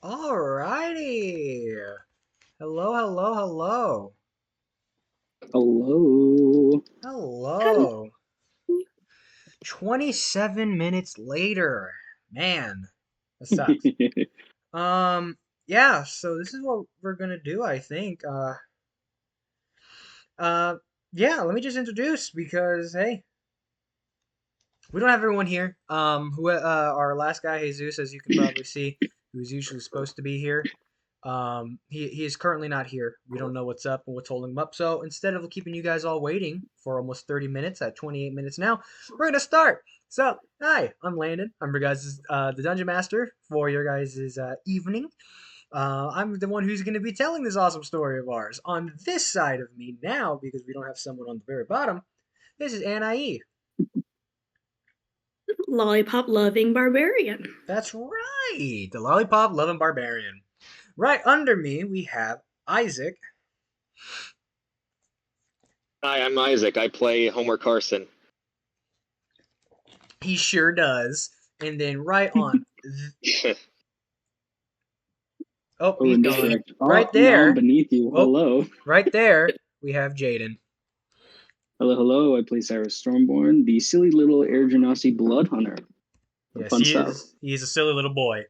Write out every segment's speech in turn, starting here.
Alrighty. Hello, hello, hello. Hello. Hello. Hello. 27 minutes later. Man, that sucks. Yeah, so this is what we're gonna do, I think. Uh, yeah, let me just introduce because, hey, we don't have everyone here. Our last guy, Jesus, as you can probably see, who's usually supposed to be here. He is currently not here. We don't know what's up and what's holding him up. So instead of keeping you guys all waiting for almost 30 minutes at 28 minutes now, we're gonna start. So hi, I'm Landon. I'm your guys' the dungeon master for your guys' evening. I'm the one who's going to be telling this awesome story of ours. On this side of me now, because we don't have someone on the very bottom, this is Annie. Lollipop loving barbarian. That's right, the lollipop loving barbarian. Right under me, we have Isaac. Hi, I'm Isaac. I play Homer Carson. He sure does. And then right on. Oh, he's gone. Right Now I'm there. beneath you. Oh, Hello. right there, we have Jaden. Hello. I play Cyrus Stormborn, the silly little Air Genasi blood hunter. Yes, Fun he stuff. is. He is a silly little boy.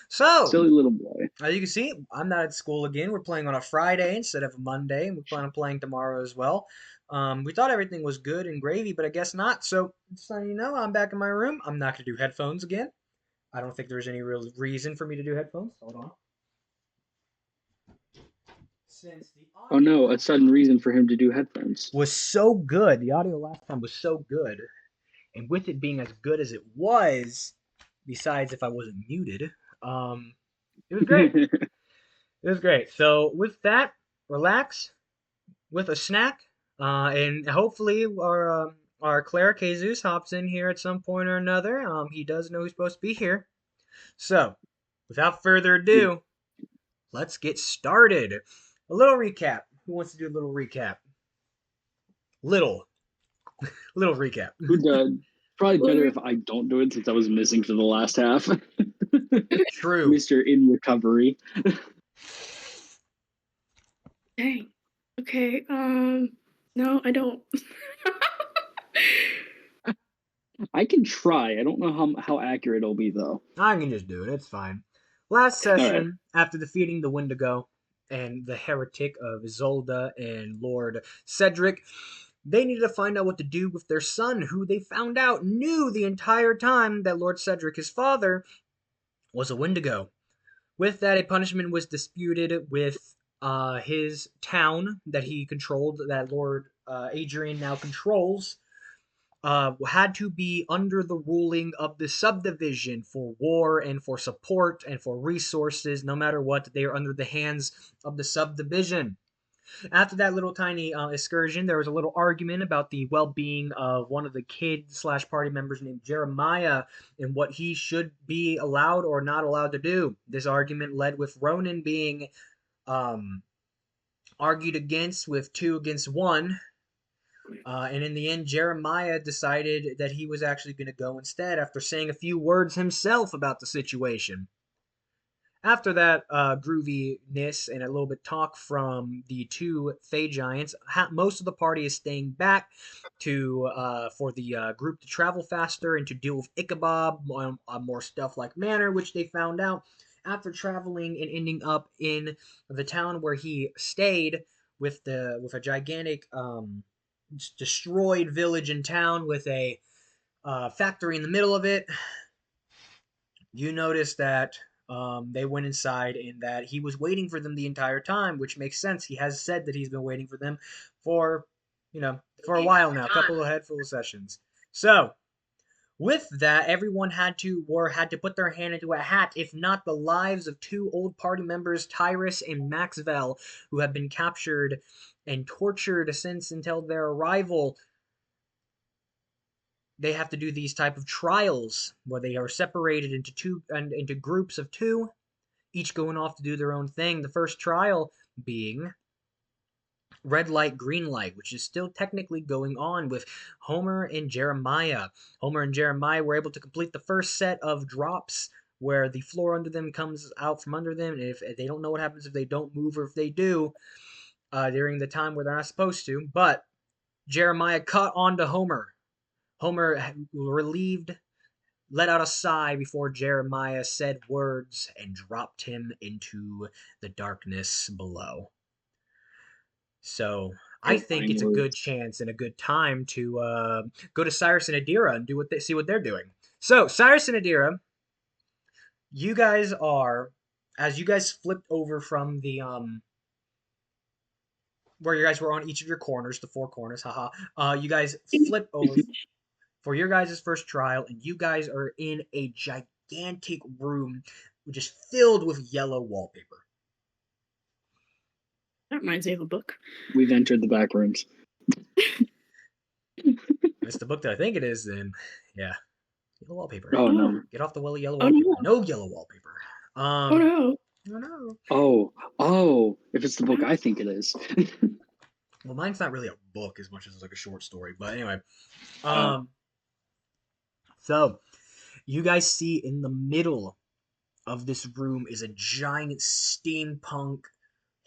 So, Silly little boy. as you can see, I'm not at school again. We're playing on a Friday instead of a Monday, and we plan on playing tomorrow as well. We thought everything was good and gravy, but I guess not. So, just letting you know, I'm back in my room. I'm not going to do headphones again. I don't think there's any real reason for me to do headphones. Hold on. Since the Oh no, a sudden reason for him to do headphones. was so good, the audio last time was so good, and with it being as good as it was, besides if I wasn't muted, it was great. It was great. So with that, relax with a snack, and hopefully our cleric Jesus hops in here at some point or another. He does know he's supposed to be here. So, without further ado, let's get started. A little recap. Who wants to do a little recap? Little recap. Who does? Probably better if I don't do it since I was missing for the last half. True. Mr. In recovery. Dang. Okay. No, I don't. I can try. I don't know how accurate it'll be though. I can just do it. It's fine. Last session, after defeating the Wendigo and the heretic of Isolda and Lord Cedric, they needed to find out what to do with their son, who they found out knew the entire time that Lord Cedric, his father, was a Wendigo. With that, a punishment was disputed with his town that he controlled, that Lord Adrian now controls, had to be under the ruling of the subdivision for war and for support and for resources. No matter what, they are under the hands of the subdivision. After that little tiny excursion, there was a little argument about the well-being of one of the kids slash party members named Jeremiah and what he should be allowed or not allowed to do. This argument led with Ronan being argued against with 2 against 1. And in the end, Jeremiah decided that he was actually going to go instead after saying a few words himself about the situation. After that grooviness and a little bit talk from the 2 Fey Giants, most of the party is staying back to for the group to travel faster and to deal with Icabob on a more stealth-like manner, which they found out after traveling and ending up in the town where he stayed with a gigantic destroyed village and town with a factory in the middle of it. You notice that they went inside and that he was waiting for them the entire time, which makes sense. He has said that he's been waiting for them for, for a while now, a couple of headful of sessions. So, with that, everyone had to put their hand into a hat, if not the lives of 2 old party members, Tyrus and Maxwell, who have been captured and tortured since until their arrival. They have to do these type of trials where they are separated into groups of 2, each going off to do their own thing. The first trial being red light, green light, which is still technically going on with Homer and Jeremiah. Homer and Jeremiah were able to complete the first set of drops where the floor under them comes out from under them, and if they don't know what happens if they don't move or if they do during the time where they're not supposed to. But Jeremiah caught on to Homer. Homer, relieved, let out a sigh before Jeremiah said words and dropped him into the darkness below. So I think it's a good chance and a good time to go to Cyrus and Adira and see what they're doing. So Cyrus and Adira, you guys are, as you guys flipped over from the where you guys were on each of your corners, the four corners, haha. You guys flip over for your guys' first trial, and you guys are in a gigantic room which is filled with yellow wallpaper. That reminds me of a book. We've entered the back rooms. It's the book that I think it is, then yeah. Yellow wallpaper. Oh no. Get off the yellow wallpaper. No yellow wallpaper. Oh no. Oh no. Oh, if it's the book I think it is. Well, mine's not really a book as much as like a short story, but anyway. So you guys see in the middle of this room is a giant steampunk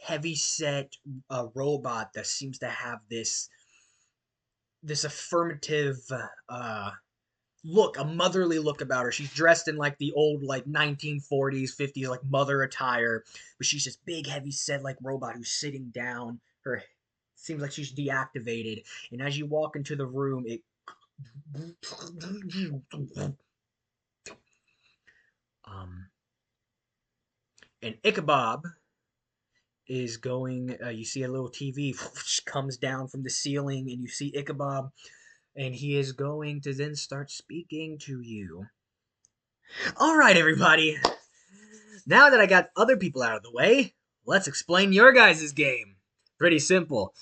heavy-set robot that seems to have this affirmative look, a motherly look about her. She's dressed in like the old like 1940s, 50s like mother attire, but she's this big heavy-set like robot who's sitting down. Her seems like she's deactivated, and as you walk into the room, it and Icabob is going, you see a little TV comes down from the ceiling, and you see Icabob, and he is going to then start speaking to you. All right, everybody. Now that I got other people out of the way, let's explain your guys' game. Pretty simple.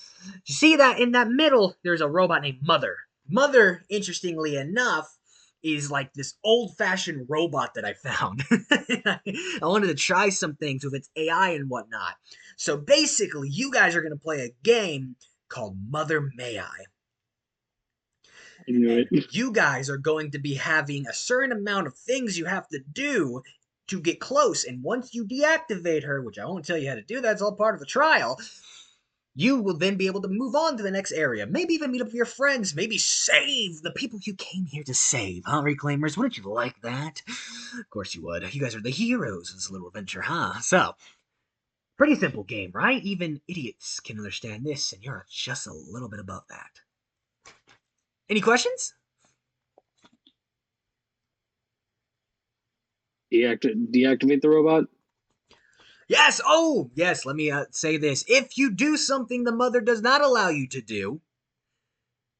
You see that in that middle, there's a robot named Mother. Mother, interestingly enough, is like this old-fashioned robot that I found. I wanted to try some things with its AI and whatnot. So basically, you guys are going to play a game called Mother May I. And you guys are going to be having a certain amount of things you have to do to get close. And once you deactivate her, which I won't tell you how to do, that's all part of the trial, you will then be able to move on to the next area. Maybe even meet up with your friends. Maybe save the people you came here to save. Huh, Reclaimers? Wouldn't you like that? Of course you would. You guys are the heroes of this little adventure, huh? So, pretty simple game, right? Even idiots can understand this, and you're just a little bit above that. Any questions? Deactivate the robot? Yes! Oh, yes, let me say this. If you do something the mother does not allow you to do,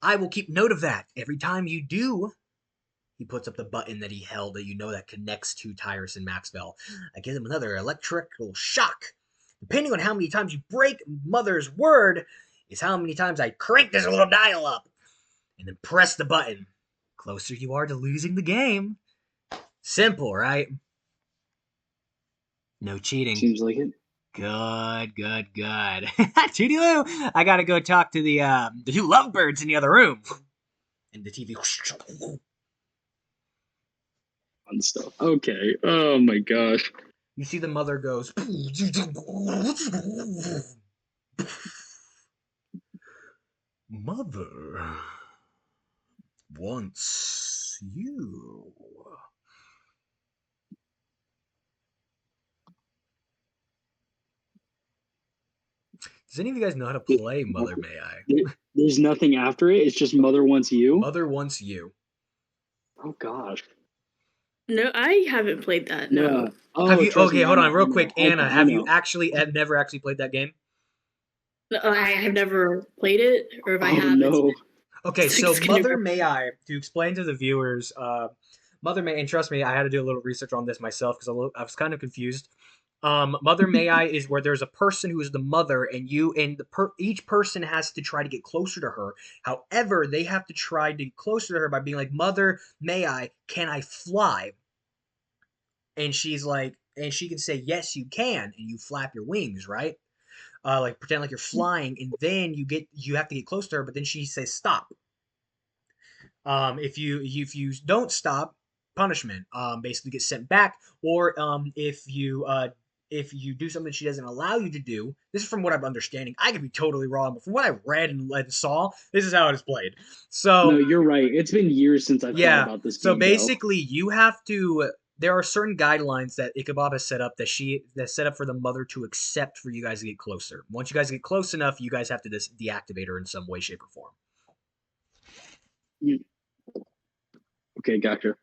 I will keep note of that. Every time you do, he puts up the button that he held that you know that connects to Tyrus and Maxwell. I give him another electrical shock. Depending on how many times you break Mother's word is how many times I crank this little dial up and then press the button. Closer you are to losing the game. Simple, right? No cheating. Seems like it. Good. Toodaloo! I gotta go talk to the two lovebirds in the other room. And the TV. Fun stuff. Okay. Oh my gosh. You see the mother goes. Mother wants you. Does any of you guys know how to play Mother May I? There's nothing after it. It's just Mother wants you. Mother wants you. Oh gosh. No, I haven't played that. No. Yeah. Oh, have you? Okay, hold on, real I quick, know. Anna. Have you never actually played that game? No, I have never played it, or if I have, no. Okay, so Mother May I, to explain to the viewers, Mother May, and trust me, I had to do a little research on this myself because I was kind of confused. Mother May I is where there's a person who is the mother, and each person has to try to get closer to her. However, they have to try to get closer to her by being like, Mother May I, can I fly? And she's like, and she can say, yes, you can, and you flap your wings, right? Like pretend like you're flying, and then you have to get close to her, but then she says stop. If you don't stop, punishment. Basically get sent back, or if you do something she doesn't allow you to do. This is from what I'm understanding. I could be totally wrong, but from what I read and saw, this is how it is played. No, So you're right. It's been years since I've thought yeah. about this So game, though. basically, you have to. There are certain guidelines that Icabob has set up that's set up for the mother to accept for you guys to get closer. Once you guys get close enough, you guys have to deactivate her in some way, shape, or form. Okay, gotcha.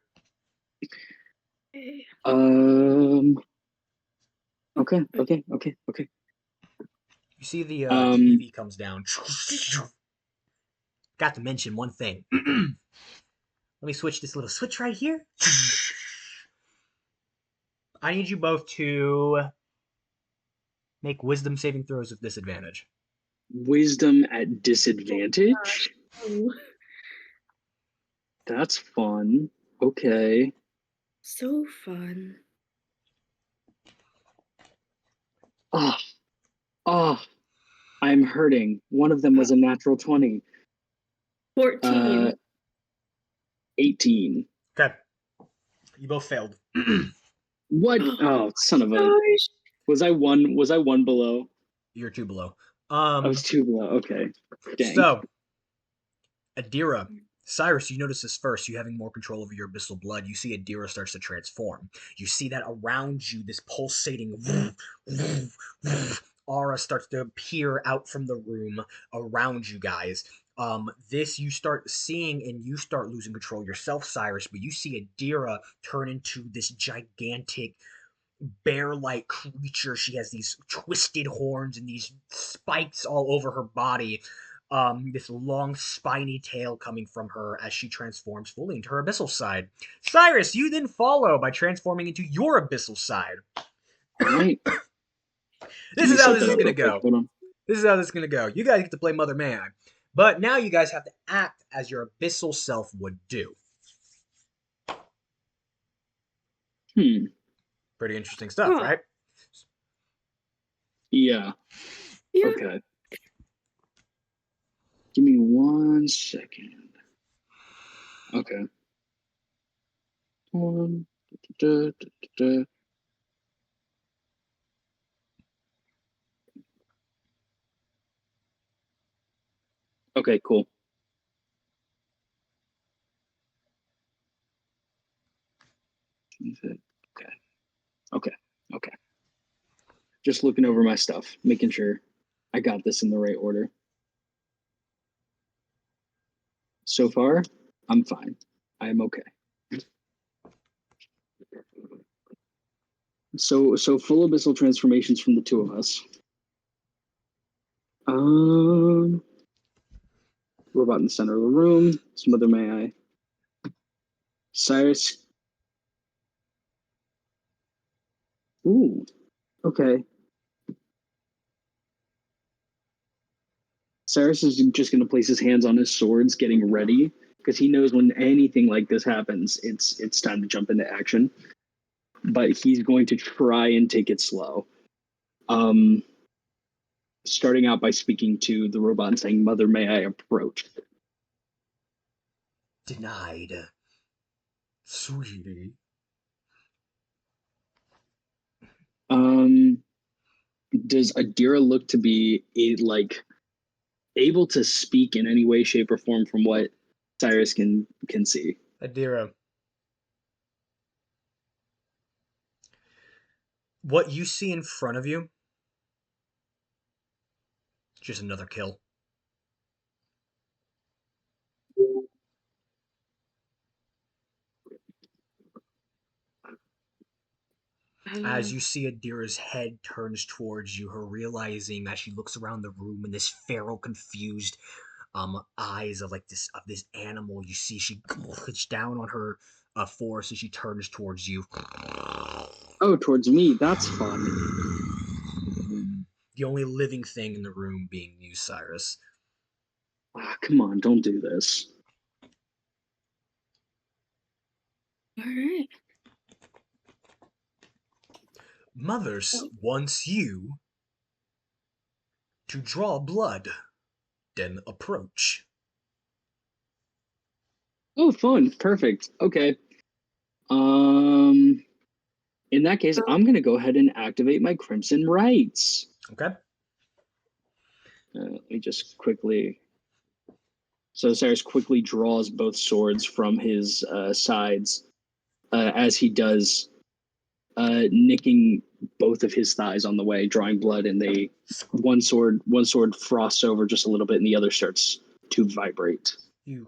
Okay. Okay. You see the EV comes down. Got to mention one thing. Let me switch this little switch right here. I need you both to make wisdom saving throws with disadvantage. Wisdom at disadvantage? Oh, That's fun. Okay. so fun. Ah, I'm hurting. One of them was a natural 20. 14. 18. Okay. You both failed. What? Oh, son of a. Gosh. Was I one below? You're two below. I was two below. Okay. Dang. So, Adira, Cyrus, you notice this first. You having more control over your abyssal blood. You see Adira starts to transform. You see that around you, this pulsating aura starts to appear out from the room around you guys. This you start seeing and you start losing control yourself, Cyrus, but you see Adira turn into this gigantic bear-like creature. She has these twisted horns and these spikes all over her body. This long spiny tail coming from her as she transforms fully into her abyssal side. Cyrus, you then follow by transforming into your abyssal side. All right. This is how this is going gonna go. This is how this is gonna go. You guys get to play Mother May I. But now you guys have to act as your abyssal self would do. Pretty interesting stuff, right? Yeah. Yeah. Okay. Give me 1 second. Okay. Okay, cool. Okay. Just looking over my stuff, making sure I got this in the right order. So far, I'm fine. I'm okay. So full abyssal transformations from the two of us. Robot in the center of the room. Some other may I. Cyrus. Ooh. Okay. Cyrus is just going to place his hands on his swords, getting ready, because he knows when anything like this happens, it's time to jump into action. But he's going to try and take it slow. Starting out by speaking to the robot and saying, "Mother, may I approach?" Denied. Sweetie. Does Adira look to be able to speak in any way, shape, or form from what Cyrus can see? Adira. What you see in front of you, just another kill. As you see Adira's head turns towards you, her realizing as she looks around the room in this feral, confused eyes of this animal, you see she clicks down on her force as she turns towards you. Oh, towards me. That's fun. The only living thing in the room being you, Cyrus. Come on, don't do this. All right. Mothers wants you to draw blood, then approach. Oh, fun. Perfect. Okay. In that case, I'm going to go ahead and activate my Crimson Rights. Okay. Let me just quickly. So Cyrus quickly draws both swords from his sides as he does, nicking both of his thighs on the way, drawing blood, and one sword frosts over just a little bit, and the other starts to vibrate. You.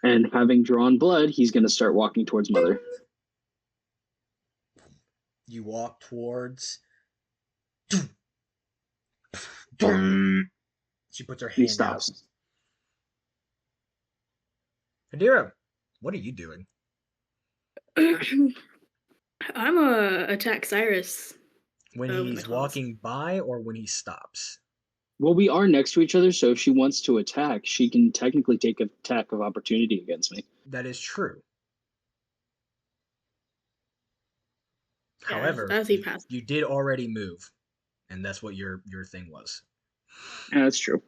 And having drawn blood, he's going to start walking towards Mother. You walk towards. She puts her He hand stops. out. Adira, what are you doing? I'm gonna attack Cyrus. When with he's my claws. walking by or when he stops? Well, we are next to each other, so if she wants to attack, she can technically take an attack of opportunity against me. That is true. Yeah, However, as he passes. you did already move, and that's what your thing was. Yeah, that's true.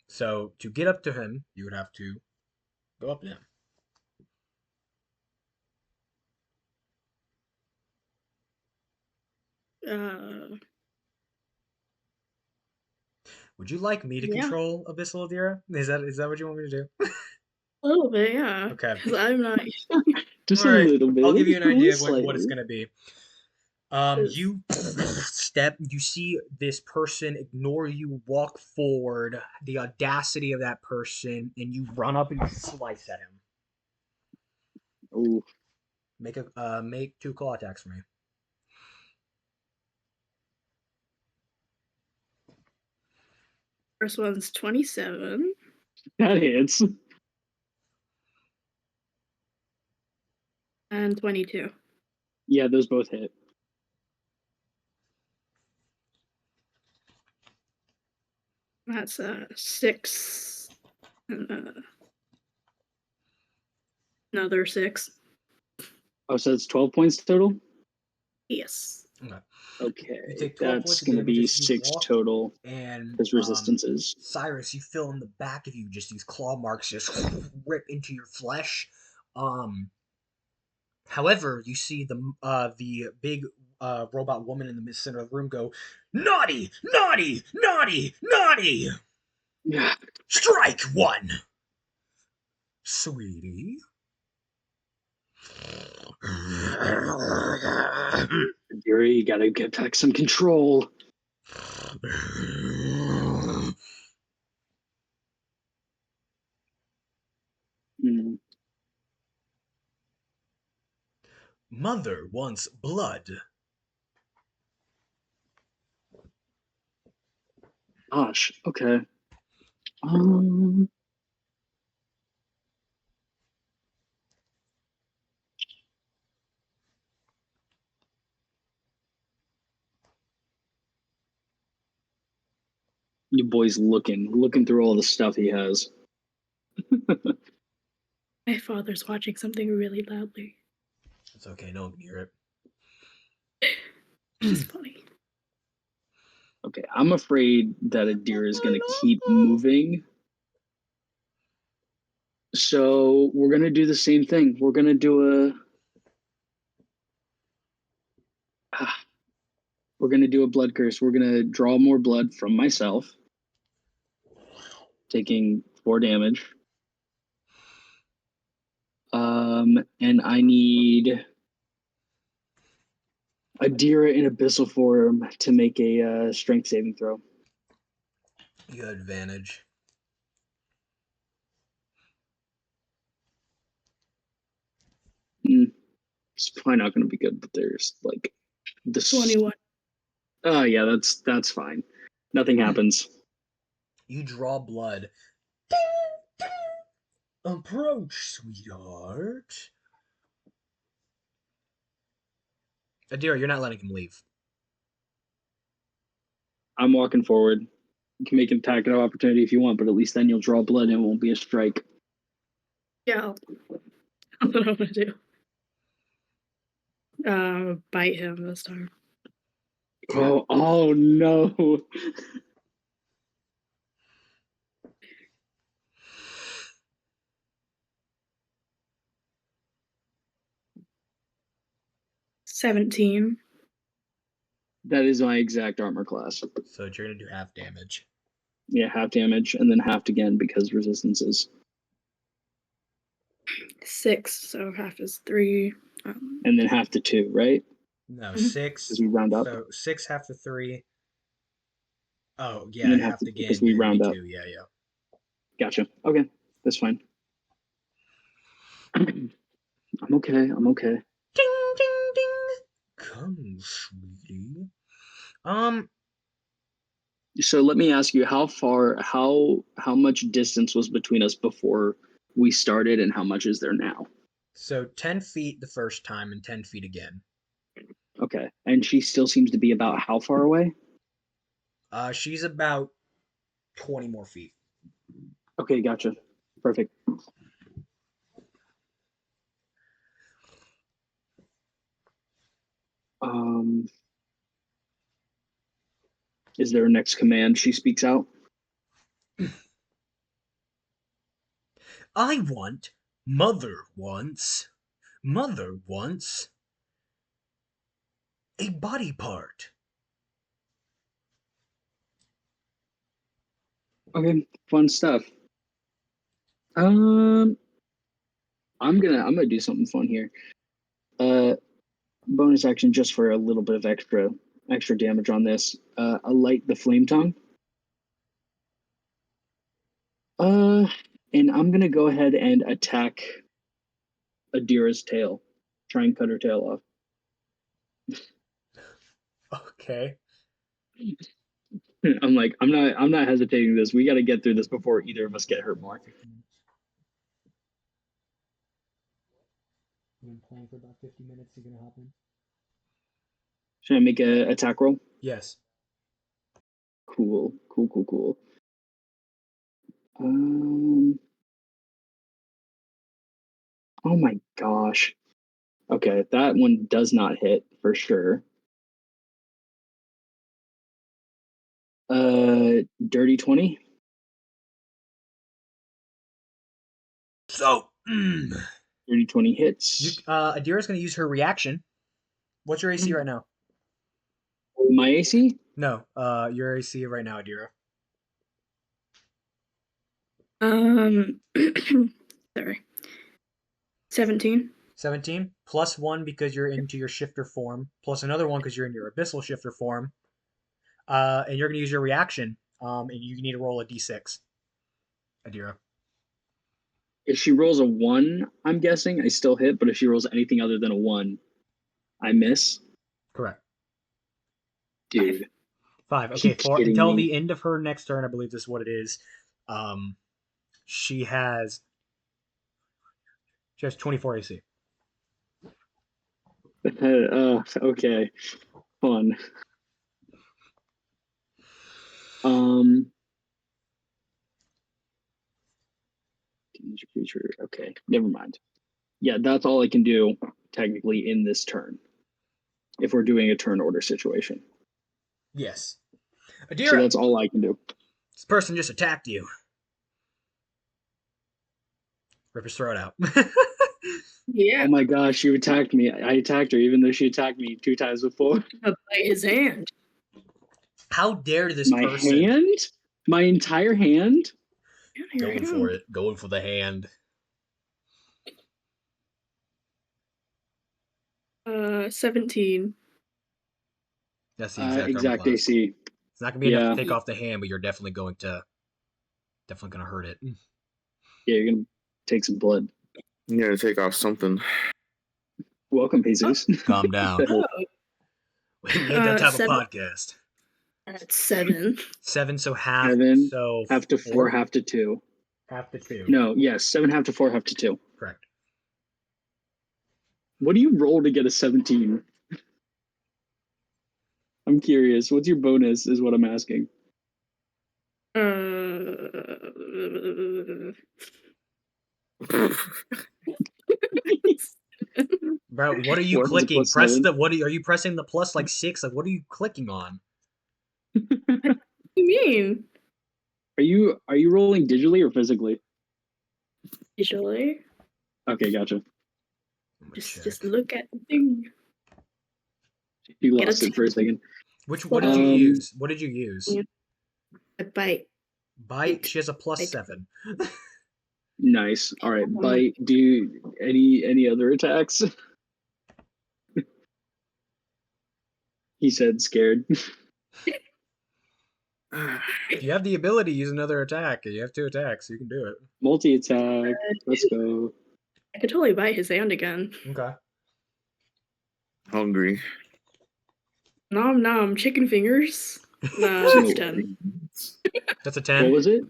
So to get up to him, you would have to go up to him. Would you like me to control Abyssal Adira? Is that what you want me to do? A little bit, yeah. Okay. Because I'm not. Just All a right. little bit. I'll give you an idea of Slightly. what it's gonna be. You you see this person ignore you, walk forward, the audacity of that person, and you run up and you slice at him. Ooh. Make 2 claw attacks for me. First one's 27. That hits. And 22. Yeah, those both hit. That's 6. And another 6. Oh, so it's 12 points total? Yes. Okay. You take 12 That's points of going to be damage as you 6 walk, total. and His resistances. Cyrus, you feel in the back of you just these claw marks just rip into your flesh. However, you see the big robot woman in the center of the room go, naughty, naughty, naughty, naughty. Yeah. Strike one, sweetie. Yuri, you gotta get back some control. Mother wants blood. Gosh, okay. You boys looking through all the stuff he has. My father's watching something really loudly. It's okay, no one can hear it. It's funny. Okay, I'm afraid that Adira is gonna keep moving. So we're gonna do the same thing. We're gonna do a blood curse. We're gonna draw more blood from myself, taking 4 damage. And I need Adira in abyssal form to make a strength saving throw. You have advantage. It's probably not going to be good, but there's like the 21. Oh yeah, that's fine. Nothing happens. You draw blood. Approach, sweetheart. Adira, you're not letting him leave. I'm walking forward. You can make an attack of opportunity if you want, but at least then you'll draw blood and it won't be a strike. Yeah, that's what I'm gonna do. Bite him this time. Oh no. 17. That is my exact armor class. So you're gonna do half damage. Yeah, half damage, and then halved again because resistances. 6, so half is 3. And then half to 2, right? No, Mhm. 6. Because we round up. So 6 half to 3. Oh And yeah, then half half to, again. because we It'd be round up. 2. Yeah, yeah. Gotcha. Okay, that's fine. I'm okay. I'm okay. Ding ding ding. Come, sweetie. So let me ask you, how much distance was between us before we started, and how much is there now? So 10 feet the first time and 10 feet again. Okay, and she still seems to be about how far away? She's about 20 more feet. Okay, gotcha. Perfect. Is there a next command she speaks out? I want Mother wants a body part. Okay, fun stuff. I'm gonna do something fun here. Bonus action just for a little bit of extra damage on this. Alight the flame tongue. And I'm gonna go ahead and attack Adira's tail. Try and cut her tail off. Okay. I'm not hesitating this. We gotta get through this before either of us get hurt more. You've been playing for about 50 minutes. You're gonna hop in? Should I make a attack roll? Yes. Cool. Oh my gosh. Okay, that one does not hit for sure. Dirty 20. So, Dirty 20 hits. Adira's gonna use her reaction. What's your AC right now? My AC? No, your AC right now, Adira. Sorry. 17. 17 plus 1 because you're into your shifter form, plus another 1 because you're in your abyssal shifter form. And you're gonna use your reaction. And you need to roll a d6. Adira. If she rolls a 1, I'm guessing I still hit, but if she rolls anything other than a 1, I miss. Correct. Dude. 5. Okay, Keep for kidding until me. the end of her next turn, I believe this is what it is. She has 24 AC. Okay. Fun. Creature. Okay, never mind. Yeah, that's all I can do technically in this turn. If we're doing a turn order situation. Yes. So Adira, that's all I can do. this person just attacked you. Rip his throat out. Yeah. Oh my gosh, you attacked me. I attacked her even though she attacked me 2 times before. By his hand. How dare this My person? hand? My entire hand? Going for it. Going for the hand. 17. That's the exact armor Exact class. AC. It's not gonna be enough to take off the hand, but you're definitely gonna hurt it. Yeah, you're gonna take some blood. You gotta take off something. Welcome, Jesus. Calm down. Oh. We ain't that type 7. of podcast. That's 7. 7, so half. 7, So half to 4, half to 2. Half to 2. No, yes, 7 half to 4, half to 2. Correct. What do you roll to get a 17? I'm curious. What's your bonus is what I'm asking. Bro, what are you What is it, clicking? plus Press 7? the what are you pressing the plus like 6? Like what are you clicking on? What do you mean? Are you rolling digitally or physically? Usually. Okay, gotcha. Just look at the thing. He Get a lost it for a second. What did you Um, use? What did you use? A bite. Bite. She has a Bite. +7. Nice. All right, bite. Do any other attacks? He said scared. If you have the ability, use another attack. You have 2 attacks. You can do it. Multi-attack. Let's go. I could totally bite his hand again. Okay. Hungry. Nom nom, chicken fingers. Nah, So- that's 10. That's a What 10. was it?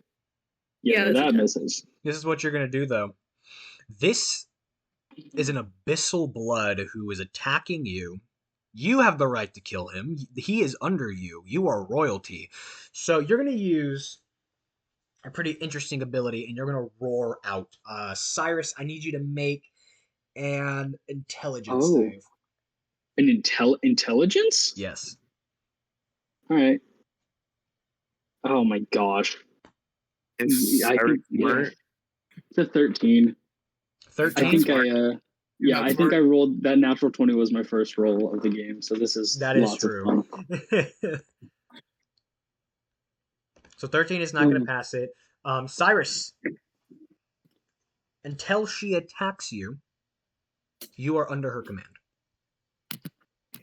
Yeah, that's a that 10. misses. This is what you're going to do, though. This is an abyssal blood who is attacking you. You have the right to kill him. He is under you. You are royalty. So you're going to use a pretty interesting ability, and you're going to roar out. Cyrus, I need you to make an intelligence Oh. save. An intelligence? Yes. All right. Oh my gosh. It's I think smart. it's a 13. 13? I think smart. yeah, not I think smart. I rolled that natural 20 was my first roll of the game, so this is That is lots true. of fun. So 13 is not going to pass it. Cyrus, until she attacks you, you are under her command.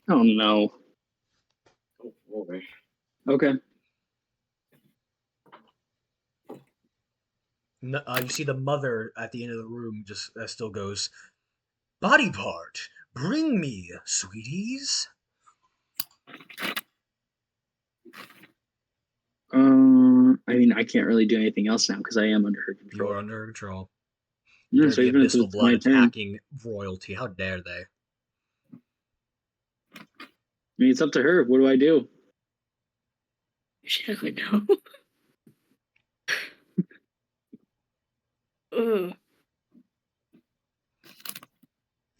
Oh no. Oh, boy. Okay. You see the mother at the end of the room just still goes, "Body part, bring me, sweeties." I mean, I can't really do anything else now because I am under her You control. are under her control. Yeah, They're so the even if abyssal it's blood my turn, attacking royalty. How dare they? I mean, it's up to her. What do I do? She doesn't know. Ugh.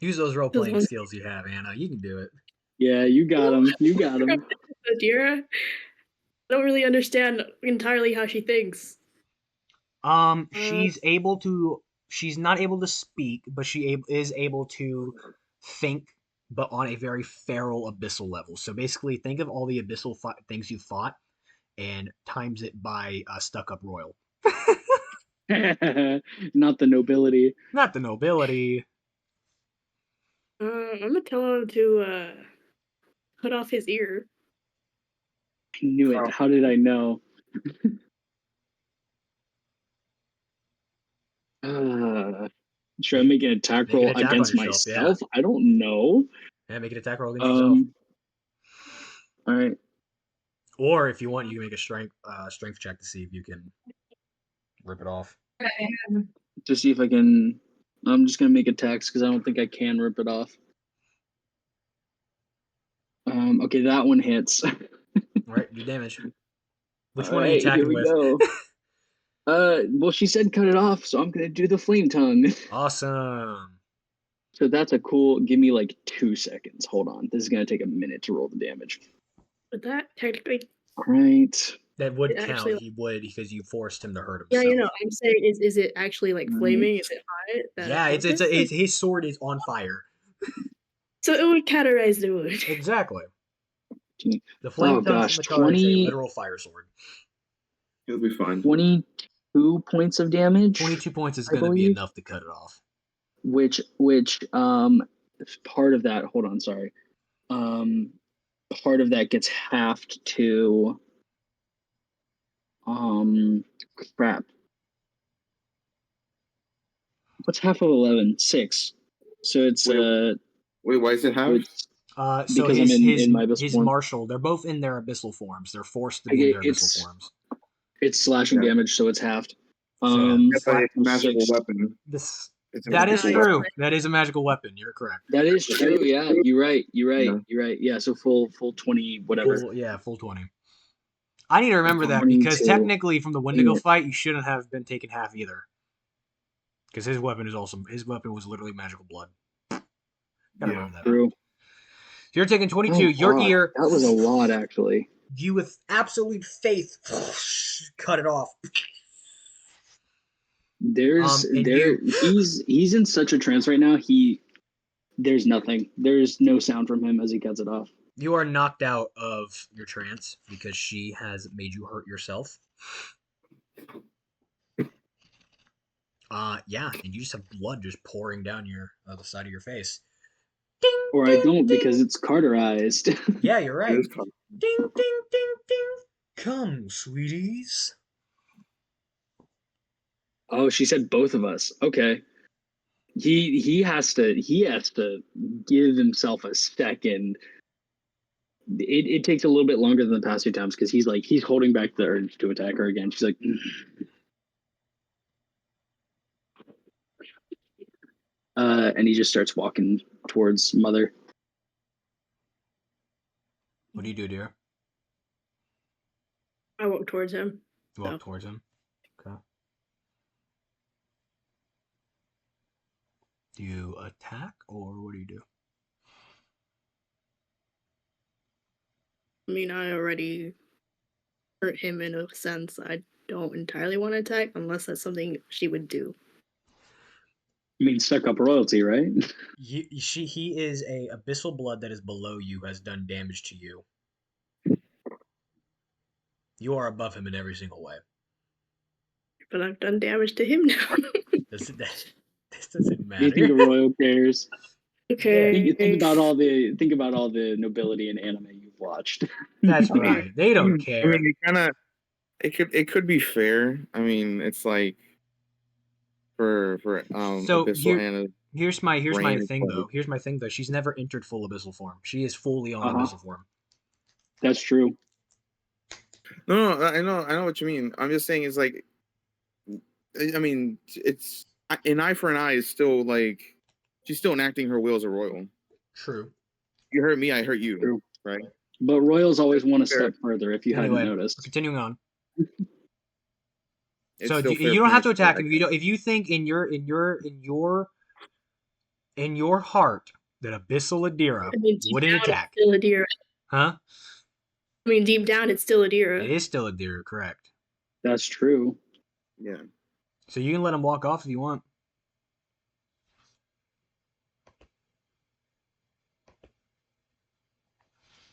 Use those role Just playing one- skills you have, Anna. You can do it. Yeah, you got him. You got him. Adira, I don't really understand entirely how she thinks. She's able to. She's not able to speak, but she is able to think, but on a very feral abyssal level. So basically, think of all the abyssal things you fought, and times it by stuck up royal. Not the nobility. Not the nobility. I'm gonna tell him to cut off his ear. I knew it. How did I know? Should I make an attack Make an roll attack on against yourself, yeah. myself? I don't know. Yeah, make an attack roll against yourself. All right. Or if you want, you can make a strength check to see if you can rip it off. To see if I can. I'm just gonna make attacks because I don't think I can rip it off. Okay, that one hits. All right, do damage. Which All one are you right, attacking here we with? go. Well, she said cut it off, so I'm gonna do the flame tongue. Awesome. So that's a cool. Give me like 2 seconds. Hold on. This is gonna take a minute to roll the damage. But that technically, All right. That would It count. actually- He would because you forced him to hurt yeah, himself. I'm saying, is it actually like Right. flaming? Is it hot? that Yeah, it's happens? his sword is on fire. So it would cauterize the wound. Exactly. The flame Oh, tongue gosh, from the color is a 20 literal fire sword. It'll be fine. 22 points of damage. 22 points is I going to be believe. enough to cut it off. Which part of that? Hold on, sorry. Part of that gets halved to crap. What's half of 11? 6. So it's Wait, why is it half? it's So because his I'm in my abyssal his form. martial, they're both in their abyssal forms. They're forced to be in their abyssal It's forms. it's slashing Yeah. damage, so it's halved. So, That's why it's a magical 6. weapon. It's a That is magical true. weapon. That is a magical weapon. You're correct. That is true. Yeah, you're right. Yeah. You're right. Yeah, so full 20 whatever. Full 20. I need to remember that because 22. technically from the Wendigo Yeah. fight, you shouldn't have been taken half either. Because his weapon is awesome. His weapon was literally magical blood. Gotta remember that. True. You're taking 22. Oh, Your God, ear, that was a lot, actually. you with absolute faith, cut it off. There's And he's in such a trance right now. There's nothing. There's no sound from him as he cuts it off. You are knocked out of your trance because she has made you hurt yourself. Yeah, and you just have blood just pouring down the side of your face. Ding, Or ding, I don't ding. because it's Carterized. Yeah, you're right. It is called- Ding, ding, ding, ding. Come, sweeties. Oh, she said both of us. Okay. He has to give himself a second. It takes a little bit longer than the past few times because he's holding back the urge to attack her again. She's like, and he just starts walking towards Mother. What do you do, dear? I walk towards him. You walk No. towards him. Okay. Do you attack or what do you do? I mean, I already hurt him in a sense. I don't entirely want to attack unless that's something she would do. You mean stuck up royalty, right? He is a abyssal blood that is below you has done damage to you. You are above him in every single way. But I've done damage to him now. This doesn't Do you think matter. the royal cares? Okay. Think about all the nobility in anime you've watched. That's right. They don't I care. mean, it could be fair. I mean, it's like for So Abyssal Anna. here's my brain is thing though. covered. Here's my thing though. She's never entered full abyssal form. She is fully on abyssal form. That's true. No, I know what you mean. I'm just saying it's like, I mean, it's an eye for an eye is still like she's still enacting her will as a royal. True. You hurt me, I hurt you, True. right? But royals always want a Fair. step further. If you Anyway, hadn't noticed. continuing on. It's So still fair you don't have to punishment, attack him if you think in your heart that Abyssal Adira I mean, deep wouldn't down, attack. It's still Adira. Huh? I mean, deep down, it's still Adira. It is still Adira, correct. That's true. Yeah. So you can let him walk off if you want.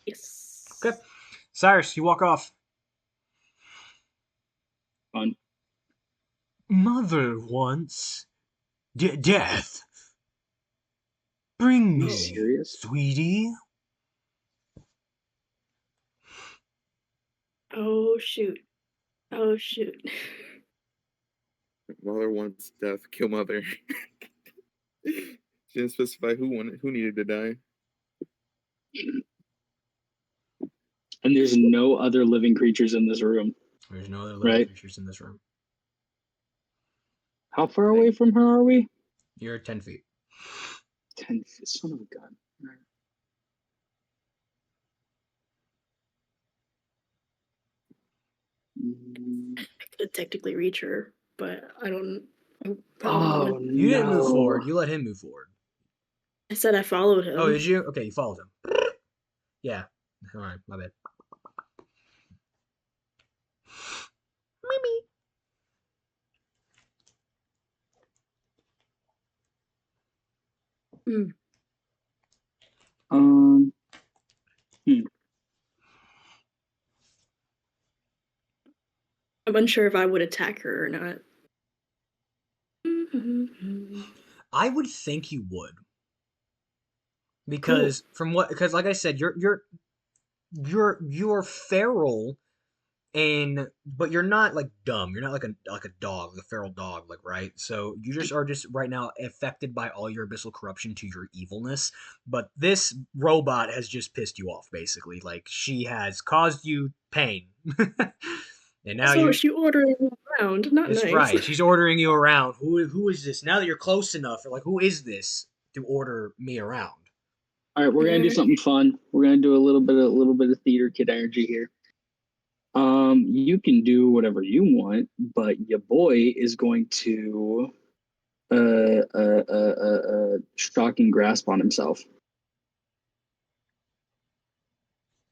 Yes. Okay. Cyrus, you walk off. Fun. Mother wants death. Bring You me, serious? sweetie. Oh, shoot. Oh, shoot. Mother wants death, kill mother. She didn't specify who needed to die. And there's no other living creatures in this room. There's no other living creatures in this room. How far away from her are we? You're 10 feet. 10 feet. Son of a gun. I could technically reach her, but I don't. Oh, You didn't move forward. You let him move forward. I said I followed him. Oh, did you? Okay, you followed him. Yeah. All right, my bad. Mm. I'm unsure if I would attack her or not. I would think you would, because because like I said, you're feral, but you're not like dumb. You're not like a dog, like a feral dog, like right. So you just are just right now affected by all your abyssal corruption to your evilness. But this robot has just pissed you off, basically. Like she has caused you pain. And now so she ordering me around, not That's nice. right. She's ordering you around. Who is this? Now that you're close enough, you're like, who is this to order me around? All right, we're gonna do something fun. We're gonna do a little bit of theater kid energy here. You can do whatever you want, but your boy is going to shocking grasp on himself.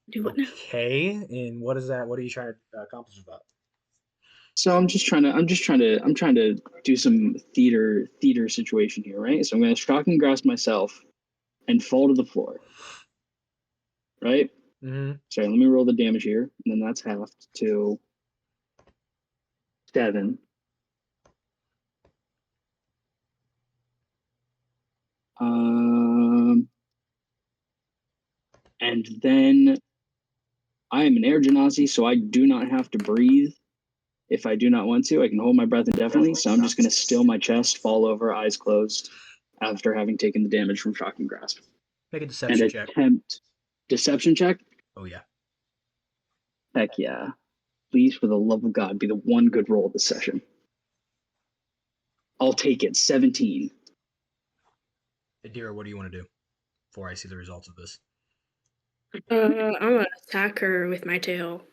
Do what now? Okay, and what is that? What are you trying to accomplish with that? So I'm trying to do some theater situation here, right? So I'm gonna shocking grasp myself, and fall to the floor. Right? Mm-hmm. Sorry, let me roll the damage here. And then that's halved to 7. And then I am an air genasi, so I do not have to breathe. If I do not want to, I can hold my breath indefinitely. So I'm just going to still my chest, fall over, eyes closed, after having taken the damage from Shocking Grasp. Make a And deception check. attempt deception check. Oh, yeah. Heck yeah. Please, for the love of God, be the one good roll of the session. I'll take it. 17. Adira, what do you want to do before I see the results of this? I'm gonna attack her with my tail.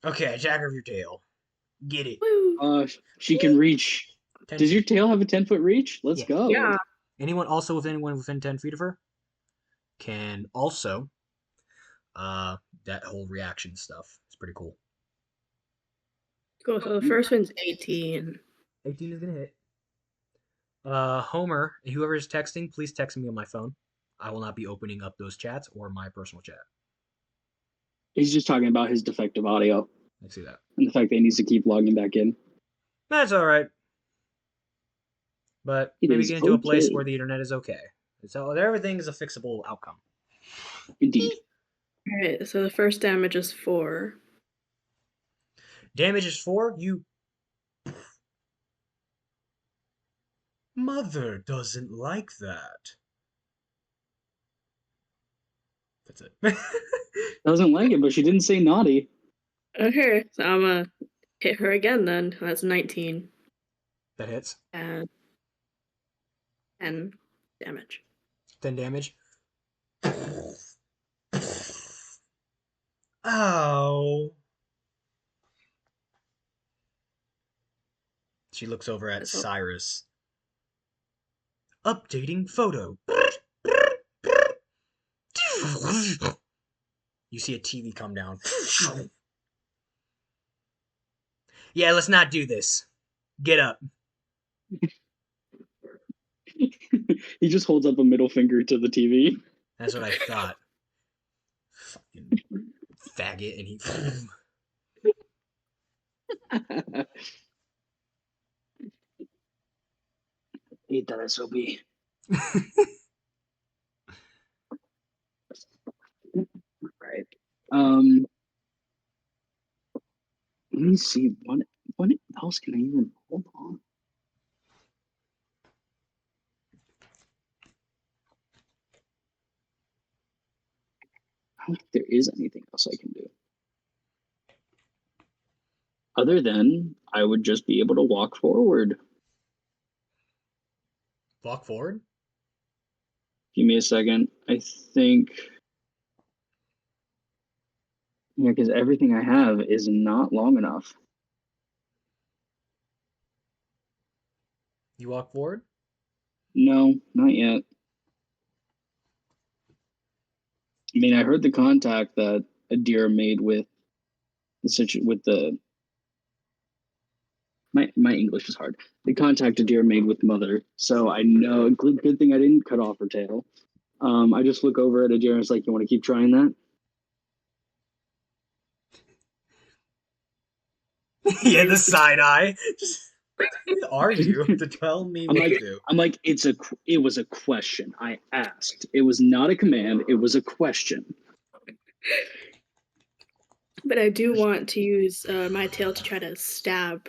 Okay, attack her with your tail. Get it. Woo! She can reach. 10 Does your feet. tail have a 10-foot reach? Let's Yeah. go. Yeah. Anyone within 10 feet of her can also that whole reaction stuff. It's pretty cool. Cool. So the first one's 18. 18 is gonna hit. Homer, whoever's texting, please text me on my phone. I will not be opening up those chats or my personal chat. He's just talking about his defective audio I see that. and the fact that he needs to keep logging back in. That's all right. But It maybe is get into a place okay. where the internet is okay. So everything is a fixable outcome. Indeed. Alright, so the first damage is 4. Damage is 4. You. Mother doesn't like that. That's it. Doesn't like it, but she didn't say naughty. Okay, so I'm gonna hit her again then. That's 19. That hits. And 10 damage. 10 damage. Ow. She looks over at That's all. Cyrus. Updating photo. You see a TV come down. Yeah, let's not do this. Get up. He just holds up a middle finger to the TV. That's what I thought. Fucking faggot, and he. Hate that SOB. Right. Let me see. What else can I even hold on? I don't think there is anything else I can do. Other than I would just be able to walk forward. Walk forward? Give me a second. I think. Yeah, because everything I have is not long enough. You walk forward? No, not yet. I mean, I heard the contact that Adira made with the my English is hard. The contact Adira made with Mother, so I know. Good thing I didn't cut off her tail. I just look over at Adira and it's like, you want to keep trying that? Yeah, the side eye. Who are you to tell me what to do? I'm like, it was a question. I asked. It was not a command. It was a question. But I do want to use my tail to try to stab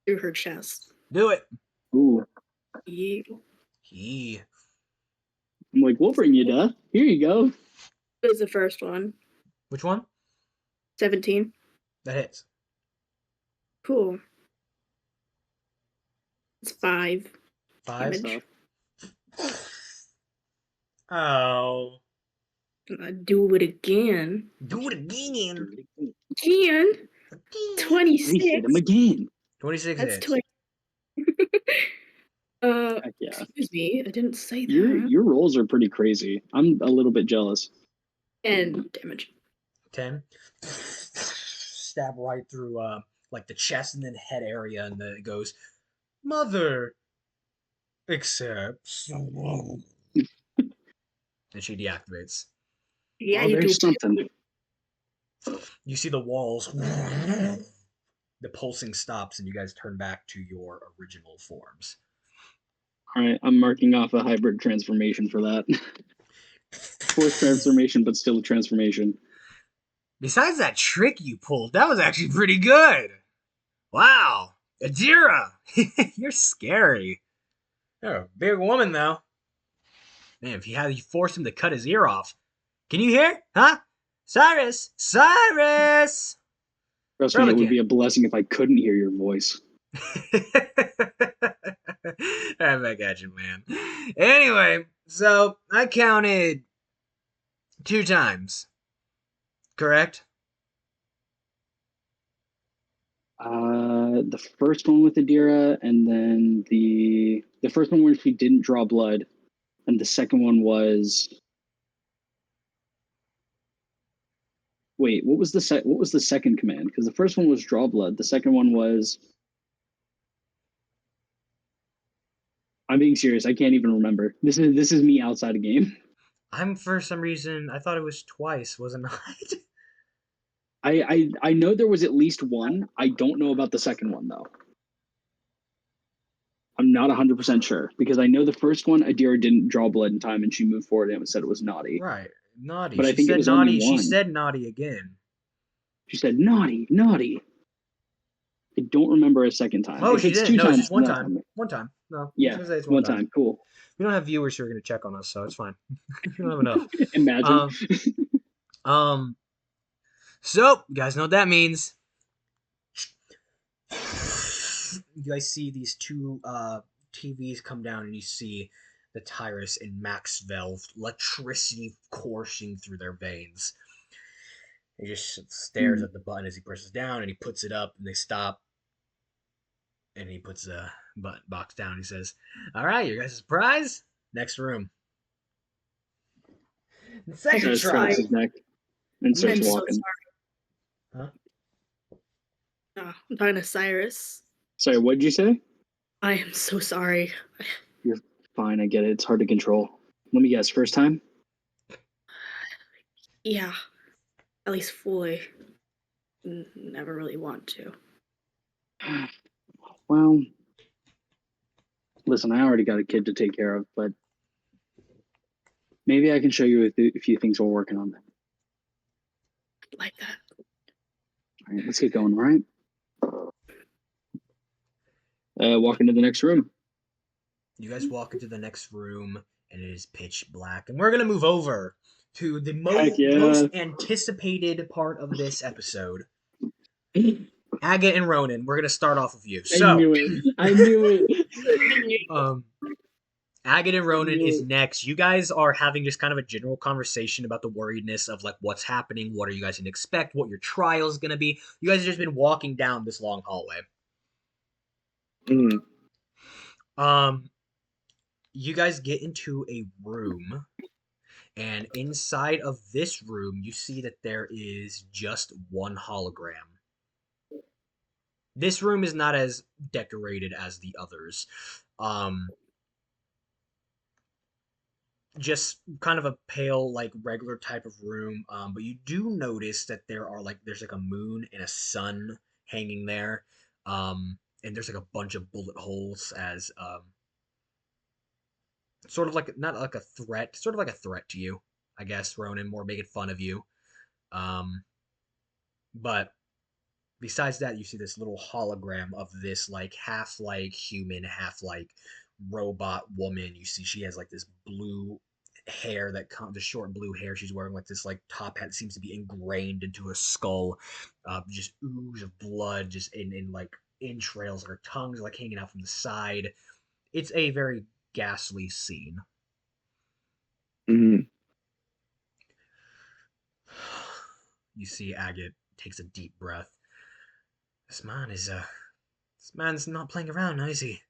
through her chest. Do it. Ooh. Yeah. I'm like, we'll bring you death. Here you go. It was the first one. Which one? 17. That hits. Cool. It's 5. 5. Damage. Oh. Do it again. Do it again. Again? 26. We hit him again. 26 That's hits. 20. Heck yeah. Excuse me, I didn't say that. Your rolls are pretty crazy. I'm a little bit jealous. And damage. 10. Stab right through like the chest and then head area, and then it goes, Mother accepts. And she deactivates. Yeah, Oh, you do. there's something. You see the walls. The pulsing stops, and you guys turn back to your original forms. All right, I'm marking off a hybrid transformation for that. Forced transformation, but still a transformation. Besides that trick you pulled, that was actually pretty good. Wow. Adira, you're scary. You're a big woman, though. Man, if you forced him to cut his ear off. Can you hear? Huh? Cyrus! Cyrus! Trust me, it would be a blessing if I couldn't hear your voice. I'm back at you, man. Anyway, so I counted 2 times. Correct? The first one with Adira, and then the first one where she didn't draw blood, and the second one was. Wait, what was the second command? Because the first one was draw blood. The second one was. I'm being serious. I can't even remember. This is me outside a game. I'm for some reason I thought it was twice, wasn't it? I know there was at least one. I don't know about the second one though. I'm not 100% sure because I know the first one Adira didn't draw blood in time and she moved forward and said it was naughty. Right. Naughty. But I She think it said was naughty. only She one. said naughty again. She said naughty, naughty. I don't remember a second time. Oh, If she it's didn't. 2 No, it's times, just one then that's time. on me. One time. No. Yeah, She says it's one time. Cool. We don't have viewers who are going to check on us, so it's fine. We don't have enough. Imagine. So, you guys know what that means. You guys see these 2 TVs come down, and you see the Tyrus and Maxwell, electricity coursing through their veins. He just stares at the button as he presses down, and he puts it up, and they stop. And he puts the button box down. He says, "All right, you guys' surprise? Next room." The second Just try. cracks his neck and starts I'm so walking. sorry. Huh? I'm talking to Cyrus. Sorry, what did you say? I am so sorry. You're fine. I get it. It's hard to control. Let me guess. First time? Yeah, at least fully. Never really want to. Well, listen, I already got a kid to take care of, but maybe I can show you a few things we're working on. Like that. All right, let's get going, all right? Walk into the next room. You guys walk into the next room, and it is pitch black. And we're going to move over to the most anticipated part of this episode. Agate and Ronan, we're going to start off with you. So, I knew it. Agate and Ronan is next. You guys are having just kind of a general conversation about the worriedness of like what's happening, what are you guys going to expect, what your trial is going to be. You guys have just been walking down this long hallway. You guys get into a room, and inside of this room, you see that there is just one hologram. This room is not as decorated as the others. Just kind of a pale, like regular type of room. But you do notice that there's like a moon and a sun hanging there. And there's like a bunch of bullet holes as sort of like not like a threat, sort of like a threat to you, I guess, Ronan, more making fun of you. But besides that, you see this little hologram of this half human, half robot woman. You see she has like this blue hair the short blue hair. She's wearing like this top hat that seems to be ingrained into a skull. Just ooze of blood, just in entrails. Her tongue's hanging out from the side. It's a very ghastly scene. Mm-hmm. You see Agate takes a deep breath. This man's not playing around, is he?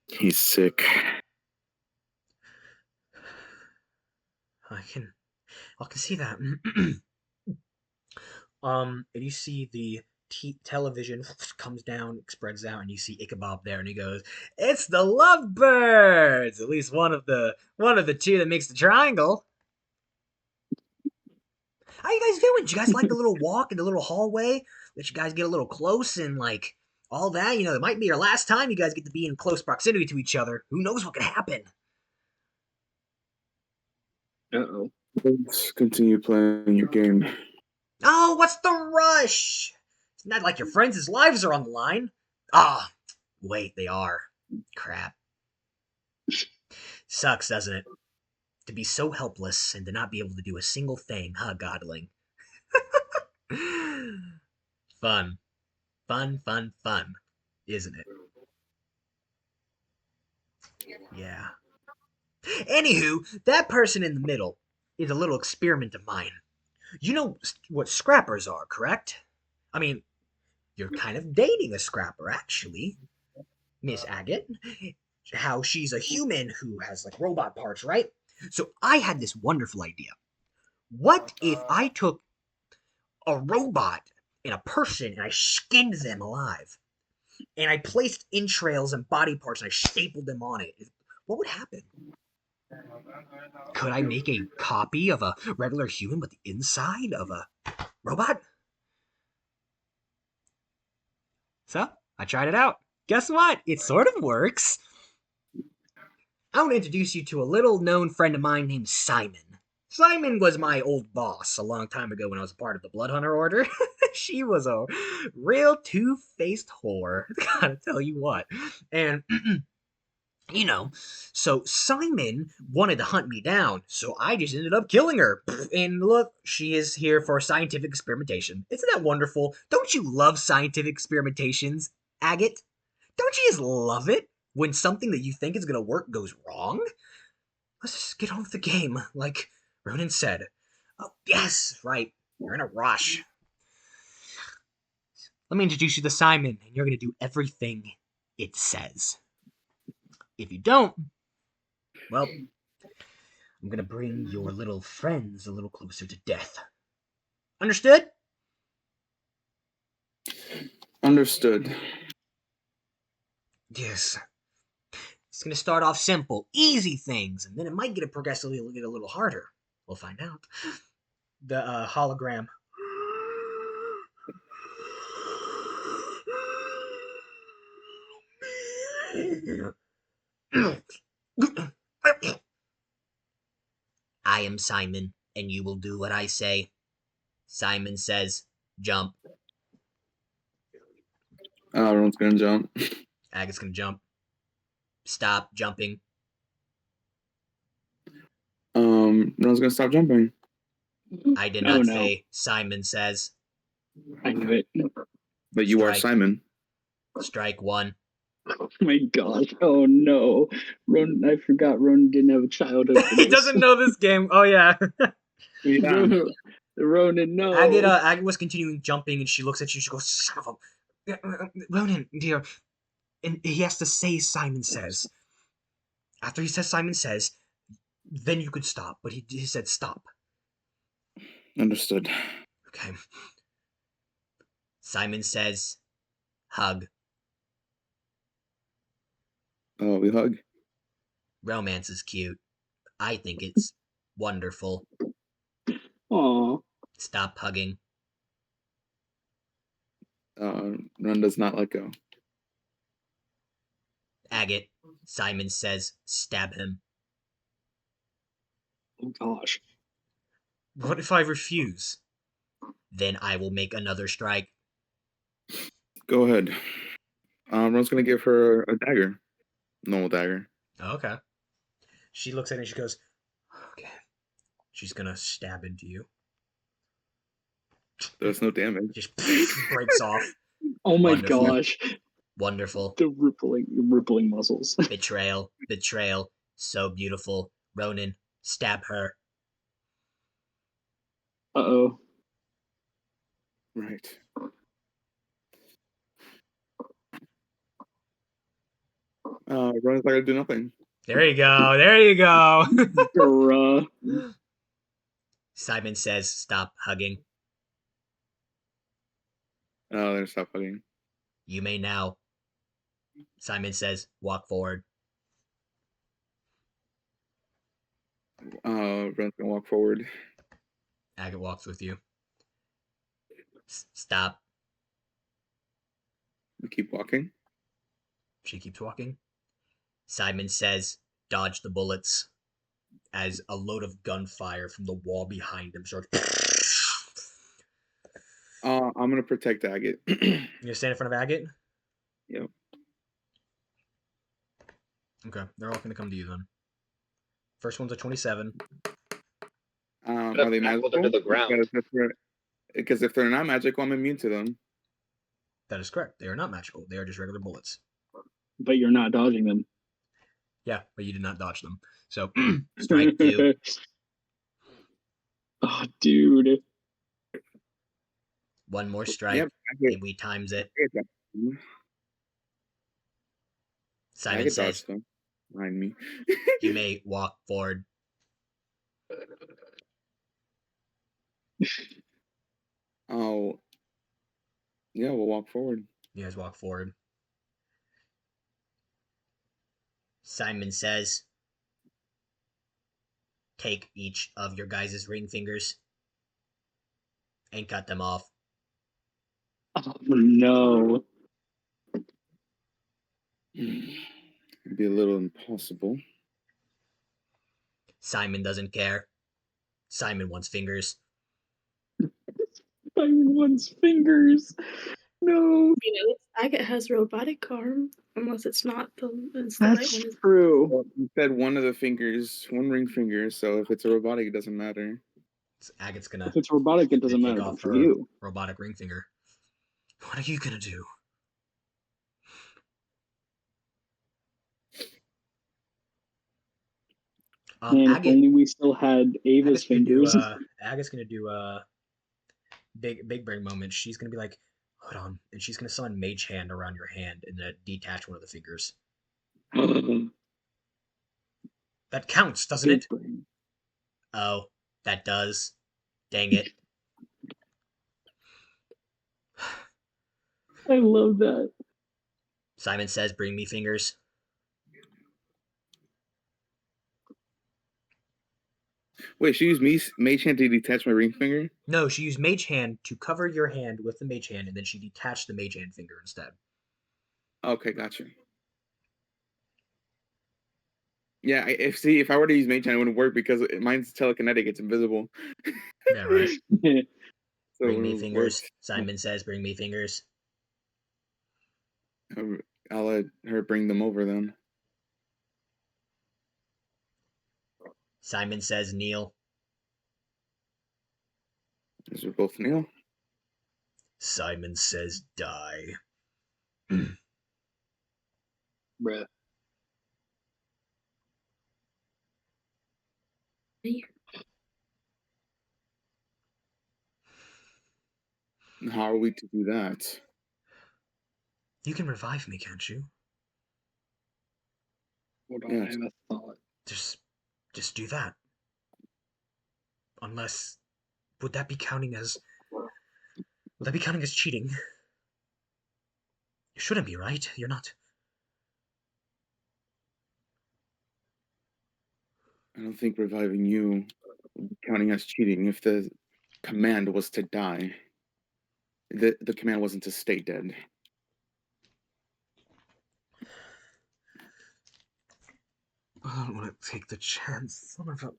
He's sick. I can see that. And you see the television comes down, spreads out, and you see Ichabod there, and he goes, "It's the lovebirds! At least one of the two that makes the triangle." How you guys doing? Did you guys like the little walk in the little hallway? Let you guys get a little close and like all that? You know, it might be your last time you guys get to be in close proximity to each other. Who knows what could happen? Uh-oh. Let's continue playing your game. Oh, what's the rush? It's not like your friends' lives are on the line. Ah, wait, they are. Crap. Sucks, doesn't it? To be so helpless and to not be able to do a single thing, huh, Godling? Fun. Fun, fun, fun. Isn't it? Yeah. Anywho, that person in the middle is a little experiment of mine. You know what scrappers are, correct? I mean, you're kind of dating a scrapper, actually. Miss Agate. How she's a human who has, like, robot parts, right? So I had this wonderful idea. What if I took a robot and a person and I skinned them alive? And I placed entrails and body parts and I stapled them on it. What would happen? Could I make a copy of a regular human but the inside of a robot? So, I tried it out. Guess what? It sort of works. I want to introduce you to a little known friend of mine named Simon. Simon was my old boss a long time ago when I was a part of the Blood Hunter Order. She was a real two-faced whore, gotta tell you what. And you know, so Simon wanted to hunt me down, so I just ended up killing her. And look, she is here for scientific experimentation. Isn't that wonderful? Don't you love scientific experimentations, Agate? Don't you just love it when something that you think is going to work goes wrong? Let's just get on with the game, like Ronan said. Oh, yes, right. You're in a rush. Let me introduce you to Simon, and you're going to do everything it says. If you don't, well, I'm gonna bring your little friends a little closer to death. Understood? Understood. Yes. It's gonna start off simple, easy things, and then it might progressively get a little harder. We'll find out. The hologram. I am Simon, and you will do what I say. Simon says, jump. Everyone's gonna jump. Agate's gonna jump. Stop jumping. Everyone's gonna stop jumping. I did not say Simon says. I knew it. But you are Strike. Simon. Strike one. Oh my gosh. Oh no. Ronan, I forgot Ronan didn't have a childhood. He doesn't know this game. Oh, yeah. Yeah. Ronan, no. Agate was continuing jumping, and she looks at you. She goes, "Son of a... Ronan, dear." And he has to say Simon says. After he says Simon says, then you could stop. But he said stop. Understood. Okay. Simon says, hug. Oh, we hug. Romance is cute. I think it's wonderful. Aw. Stop hugging. Ron does not let go. Agate, Simon says, stab him. Oh gosh. What if I refuse? Then I will make another strike. Go ahead. Ron's gonna give her a dagger. Normal dagger. Okay. She looks at it and she goes, okay. She's gonna stab into you. There's no damage. Just breaks off. Oh my Wonderful. gosh. Wonderful. The rippling muscles. Betrayal. Betrayal. So beautiful. Ronan, stab her. Uh-oh. Right. Ron's not gonna do nothing. There you go. There you go. Bruh. Simon says, stop hugging. Oh, they're stop hugging. You may now. Simon says, walk forward. Ren's gonna walk forward. Agate walks with you. Stop. We keep walking. She keeps walking. Simon says, dodge the bullets, as a load of gunfire from the wall behind him starts. I'm gonna protect Agate. You gonna stand in front of Agate? Yep. Okay, they're all gonna come to you then. First one's a 27. Are Tackled they magical? under the ground. Because if they're not magical, I'm immune to them. That is correct. They are not magical. They are just regular bullets. But you're not dodging them. Yeah, but you did not dodge them. So, strike 2. Oh, dude. One more strike, Yep. and we times it. Agate Simon says, dodged them. Behind me. you may walk forward. Oh. Yeah, we'll walk forward. You guys walk forward. Simon says, take each of your guys' ring fingers and cut them off. Oh, no. It'd be a little impossible. Simon doesn't care. Simon wants fingers. Simon wants fingers. No. Agate has robotic arm, unless it's not the right That's one. true. Well, you said one of the fingers, one ring finger, so if it's a robotic, it doesn't matter. Agate's gonna If it's robotic, it doesn't take matter off for her you. robotic ring finger. What are you gonna do? And if Agate, only we still had Ava's fingers. Agate's gonna do a big brain moment. She's gonna be like, hold on, and she's gonna summon Mage Hand around your hand and then detach one of the fingers. That counts, doesn't Big it? brain. Oh, that does. Dang it. I love that. Simon says, bring me fingers. Wait, she used Mage Hand to detach my ring finger? No, she used Mage Hand to cover your hand with the Mage Hand, and then she detached the Mage Hand finger instead. Okay, gotcha. Yeah, if I were to use Mage Hand, it wouldn't work because mine's telekinetic. It's invisible. Yeah, right. So Bring me it fingers. works. Simon says, bring me fingers. I'll let her bring them over then. Simon says, kneel. As we both kneel. Simon says, die. Bruh. How are we to do that? You can revive me, can't you? Hold on, Yes. I have a thought. Just do that. Unless, would that be counting as cheating? You shouldn't be, right? You're not. I don't think reviving you would be counting as cheating if the command was to die. The command wasn't to stay dead. I don't want to take the chance. Son of a...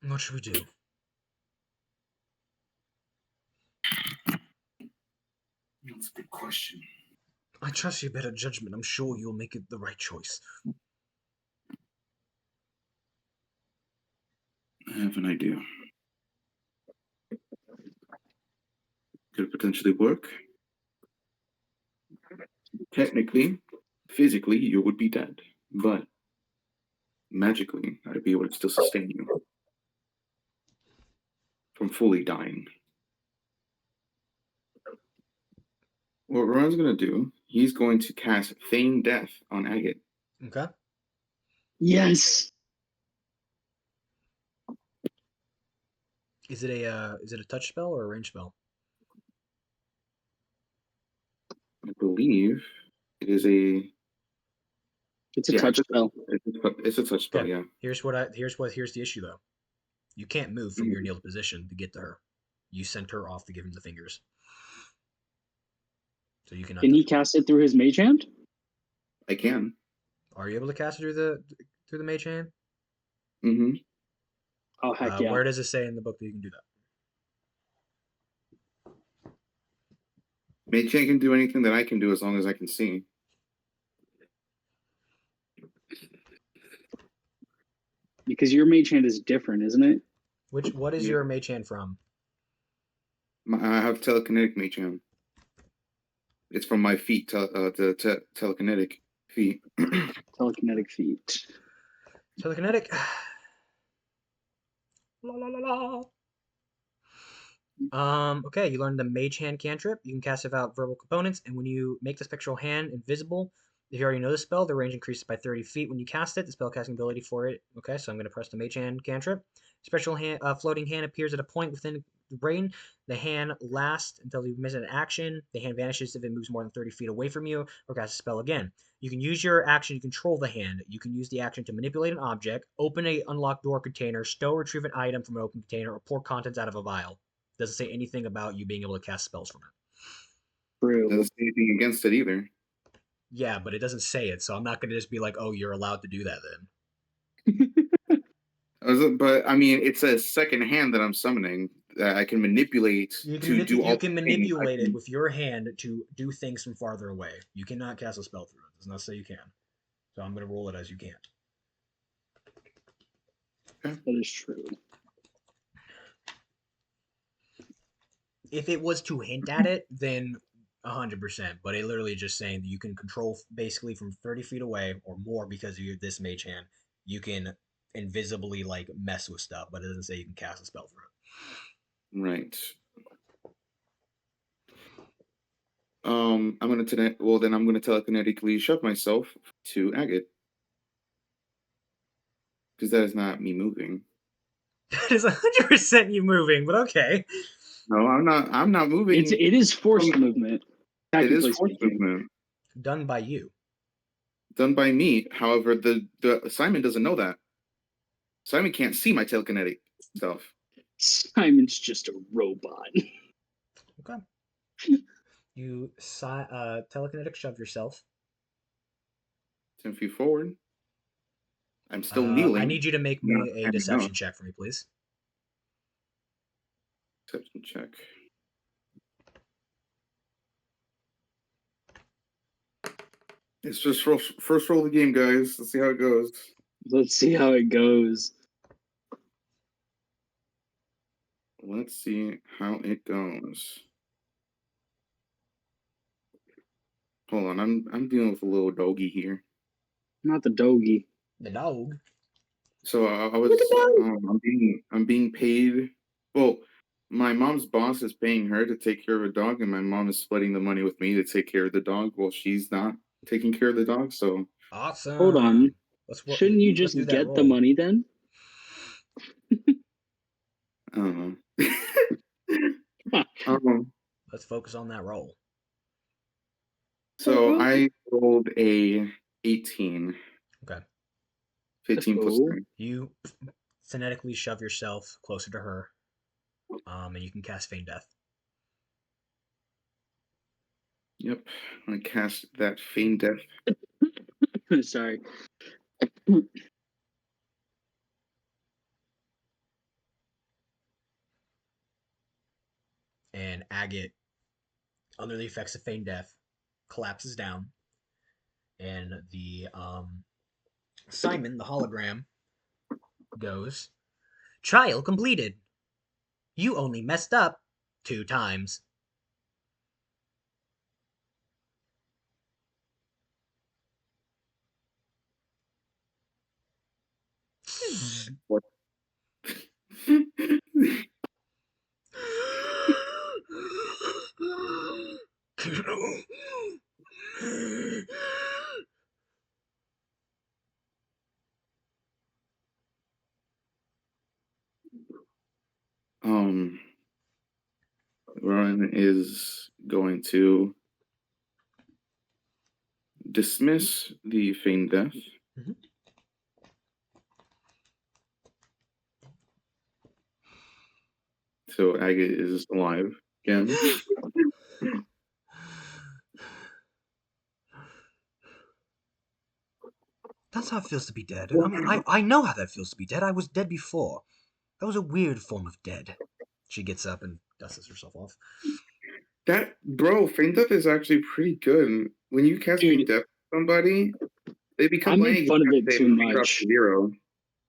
What should we do? That's a good question. I trust your better judgment. I'm sure you'll make it the right choice. I have an idea. Could potentially work. Technically, physically, you would be dead, but magically, I'd be able to still sustain you from fully dying. What Ron's gonna do, he's going to cast Feign Death on Agate. Okay. Yes. Is it a touch spell or a range spell? I believe it is a. It's a Yeah, touch spell. it's a touch spell. Okay. Yeah. Here's the issue though. You can't move from your kneeled position to get to her. You sent her off to give him the fingers. So you cannot Can touch he her. cast it through his mage hand? I can. Are you able to cast it through the mage hand? Mm-hmm. Oh heck yeah! Where does it say in the book that you can do that? Mage Hand can do anything that I can do as long as I can see. Because your mage hand is different, isn't it? What is Yeah. your mage hand from? I have telekinetic Mage Hand. It's from my feet, telekinetic feet. Telekinetic feet. Telekinetic. La la la la. Okay, you learned the Mage Hand cantrip. You can cast it without verbal components, and when you make the spectral hand invisible, if you already know the spell, the range increases by 30 feet when you cast it. The spell casting ability for it. Okay, so I'm going to press the Mage Hand cantrip. Spectral hand, floating hand appears at a point within the brain. The hand lasts until you miss an action. The hand vanishes if it moves more than 30 feet away from you, or cast a spell again. You can use your action to control the hand. You can use the action to manipulate an object, open a unlocked door container, stow or retrieve an item from an open container, or pour contents out of a vial. Doesn't say anything about you being able to cast spells from it. True. Doesn't say anything against it either. Yeah, but it doesn't say it, so I'm not going to just be like, oh, you're allowed to do that then. But I mean, it's a second hand that I'm summoning that I can manipulate to do all You can the things. manipulate it with your hand to do things from farther away. You cannot cast a spell through it. It does not say you can. So I'm going to roll it as you can't. That is true. If it was to hint at it, then 100%. But it literally just saying that you can control basically from 30 feet away or more because of this mage hand. You can invisibly like mess with stuff, but it doesn't say you can cast a spell through it. Right. I'm gonna then I'm gonna telekinetically shove myself to Agate because that is not me moving. That is 100% you moving, but okay. No, I'm not. I'm not moving. It is forced movement. It is Technically forced speaking. movement Done by you. done by me. However, the Simon doesn't know that. Simon can't see my telekinetic stuff. Simon's just a robot. Okay. You telekinetic shove yourself. 10 feet forward. I'm still kneeling. I need you to make me a deception check for me, please. Deception check. It's just first roll of the game, guys. Let's see how it goes. Let's see how it goes. Let's see how it goes. Hold on, I'm dealing with a little doggy here. Not the doggy. The dog. So I was I'm being paid. Well, my mom's boss is paying her to take care of a dog, and my mom is splitting the money with me to take care of the dog while she's not taking care of the dog. So Awesome. Hold on. Shouldn't you let's just do that get the roll. money then? I don't know. Let's focus on that roll. So I rolled a 18. Okay. 15 plus cool. 3. You phonetically shove yourself closer to her, and you can cast Feign Death. Yep, I'm gonna cast that Feign Death. Sorry. And Agate, under the effects of Feign Death, collapses down, and the Simon, the hologram, goes, "Trial completed. You only messed up 2 times." What? Ronan is going to dismiss the feigned death. Mhm. So Agate is alive again. That's how it feels to be dead. I mean, I know how that feels to be dead. I was dead before. That was a weird form of dead. She gets up and dusts herself off. That bro, feigned death is actually pretty good. When you cast feigned Dude, death on somebody, they become I make fun of it they too drop much. to 0.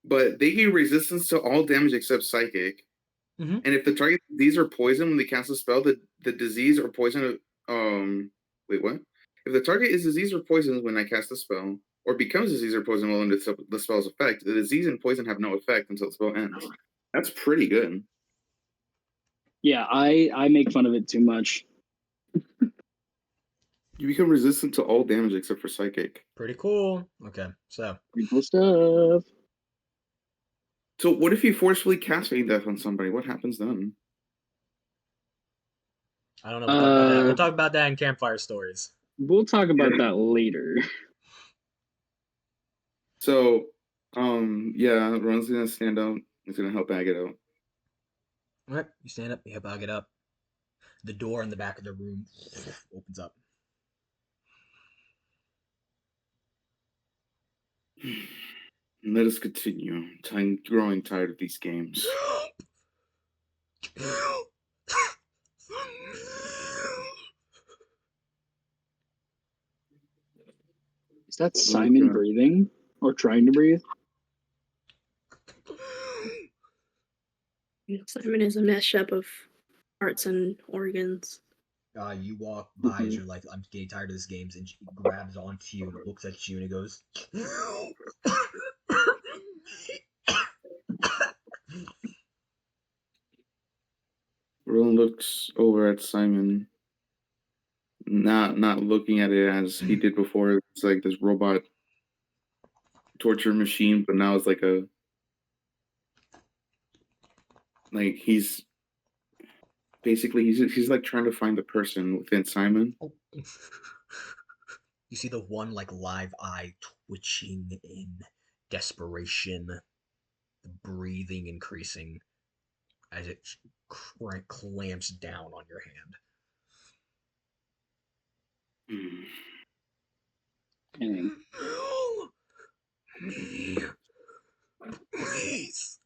But they gain resistance to all damage except psychic. Mhm. And if the target disease or poison when they cast a spell, the disease or poison wait, what? If the target is disease or poison when I cast a spell, or becomes disease or poison while under the spell's effect, the disease and poison have no effect until the spell ends. That's pretty good. Yeah, I make fun of it too much. You become resistant to all damage except for psychic. Pretty cool. Okay, so Pretty cool stuff. So what if you forcefully cast Fade Death on somebody? What happens then? I don't know. We'll talk about that. We'll talk about that in Campfire Stories. We'll talk about that later. So, yeah, Ron's gonna stand up. He's gonna help Agate out. All right, you stand up. You help get up. The door in the back of the room opens up. Let us continue. I'm growing tired of these games. Is that Simon breathing or trying to breathe? Simon is a mashup of parts and organs. You walk by as you're like, I'm getting tired of this game, and she grabs onto you and looks at you and it goes. Roland looks over at Simon, not looking at it as he did before. It's like this robot torture machine, but now it's like he's basically he's like trying to find the person within Simon. You see the one like live eye twitching in desperation, the breathing increasing as it clamps down on your hand. Dang. Help me, please.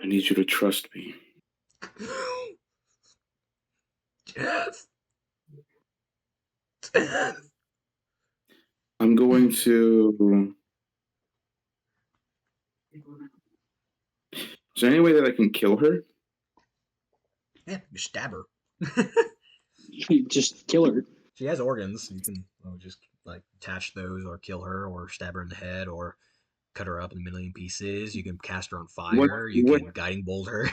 I need you to trust me. Death. Death. I'm going to. Is there any way that I can kill her? Yeah, you stab her. Just kill her. She has organs. You can just like attach those, or kill her, or stab her in the head, or cut her up in a million pieces. You can cast her on fire. You can guiding bolt her.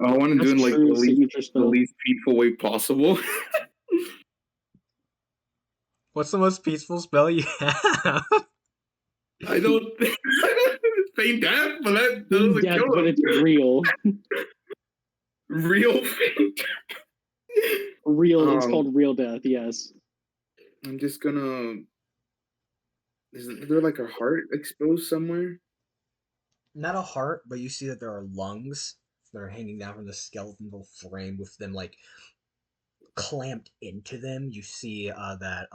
I want to do it in like the least painful way possible. What's the most peaceful spell you have? I don't feign death, but that Feign doesn't death, kill but him. it's real. Real feign death. Real. It's called real death. Yes. I'm just gonna. Is there like a heart exposed somewhere? Not a heart, but you see that there are lungs that are hanging down from the skeletal frame with them like clamped into them. You see that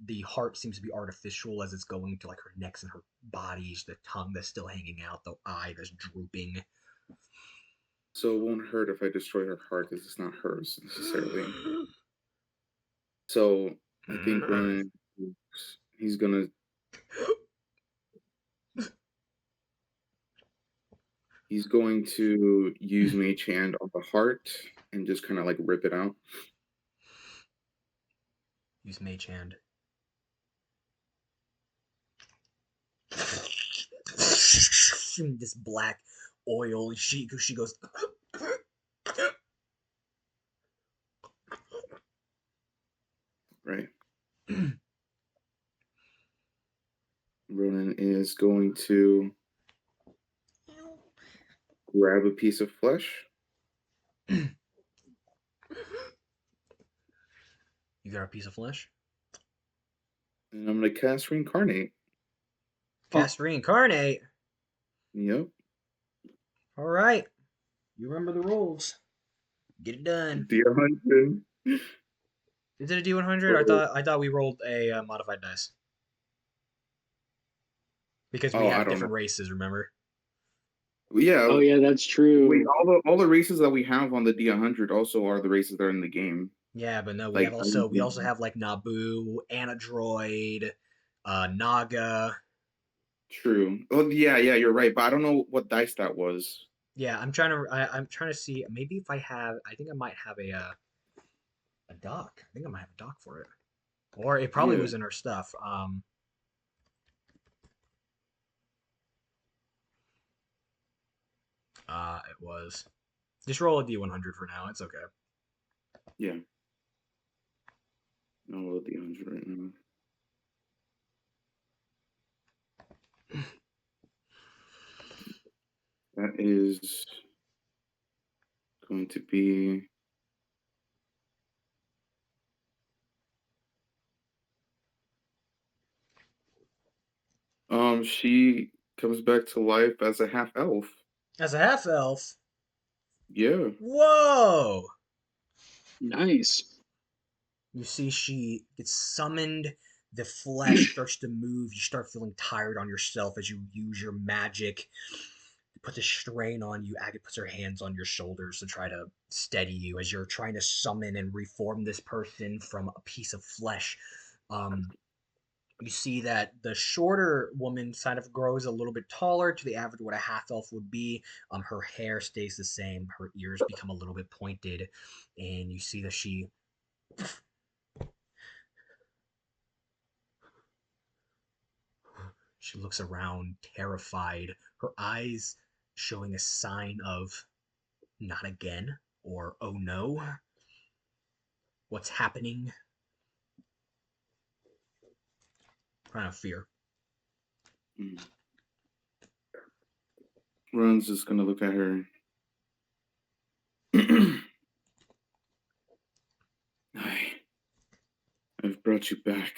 the heart seems to be artificial as it's going to like her necks and her bodies, the tongue that's still hanging out, the eye that's drooping. So it won't hurt if I destroy her heart because it's not hers necessarily. So I think when he's gonna. He's going to use Mage Hand on the heart and just kind of like rip it out. Use Mage Hand. This black oil. She goes. Right. Ronan is going to grab a piece of flesh. You got a piece of flesh? And I'm gonna cast reincarnate. Cast reincarnate. Yep. All right. You remember the rules. Get it done. D100. Is it a D100? I thought we rolled a modified dice. Because we Oh, I have don't know. different races, remember? Yeah. Oh yeah, that's true. Wait, all the races that we have on the D100 also are the races that are in the game. Yeah, but no, Like we also have like Naboo, Anadroid, Naga. True. Oh yeah, you're right. But I don't know what dice that was. Yeah, I'm trying to see. Maybe if I have, I think I might have a doc. I think I might have a doc for it, or it probably Yeah. was in our stuff. It was. Just roll a D100 for now. It's okay. Yeah. I'll roll the 100 right now. That is going to be she comes back to life as a half elf. As a half elf. Yeah. Whoa! Nice. You see, she gets summoned. The flesh starts to move. You start feeling tired on yourself as you use your magic. It puts a strain on you. Agate puts her hands on your shoulders to try to steady you as you're trying to summon and reform this person from a piece of flesh. You see that the shorter woman kind of grows a little bit taller to the average what a half elf would be. Her hair stays the same. Her ears become a little bit pointed, and you see that she looks around, terrified. Her eyes showing a sign of not again or oh no. What's happening? Kind of fear. Ron's just gonna look at her. I've brought you back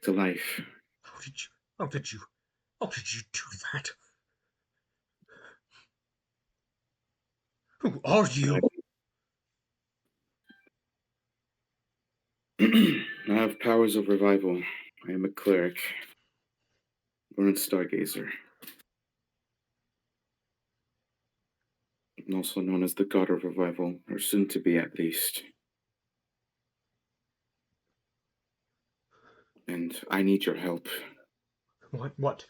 to life. How did you? How did you? How did you do that? Who are you? I have powers of revival. I am a cleric. Born Stargazer. Also known as the God of Revival, or soon to be at least. And I need your help. What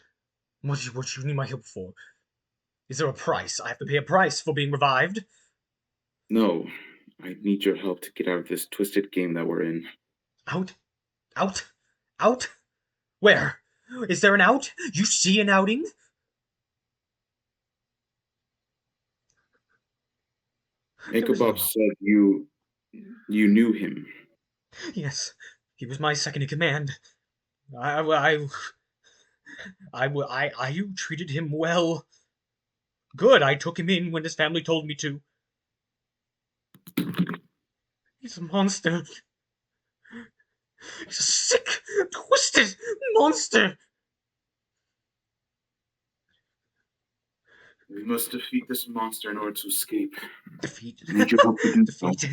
you need my help for? Is there a price? I have to pay a price for being revived? No, I need your help to get out of this twisted game that we're in. Out? Out? Out? Where? Is there an out? You see an outing? Icabob said you knew him. Yes, he was my second in command. I treated him well. Good, I took him in when his family told me to. He's a monster. He's a sick, twisted monster. We must defeat this monster in order to escape. Defeat. I need your help to do so. Defeat.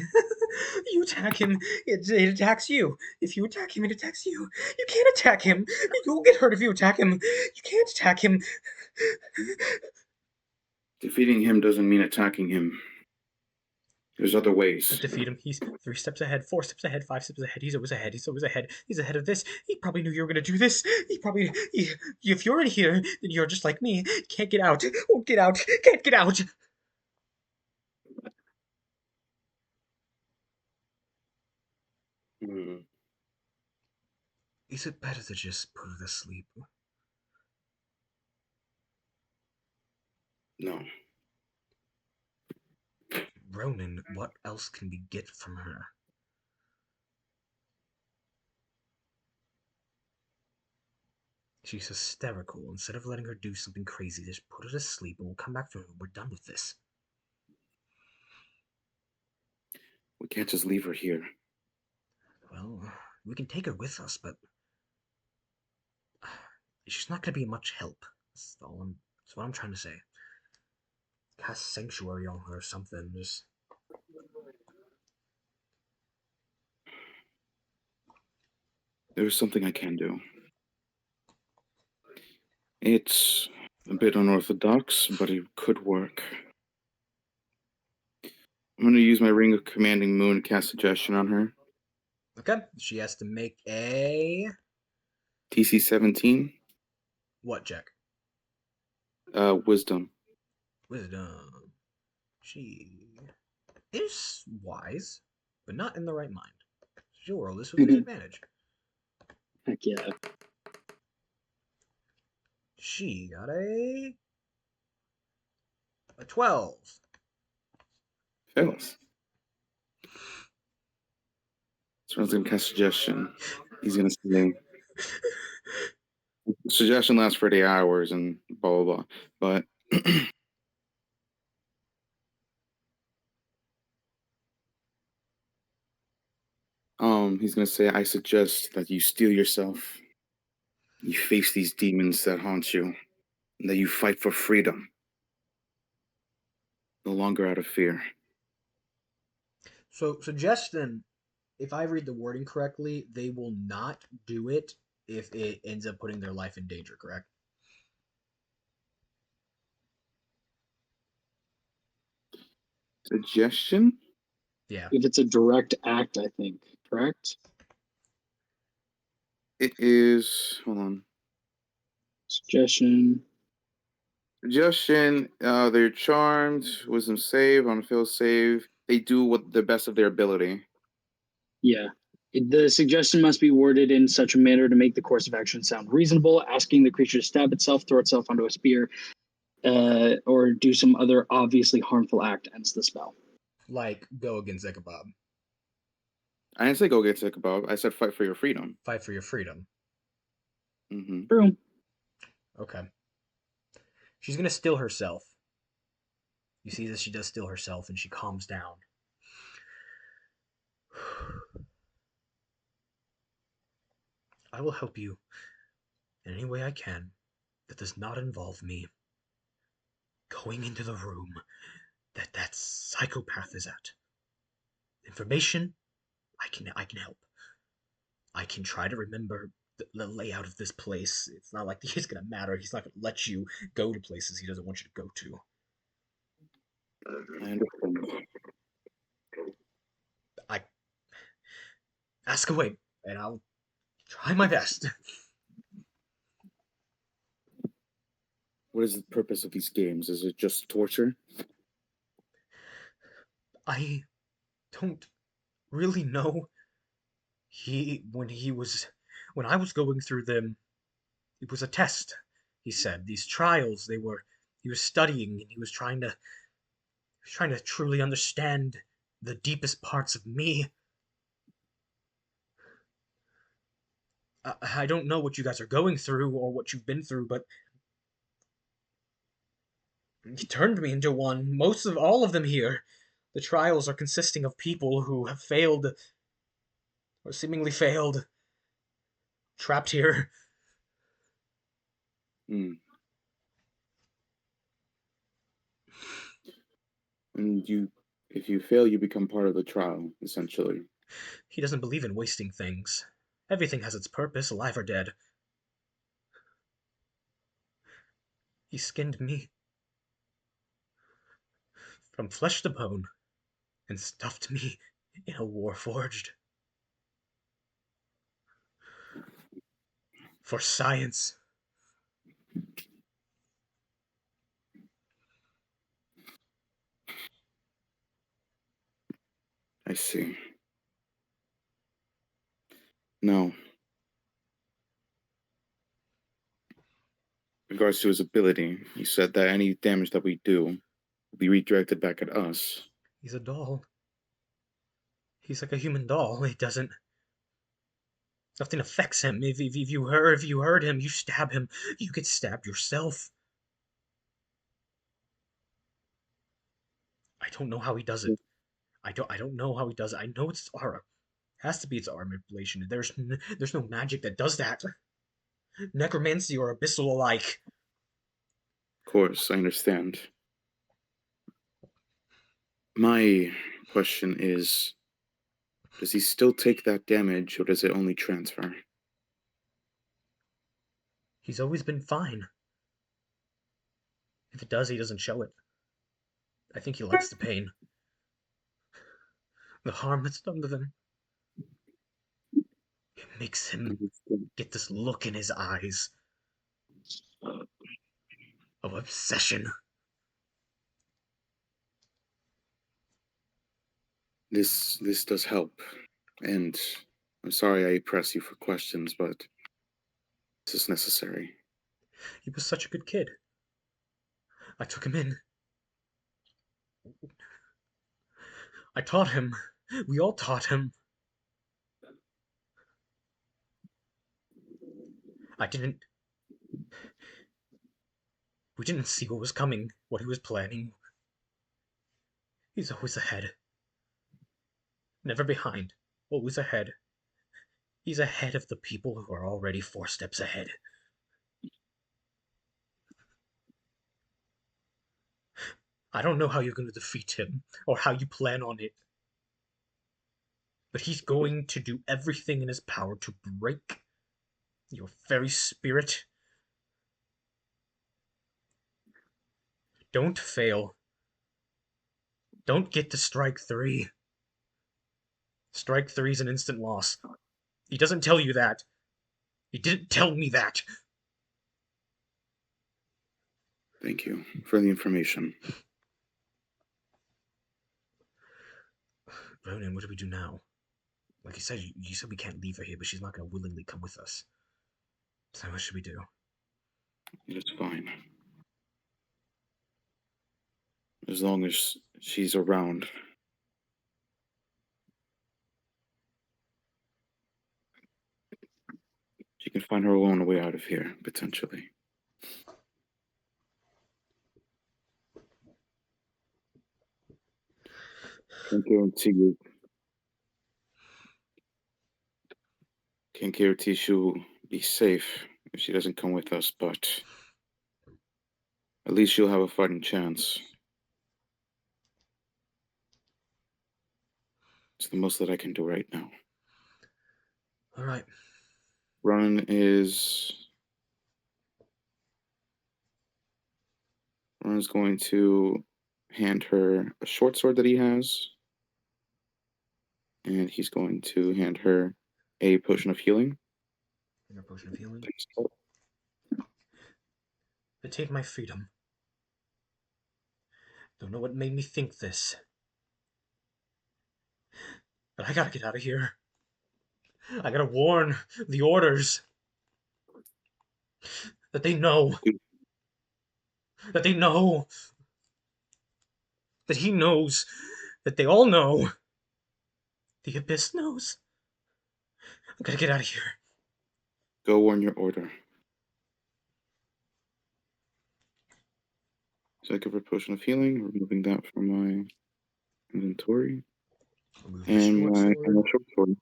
You attack him, it attacks you. If you attack him, it attacks you. You can't attack him. You'll get hurt if you attack him. You can't attack him. Defeating him doesn't mean attacking him. There's other ways. Defeat him. He's 3 steps ahead, 4 steps ahead, 5 steps ahead. He's always ahead. He's always ahead. He's ahead of this. He probably knew you were going to do this. If you're in here, then you're just like me. Can't get out. Won't get out. Can't get out. Is it better to just put her to sleep? No. Ronan, what else can we get from her? She's hysterical. Instead of letting her do something crazy, just put her to sleep and we'll come back for her. We're done with this. We can't just leave her here. Well, we can take her with us, but she's not going to be much help. That's what I'm trying to say. Cast sanctuary on her or something. Just There's something I can do. It's a bit unorthodox, but it could work. I'm going to use my Ring of Commanding Moon to cast Suggestion on her. okay. She has to make a TC 17. what check? Wisdom. Wisdom. She is wise, but not in the right mind. She'll roll this with disadvantage. Heck yeah. She got a 12. Fails. So I'm going to cast Suggestion. He's going to say, Suggestion lasts for 8 hours and blah, blah, blah. But he's going to say, I suggest that you steel yourself. You face these demons that haunt you, and that you fight for freedom. No longer out of fear. So, suggestion, if I read the wording correctly, they will not do it if it ends up putting their life in danger, correct? Suggestion? Yeah. If it's a direct act, I think, correct? It is, hold on. Suggestion. Suggestion, they're charmed, wisdom save, on a fail save. They do what the best of their ability. Yeah. The suggestion must be worded in such a manner to make the course of action sound reasonable, asking the creature to stab itself, throw itself onto a spear, or do some other obviously harmful act ends the spell. Like, go against Icabob. I didn't say go get sick above. I said fight for your freedom. Fight for your freedom. Mm-hmm. True. Okay. She's going to still herself. You see that she does still herself and she calms down. I will help you in any way I can that does not involve me going into the room that psychopath is at. Information, I can help. I can try to remember the layout of this place. It's not like he's gonna matter. He's not gonna let you go to places he doesn't want you to go to. I understand. I ask away, and I'll try my best. What is the purpose of these games? Is it just torture? I don't really know. When I was going through them, it was a test. He said these trials. He was studying and he was trying to truly understand the deepest parts of me. I don't know what you guys are going through or what you've been through, but he turned me into one. Most of all of them here. The trials are consisting of people who have failed, or seemingly failed, trapped here. Hmm. And if you fail, you become part of the trial, essentially. He doesn't believe in wasting things. Everything has its purpose, alive or dead. He skinned me from flesh to bone and stuffed me in a warforged. For science. I see. No. In regards to his ability, he said that any damage that we do will be redirected back at us. He's a doll. He's like a human doll. It doesn't. Nothing affects him. If you hurt him, you stab him, you get stabbed yourself. I don't know how he does it. I don't know how he does it. I know it's aura. Has to be its aura manipulation. There's no magic that does that. Necromancy or abyssal alike. Of course, I understand. My question is, does he still take that damage, or does it only transfer? He's always been fine. If it does, he doesn't show it. I think he likes the pain. The harm that's done to them. It makes him get this look in his eyes of obsession. This does help, and I'm sorry I press you for questions, but this is necessary. He was such a good kid. I took him in. I taught him. We all taught him. We didn't see what was coming, what he was planning. He's always ahead. Never behind. Always ahead. He's ahead of the people who are already 4 steps ahead. I don't know how you're going to defeat him, or how you plan on it. But he's going to do everything in his power to break your very spirit. Don't fail. Don't get to strike 3. Strike 3 is an instant loss. He doesn't tell you that. He didn't tell me that. Thank you for the information. Ronan, what do we do now? Like you said we can't leave her here, but she's not going to willingly come with us. So what should we do? It's fine. As long as she's around. She can find her own way out of here, potentially. Can't guarantee she'll be safe if she doesn't come with us, but at least she'll have a fighting chance. It's the most that I can do right now. All right. Ron's going to hand her a short sword that he has, and he's going to hand her a potion of healing. And a potion of healing. But take my freedom. Don't know what made me think this. But I gotta get out of here. I gotta warn the orders. That they know. That they know. That he knows. That they all know. The Abyss knows. I gotta get out of here. Go warn your order. So I give her a potion of healing, removing that from my inventory. And my short sword.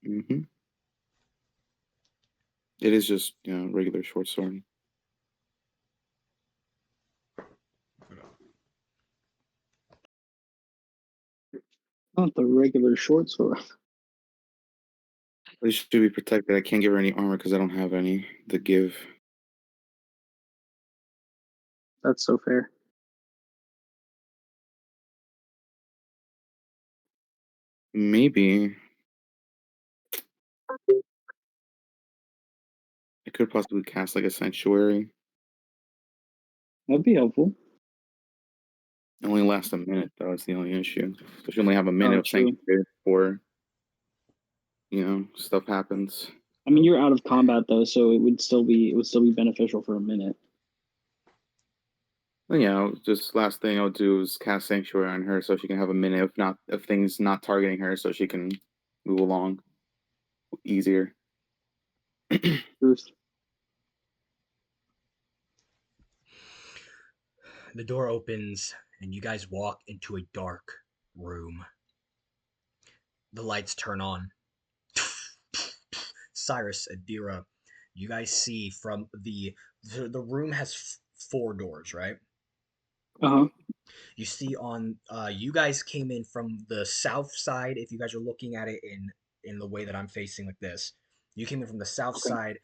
Mm-hmm. It is just, regular short sword. Not the regular short sword. At least she should be protected. I can't give her any armor because I don't have any to give. That's so fair. Maybe I could possibly cast like a sanctuary. That'd be helpful. It only lasts a minute, though. It's the only issue. So she only have a minute of true. sanctuary before, stuff happens. I mean, you're out of combat though, so it would still be beneficial for a minute. Well, just last thing I'll do is cast sanctuary on her so she can have a minute, if things not targeting her, so she can move along easier. Bruce. The door opens, and you guys walk into a dark room. The lights turn on. Cyrus, Adira, you guys see from the room has 4 doors, right? Uh-huh. You see on you guys came in from the south side. If you guys are looking at it in the way that I'm facing like this, you came in from the south Okay. side.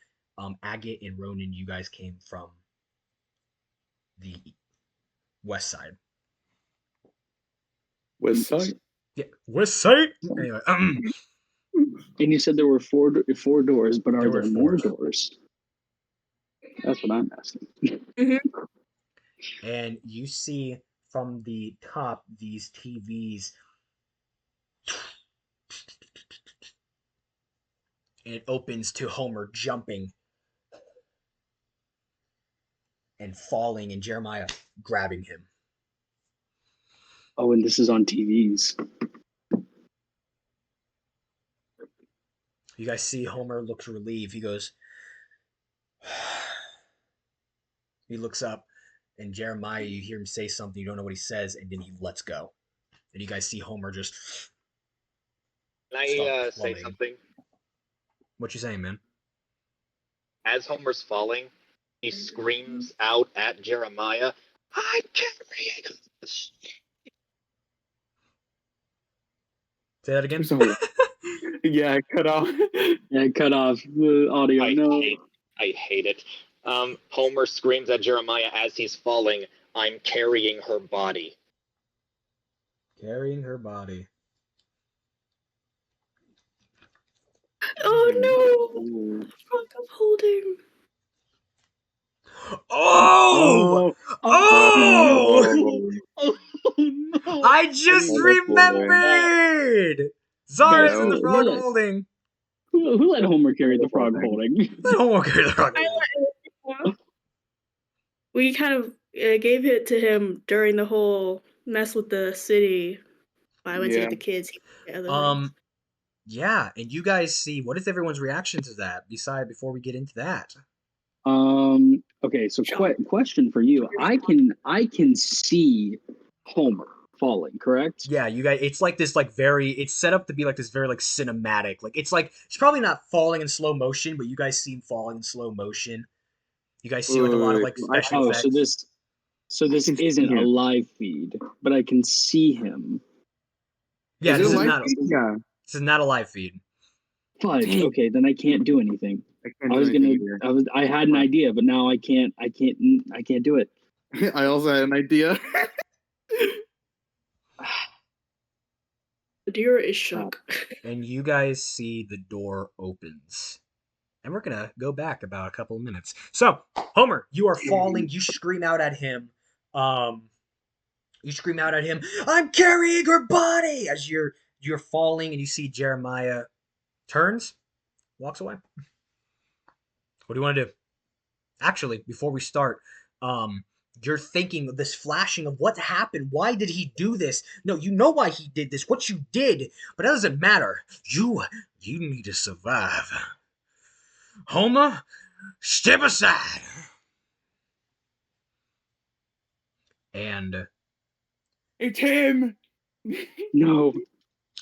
Agate and Ronan, you guys came from the west side. West side. Yeah, west side. Anyway, And you said there were four doors, but are There were there more 4. doors? That's what I'm asking. and you see from the top these TVs, and it opens to Homer jumping and falling, and Jeremiah grabbing him. Oh, and this is on TVs. You guys see Homer looks relieved. He goes, he looks up, and Jeremiah, you hear him say something, you don't know what he says, and then he lets go. And you guys see Homer just Can I start say plummeting. something? What you saying, man? As Homer's falling, he screams out at Jeremiah, "I'm carrying this." Say that again. So, yeah, I cut off. Yeah, cut off the audio. I hate it. Homer screams at Jeremiah as he's falling, "I'm carrying her body." Carrying her body. Oh no! Ooh. Frog I'm holding. Oh! Oh! Oh, no! I just Oh, remembered! Zara's in the No. frog holding. Who let Homer carry the frog holding? Let Homer carry the frog holding. We kind of gave it to him during the whole mess with the city. I went to Yeah. get the kids. He went to the other things. Yeah, and you guys see, what is everyone's reaction to that? Before we get into that. Okay, so question for you. I can see Homer falling, correct? Yeah, you guys, it's like this, like it's set up to be like this very like cinematic. Like it's probably not falling in slow motion, but you guys see him falling in slow motion. You guys see like a lot of like special Oh, effects. so this can see isn't a him. live feed, but I can see him. Yeah, Is this it is live not feed? Yeah. this is not a live feed. Fudge. Dang. Okay, then I can't do anything. I can't do anything either. I had an idea, but now I can't do it. I also had an idea. The deer is shook. And you guys see the door opens. And we're gonna go back about a couple of minutes. So, Homer, you are falling. You scream out at him. You scream out at him, "I'm carrying her body!" As you're falling, and you see Jeremiah turns, walks away. What do you want to do? Actually, before we start, you're thinking of this flashing of what happened. Why did he do this? No, you know why he did this. What you did, but that doesn't matter. You need to survive. Homer, step aside. And It's him. No.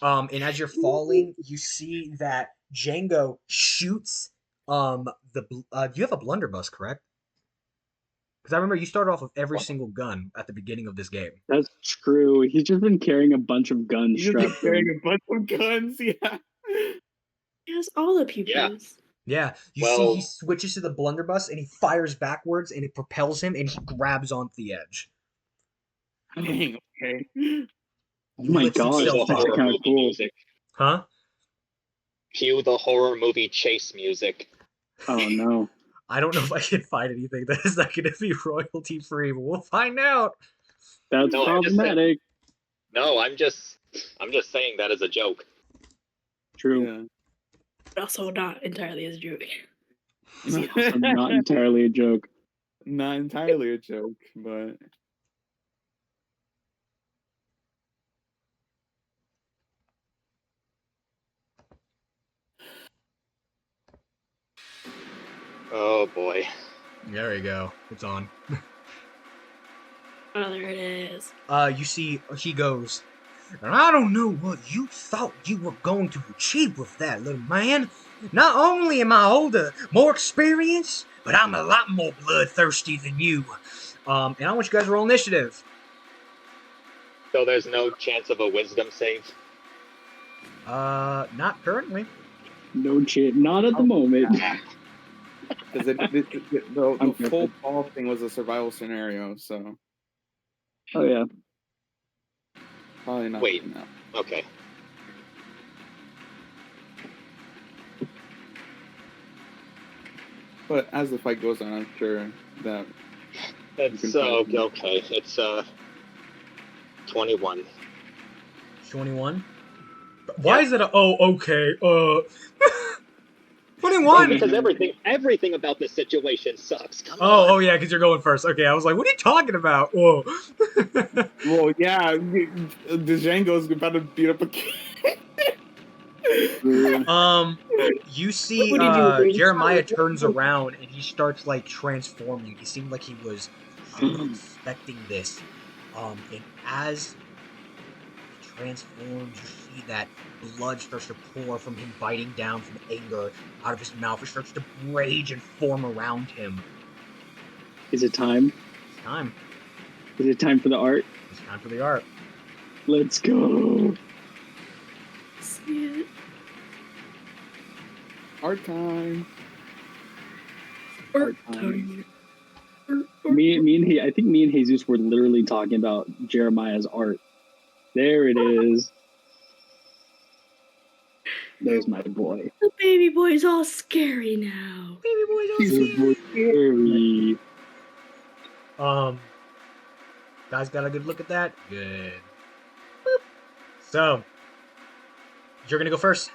and as you're falling, you see that Django shoots you have a blunderbuss, correct? Because I remember you started off with every single gun at the beginning of this game. That's true. He's just been carrying a bunch of guns He's been strapped to him. carrying a bunch of guns. Yeah. Yes, all the pupils. Yeah, you Well- see he switches to the blunderbuss and he fires backwards and it propels him and he grabs onto the edge. Dang. Okay. Oh my Lifts gosh, himself that's up. horror kind of movie cool. music. Huh? Cue the horror movie chase music. Oh no. I don't know if I can find anything that is not going to be royalty free, but we'll find out. That's No, I'm just saying- problematic. No, I'm just saying that as a joke. True. Yeah. But also not entirely as a joke. Also not entirely a joke. Not entirely a joke, but Oh boy. There you go. It's on. Oh, there it is. You see, he goes, "And I don't know what you thought you were going to achieve with that, little man. Not only am I older, more experienced, but I'm a lot more bloodthirsty than you. And I want you guys to roll initiative. So there's no chance of a wisdom save? Not currently. No chip. Not at the moment. Because the full ball thing was a survival scenario, so Oh yeah. probably not. Wait. No. Okay. But as the fight goes on, I'm sure that It's can find them. okay. It's 21. 21. Why is it a, oh, okay, 21? Because everything about this situation sucks. Come on. Oh, yeah, because you're going first. Okay, I was like, what are you talking about? Whoa. Well, yeah, Django's about to beat up a kid. You see, What do you do, Brady? Jeremiah turns around and he starts like transforming. He seemed like he was expecting this. And as he transforms, you see that blood starts to pour from him biting down from anger out of his mouth. It starts to rage and form around him. Is it time? It's time. Is it time for the art? It's time for the art. Let's go. See it. Art time. Art time. time. I think me and Jesus were literally talking about Jeremiah's art. There it is. There's my boy. The baby boy's all scary now. Baby boy's all He's scary. Guys got a good look at that? Good. Boop. So, you're gonna go first.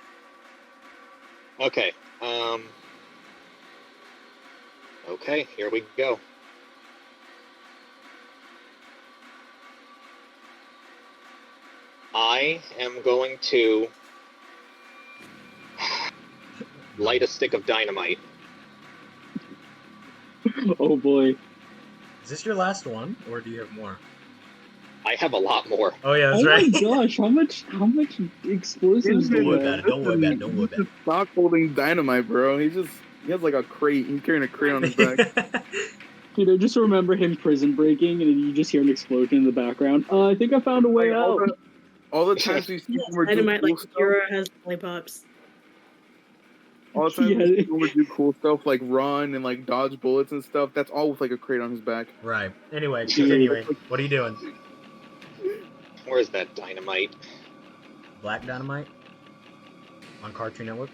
Okay. Okay, here we go. I am going to light a stick of dynamite. Oh boy. Is this your last one, or do you have more? I have a lot more. Oh yeah, that's Oh right. my gosh, how much explosives Don't do worry you about have? it. Don't worry about it. Don't worry about it. Stock holding dynamite, bro. He has like a crate. He's carrying a crate on his back. Dude, I just remember him prison breaking, and then you just hear an explosion in the background. I think I found a way Like, out. all the times we see Yes, him do Dynamite cool like stuff. Kira has lollipops. All the times we see him do cool stuff like run and like dodge bullets and stuff. That's all with like a crate on his back. Right. Anyway, continuing. What are you doing? Where's that dynamite? Black Dynamite? On Cartoon Network?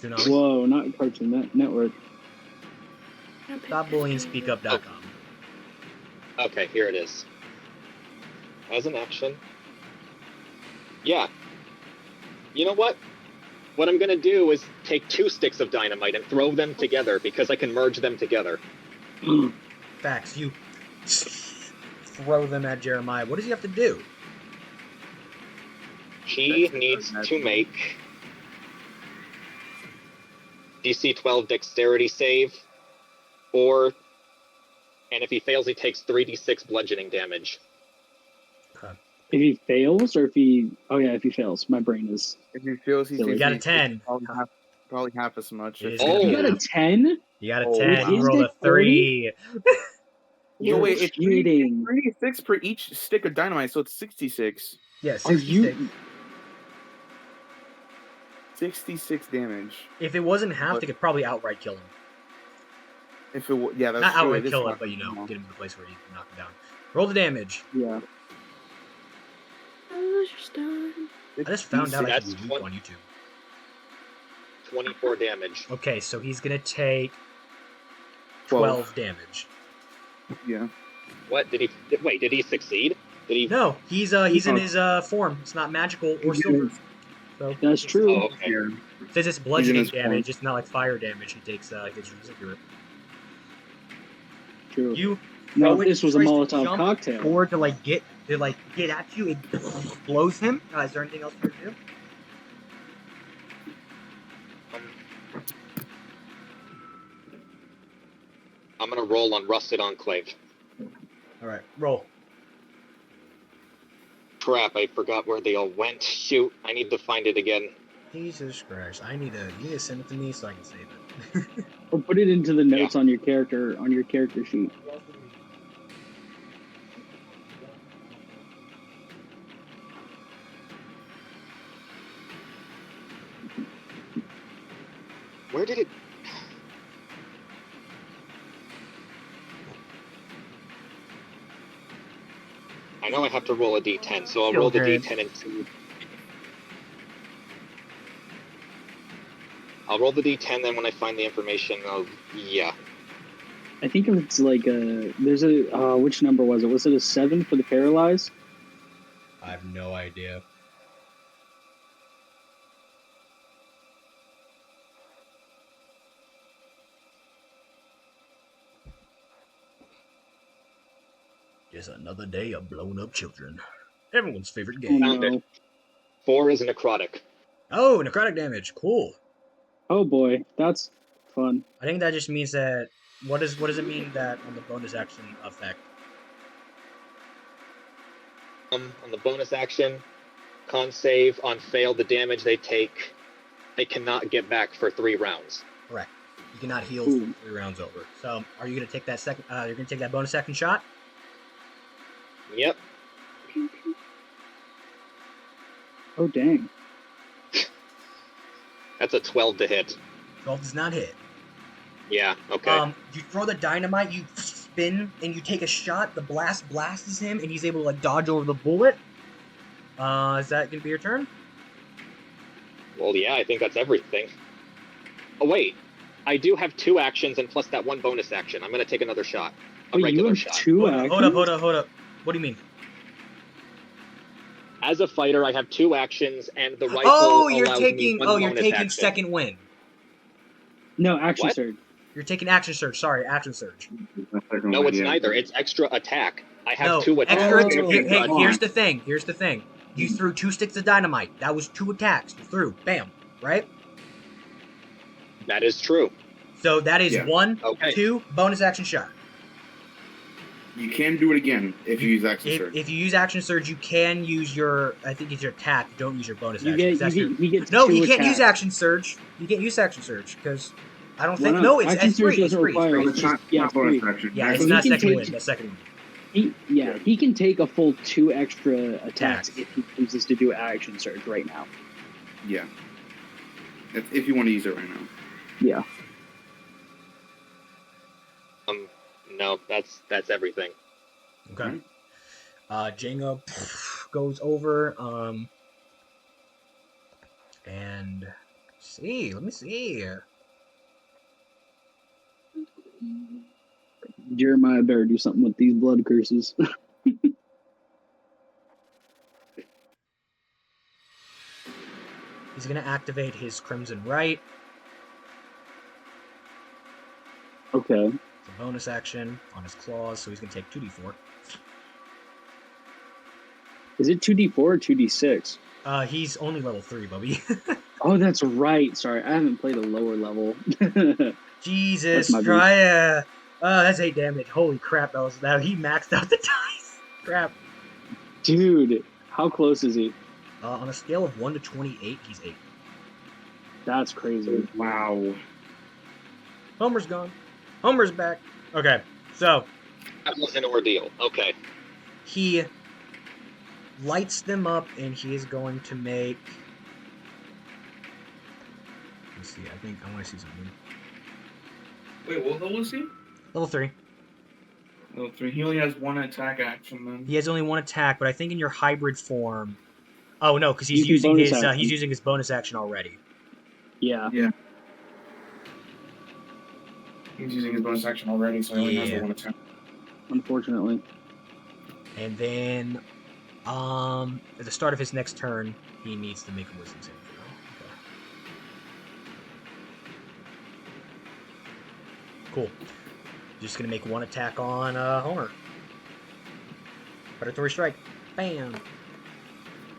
Tsunami? Whoa, not Cartoon Network. StopBullyingSpeakUp.com. Okay, here it is. As an action. Yeah. You know what? What I'm gonna do is take 2 sticks of dynamite and throw them together because I can merge them together. Facts. You throw them at Jeremiah. What does he have to do? He needs to make DC 12 dexterity save, and if he fails, he takes 3d6 bludgeoning damage. If he fails, or if he... Oh yeah, if he fails. My brain is... If he feels he's You got a 10. Probably half as much. It is Oh. You got a 10? You got a Oh, 10. You his rolled a 3. You're wait, it's cheating. 36 for each stick of dynamite, so it's 66. Yeah, Are 66. you... 66 damage. If it wasn't half, they could probably outright kill him. If it yeah, that's Not true. outright It is kill him, not- but you know, no. get him to the place where you can knock him down. Roll the damage. Yeah. I just found out I That's can do what- on YouTube. 24 damage. Okay, so he's gonna take 12 damage. Yeah. What did he? Wait, did he succeed? Did he? No, he's in his form. It's not magical or silver. So That's true. Oh, okay. Yeah. since it's bludgeoning his form. damage, it's not like fire damage. He takes his residual. True. You No, when this he was a tries to Molotov jump cocktail. forward to get at you, it blows him. Is there anything else you can do? gonna roll on Rusted Enclave. All right, roll. Crap, I forgot where they all went. Shoot, I need to find it again. Jesus Christ! You need to send it to me so I can save it. Or put it into the notes on your character sheet. Where did it... I know I have to roll a d10, so I'll roll the d10 and see. I'll roll the d10, then when I find the information, yeah. I think it's like there's a, which number was it? Was it a 7 for the paralyzed? I have no idea. Just another day of blown up children. Everyone's favorite game. Found it. 4 is necrotic. Oh, necrotic damage. Cool. Oh boy, that's fun. I think that just means that. What does it mean that on the bonus action effect? On the bonus action, con save on fail, the damage they take, they cannot get back for 3 rounds. Correct. You cannot heal for 3 rounds over. So, are you gonna take that second? You're gonna take that bonus action shot? Yep. Oh dang. That's a 12 to hit. 12 does not hit. Yeah, okay. You throw the dynamite, you spin, and you take a shot. The blast blasts him, and he's able to like dodge over the bullet. Is that gonna be your turn? Well, yeah, I think that's everything. Oh wait, I do have 2 actions and plus that 1 bonus action. I'm gonna take another shot. A Wait, regular you have shot. 2 actions? Hold up. What do you mean? As a fighter, I have 2 actions, and the rifle you're allows taking. me 1 You're bonus taking action. second wind. No, action What? surge. You're taking action surge. Sorry, action surge. No, it's neither. It's extra attack. I have 2 attacks. Extra. Oh, Hey, okay. here's the thing. You threw 2 sticks of dynamite. That was 2 attacks. You threw. Bam. Right. That is true. So that is 1, Okay. 2 bonus action shot. You can do it again if you use action surge. If you use action surge, you can use your. I think it's your attack. You don't use your bonus action. He gets No, 2 he can't attacks. use action surge. You can't use action surge because I don't Why think. not? No, it's Action surge free. It's doesn't free. require No, it. it's not, Yeah, not bonus free. action. Yeah, That's it's So not he can second take- wind. That's second wind. He can take a full 2 extra attacks Attacks. if he chooses to do action surge right now. Yeah. If you want to use it right now. Yeah. No, that's everything. Okay. Jenga goes over. And let me see. Jeremiah better do something with these blood curses. He's gonna activate his Crimson Right. Okay. It's a bonus action on his claws, so he's gonna take 2d4. Is it 2d4 or 2d6? He's only level 3, Bubby. Oh, that's right. Sorry, I haven't played a lower level. Jesus, That's my try that's 8 damage. Holy crap, that he maxed out the dice. Crap. Dude, how close is he? On a scale of 1 to 28, he's 8. That's crazy. Wow. Homer's gone. Homer's back. Okay, so That was an ordeal. Okay. he lights them up, and he is going to make. Let's see. I think I want to see something. Wait, what level is he? Level 3. Level 3. He only has 1 attack action then. He has only 1 attack, but I think in your hybrid form. Oh no, because he's You can using bonus his action. he's using his bonus action already. Yeah. Yeah. He's using his bonus action already, so he only has the 1 attack. Unfortunately. And then, at the start of his next turn, he needs to make a wisdom saving throw. Okay. Cool. Just gonna make 1 attack on Homer. Predatory strike. Bam.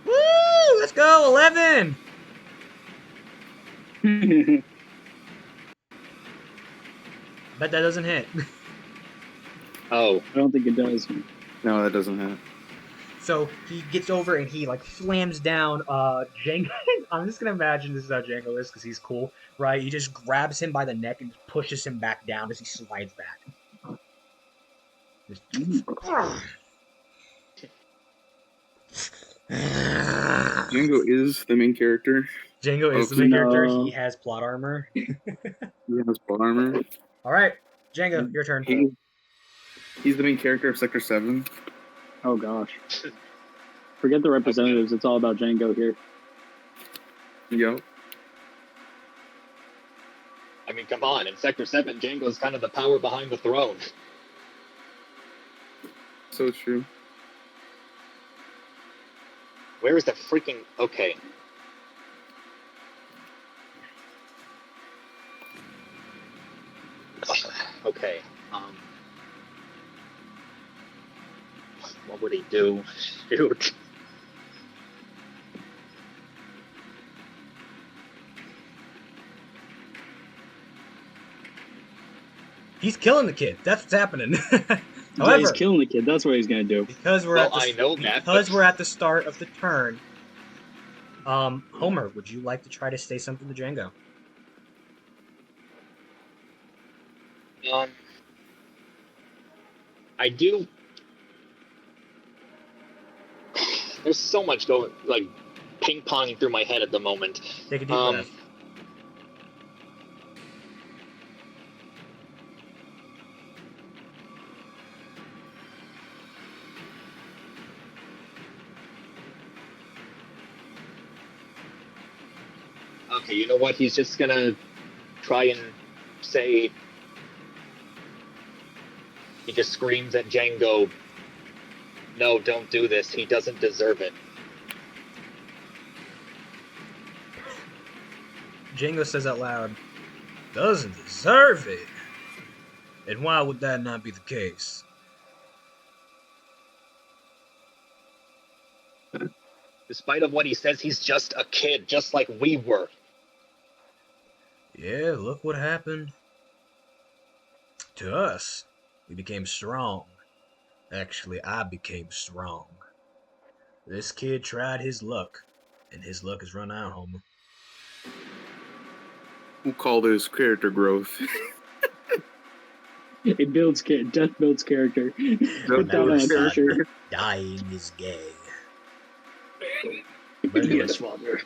Woo! Let's go. 11. Bet that doesn't hit. Oh, I don't think it does. No, that doesn't hit. So he gets over and he like slams down Django. I'm just gonna imagine this is how Django is because he's cool, right? He just grabs him by the neck and pushes him back down as he slides back. Just... Django is the main character. Django is the main character. He has plot armor. He has plot armor. All right, Django, your turn. He's the main character of Sector 7. Oh gosh. Forget the representatives. It's all about Django here. Yep. I mean, come on. In Sector 7, Django's kind of the power behind the throne. So true. Where is the freaking... Okay. Okay. What would he do? Shoot. He's killing the kid. That's what's happening. Yeah, However, he's killing the kid. That's what he's gonna do. because we're Well, at the, I know that, because but- we're at the start of the turn. Homer, would you like to try to say something to Django? I do. There's so much going, like, ping-ponging through my head at the moment. Take a deep breath. Okay, you know what? He's just gonna try and say... He just screams at Django, "No, don't do this. He doesn't deserve it." Django says out loud, "Doesn't deserve it." And why would that not be the case? Despite of what he says, he's just a kid, just like we were. Yeah, look what happened to us. We became strong. Actually, I became strong. This kid tried his luck, and his luck has run out, Homer. We'll call this character growth. It builds death builds character. Put that on a Remember, t-shirt. dying is gay. Yes, father.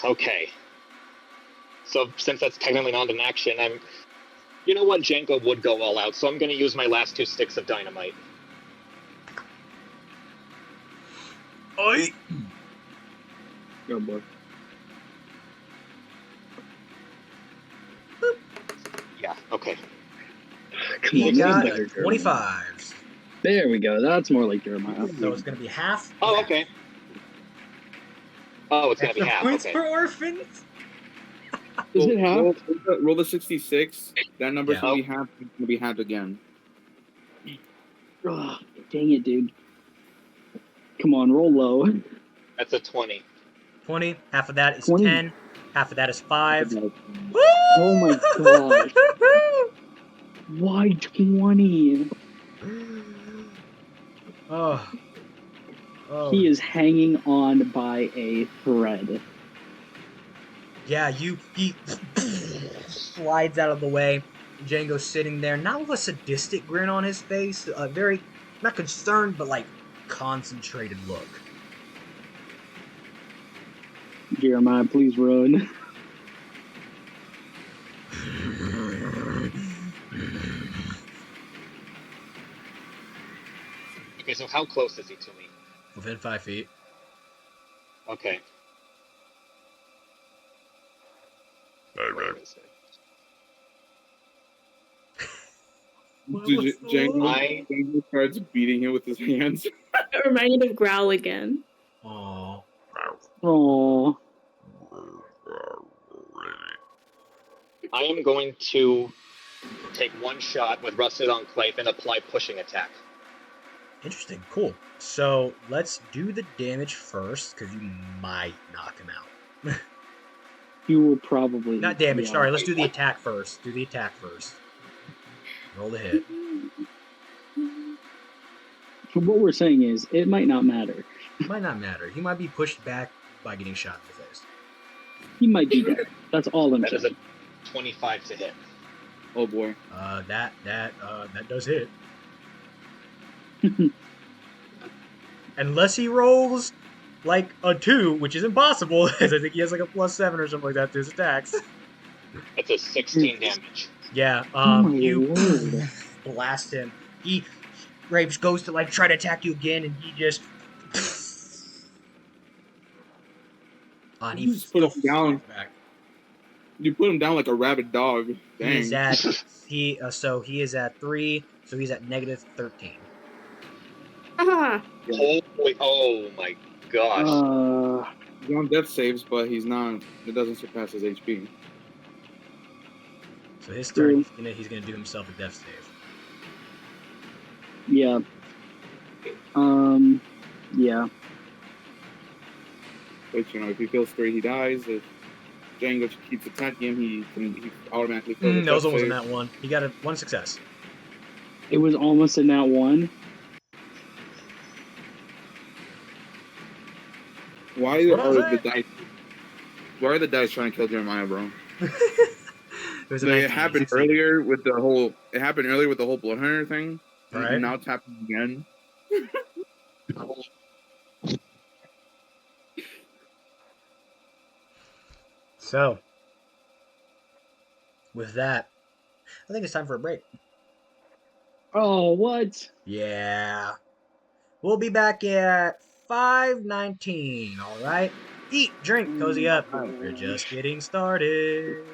Okay. So since that's technically not an action, you know what? Django would go all out, so I'm going to use my last 2 sticks of dynamite. Oi! Go, boy. Yeah, okay. Come He on, got better, a 25. There we go. That's more like Jeremiah. So it's going to be half. Oh, okay. Oh, it's going to be Extra half, points okay. for orphans? Is it half? Roll the 66. That number's Yeah. gonna be half again. Oh, dang it, dude. Come on, roll low. That's a 20. 20. Half of that is 20. 10. Half of that is 5. Oh my gosh. Why 20? Oh. He is hanging on by a thread. Yeah, he slides out of the way. Django's sitting there, not with a sadistic grin on his face, a very, not concerned, but like concentrated look. Jeremiah, please run. Okay, so how close is he to me? Within 5 feet. Okay. Where is it? Django starts beating him with his hands. It reminded of Growl again. Aww. Oh. I am going to take 1 shot with Rusted Enclave and apply pushing attack. Interesting. Cool. So let's do the damage first, because you might knock him out. You will probably Not damage. yeah. Sorry, let's do the attack first. Do the attack first. Roll the hit. What we're saying is, it might not matter. Might not matter. He might be pushed back by getting shot in the face. He might be dead. That's all I'm That is saying. a 25 to hit. Oh boy. That does hit. Unless he rolls like a 2, which is impossible, because I think he has like a +7 or something like that to his attacks. That's a 16 damage. Yeah, Oh my you lord. blast him. Graves goes to like try to attack you again, and he just. And he You just put still him down. fights back. You put him down like a rabid dog. Dang. He is at he is at 3, so he's at -13. Ah, Holy, oh my gosh. He's on death saves, but he's not. It doesn't surpass his HP. So his True. turn, he's gonna do himself a death save. Yeah. Yeah. Which, if he feels straight, he dies. If Django keeps attacking him, he automatically fails a No, death it wasn't save. that one. He got one success. It was almost in that one. Why That's what I'm are the saying. dice? Why are the dice trying to kill Jeremiah, bro? There's a It happened earlier with the whole. It happened earlier with the whole Blood Hunter thing, Right. and now it's happening again. So, with that, I think it's time for a break. Oh, what? Yeah. We'll be back at 5:19, all right? Eat, drink, cozy up. We're just getting started.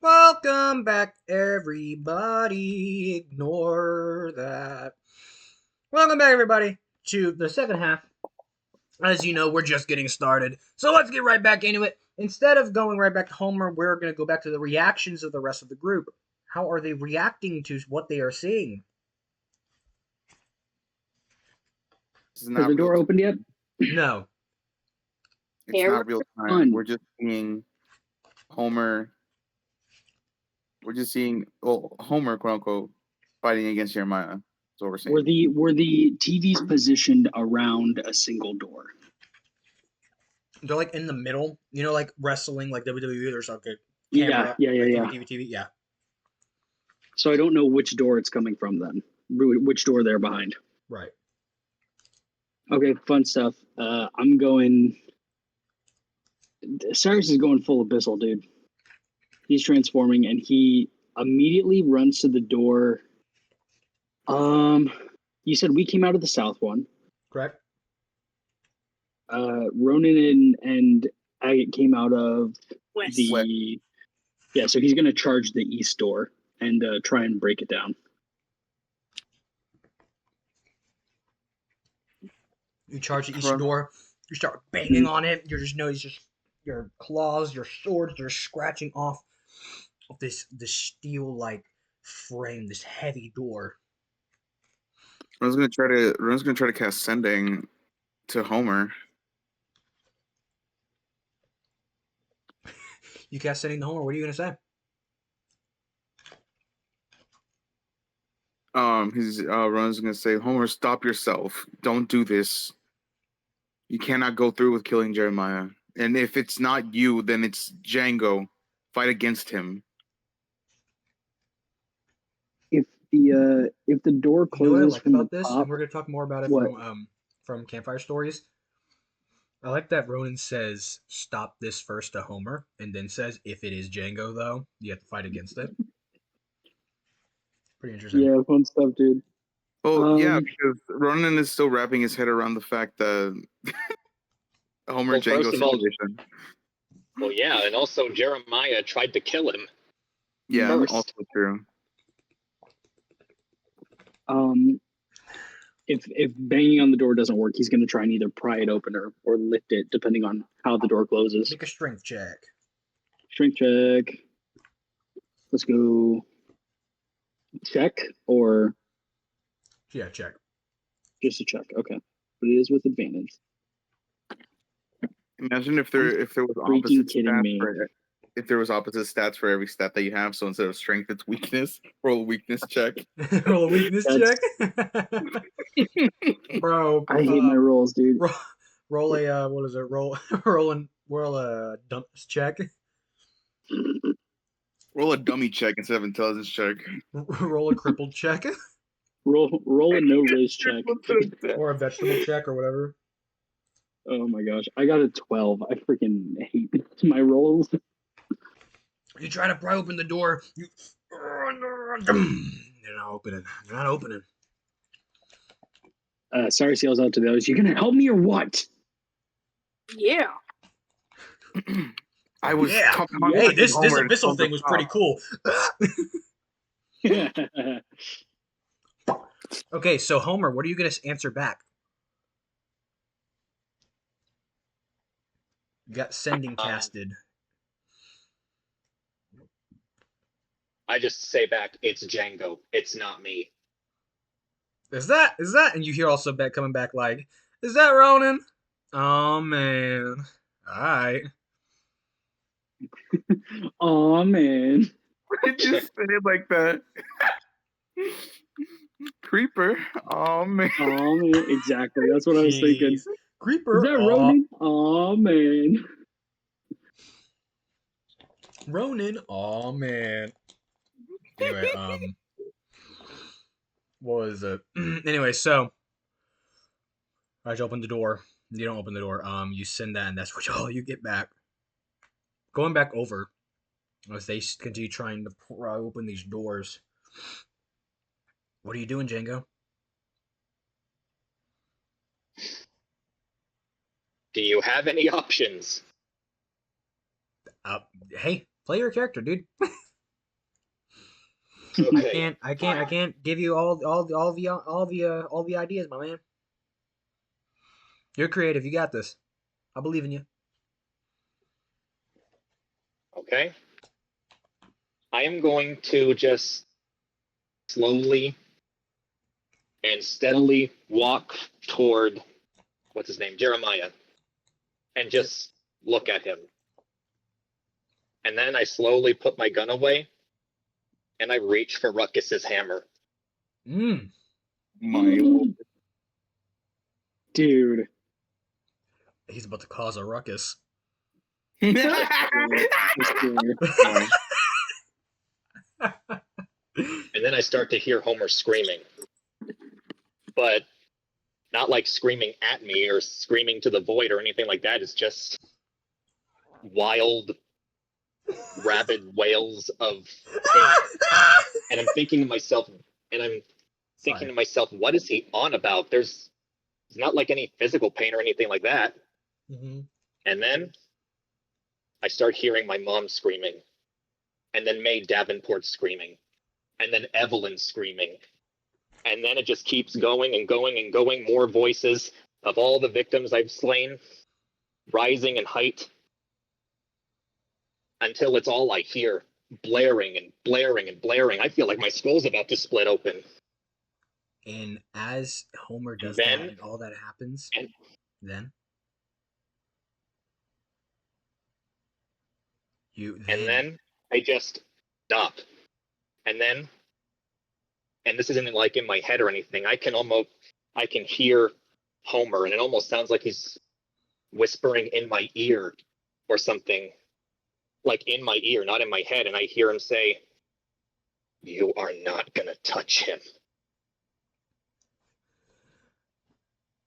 Welcome back, everybody. Ignore that. Welcome back, everybody, to the second half. As you know, we're just getting started, so let's get right back into it. Instead of going right back to Homer, we're going to go back to the reactions of the rest of the group. How are they reacting to what they are seeing? This is Has not the real door time. opened yet? No. It's not real time. Fun. We're just seeing Homer. We're just seeing Homer, quote unquote, fighting against Jeremiah. That's what we're saying. Were the TVs positioned around a single door? They're like in the middle, you know, like wrestling, like WWE or something. Yeah. TV. Yeah. So I don't know which door it's coming from then. Which door they're behind. Right. Okay, fun stuff. I'm going. Cyrus is going full abyssal, dude. He's transforming, and he immediately runs to the door. You said we came out of the south one. Correct. Ronan and Agate came out of West. the. Yeah, so he's going to charge the east door and try and break it down. You charge the east door. You start banging on it. You just know it's just your claws, your swords, they're scratching off of this steel like frame, this heavy door. Ron's gonna try to cast Sending to Homer. You cast Sending to Homer. What are you gonna say? Ron's gonna say, Homer, stop yourself. Don't do this. You cannot go through with killing Jeremiah. And if it's not you, then it's Django. Fight against him. If the door You know what I closes like from about the this, top, and we're gonna talk more about it What? from Campfire Stories. I like that Ronan says, "Stop this first" to Homer, and then says, "If it is Django, though, you have to fight against it." Pretty interesting. yeah, fun stuff, dude. Oh, yeah, because Ronan is still wrapping his head around the fact that Homer and Django first of all- situation. Well, yeah, and also Jeremiah tried to kill him. Yeah, First. also true. If banging on the door doesn't work, he's going to try and either pry it open or lift it, depending on how the door closes. Make a strength check. Strength check. Let's go. Check or Yeah, check. just a check? Okay, but it is with advantage. Imagine if there was Freaking opposite kidding stats me. if there was opposite stats for every stat that you have. So instead of strength, it's weakness. Roll a weakness check. Roll a weakness check, bro. I hate my rolls, dude. Roll a what is it? Roll a dump check. Roll a dummy check instead of intelligence check. Roll a crippled check, Roll a no raise check. or a vegetable check, or whatever. Oh my gosh, I got a 12. I freaking hate my rolls. You try to pry open the door. You're not opening. You're not opening. Cyrus yells out to the others, "You gonna help me or what?" Yeah. I was talking about Hey, this Homer abyssal thing was pretty cool. Okay, so Homer, what are you gonna answer back? You got Sending casted. I just say back, it's Django. It's not me. Is that? And you hear also back coming back like, is that Ronan? Oh man. Alright. Oh man. Why did you say it like that? Creeper. Oh man. Oh man. Exactly. That's what I was thinking. Jeez. Creeper. Is that Ronan? Oh man. Ronan. Oh man. Anyway, what was it? Anyway, so I just open the door. You don't open the door. You send that, and that's what all you get back. Going back over as they continue trying to pry open these doors. What are you doing, Django? Do you have any options? Hey, play your character, dude. Okay. I can't give you all the ideas, my man. You're creative. You got this. I believe in you. Okay. I am going to just slowly and steadily walk toward what's his name, Jeremiah, and just look at him. And then I slowly put my gun away and I reach for Ruckus's hammer. Mm. My lord. Dude. He's about to cause a ruckus. I And then I start to hear Homer screaming. But not like screaming at me or screaming to the void or anything like that. It's just wild, rabid wails of pain. And I'm thinking to myself, what is he on about? It's not like any physical pain or anything like that. Mm-hmm. And then I start hearing my mom screaming, and then May Davenport screaming, and then Evelyn screaming. And then it just keeps going and going and going. More voices of all the victims I've slain, rising in height, until it's all I hear, blaring and blaring and blaring. I feel like my skull's about to split open. And as Homer does Then- that and all that happens, then And then I just stop. And this isn't like in my head or anything. I can hear Homer, and it almost sounds like he's whispering in my ear or something, like in my ear, not in my head. And I hear him say, "You are not gonna touch him."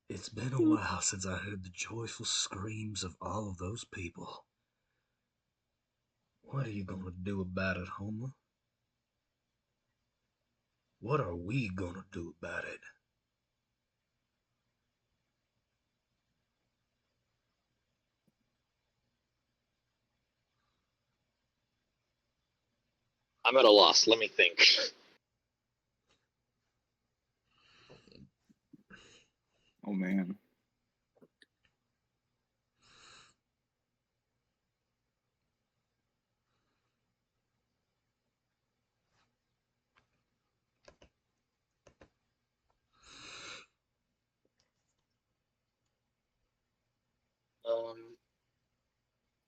It's been a while since I heard the joyful screams of all of those people. What are you gonna do about it, Homer? What are we gonna do about it? I'm at a loss. Let me think. Oh man.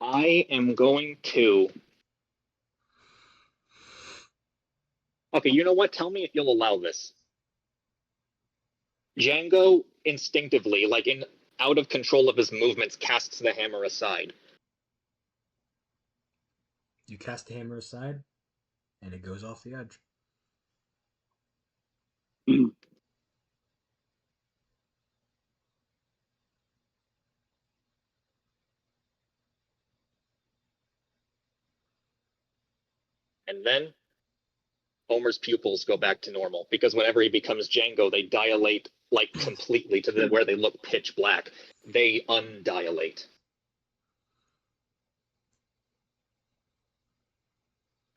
I am going to. Okay, you know what? Tell me if you'll allow this. Django instinctively, like in out of control of his movements, casts the hammer aside. You cast the hammer aside, and it goes off the edge. And then Homer's pupils go back to normal because whenever he becomes Django, they dilate like completely to where they look pitch black. They undilate.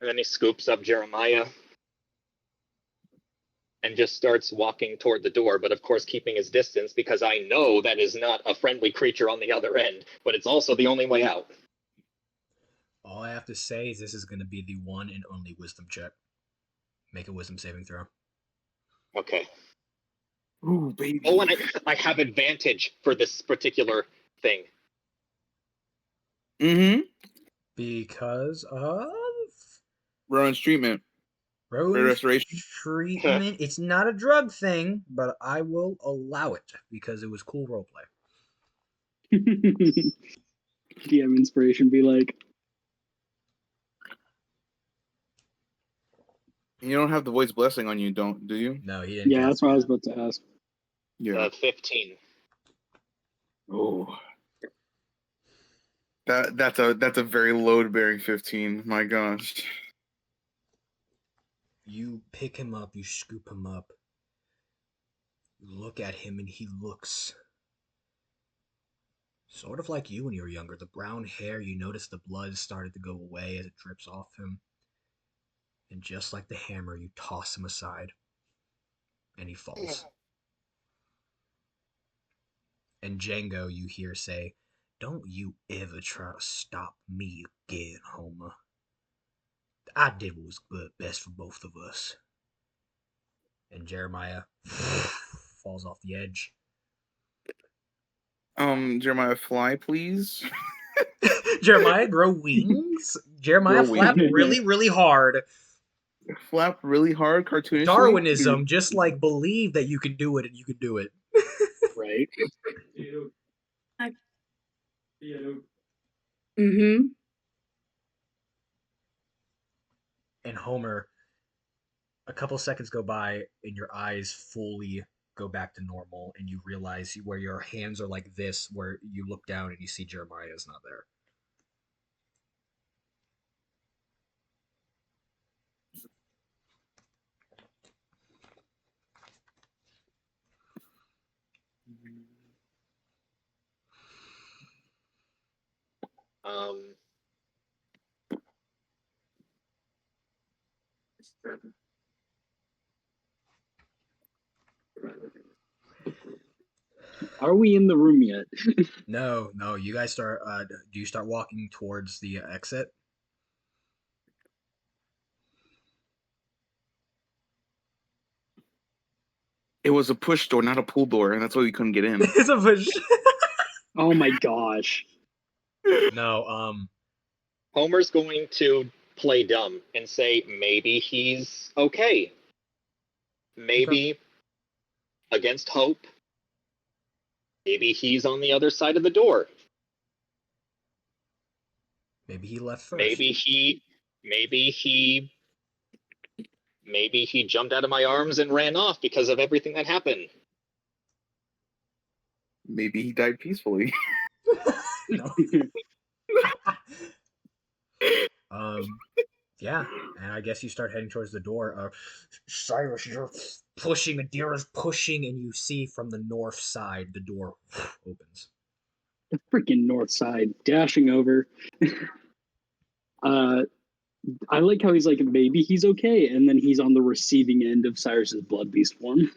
And then he scoops up Jeremiah and just starts walking toward the door, but of course keeping his distance because I know that is not a friendly creature on the other end, but it's also the only way out. All I have to say is this is going to be the one and only wisdom check. Make a wisdom saving throw. Okay. Ooh, baby. Oh, and I have advantage for this particular thing. Mm-hmm. Because of Rowan's treatment. Rowan's restoration? treatment. It's not a drug thing, but I will allow it because it was cool roleplay. DM inspiration be like, You don't have the voice blessing on you, do you? No, he didn't. yeah, cast that's what I was about to ask. Yeah. 15. Oh. That's a very load bearing 15. My gosh. You pick him up, you scoop him up, you look at him, and he looks sort of like you when you were younger. The brown hair, you notice the blood started to go away as it drips off him. And just like the hammer, you toss him aside, and he falls. And Django, you hear say, "Don't you ever try to stop me again, Homer. I did what was best for both of us." And Jeremiah falls off the edge. Jeremiah, fly, please. Jeremiah, grow wings. Jeremiah, Grow flap wings. really, really hard. Flap really hard, cartoonishly. Darwinism, just like believe that you can do it and you can do it. Right. Mm-hmm. And Homer, a couple seconds go by and your eyes fully go back to normal, and you realize where your hands are like this, where you look down and you see Jeremiah is not there. Are we in the room yet? No, you guys start. Do you start walking towards the exit? It was a push door, not a pull door, and that's why we couldn't get in. It's a push. Oh my gosh. No, Homer's going to play dumb and say maybe he's okay. Maybe against hope. Maybe he's on the other side of the door. maybe he left first. Maybe he jumped out of my arms and ran off because of everything that happened. Maybe he died peacefully. No. Yeah, and I guess you start heading towards the door. Cyrus, you're pushing, Adira's pushing, and you see from the north side the door opens. The freaking north side, dashing over. I like how he's like, maybe he's okay, and then he's on the receiving end of Cyrus's blood beast form.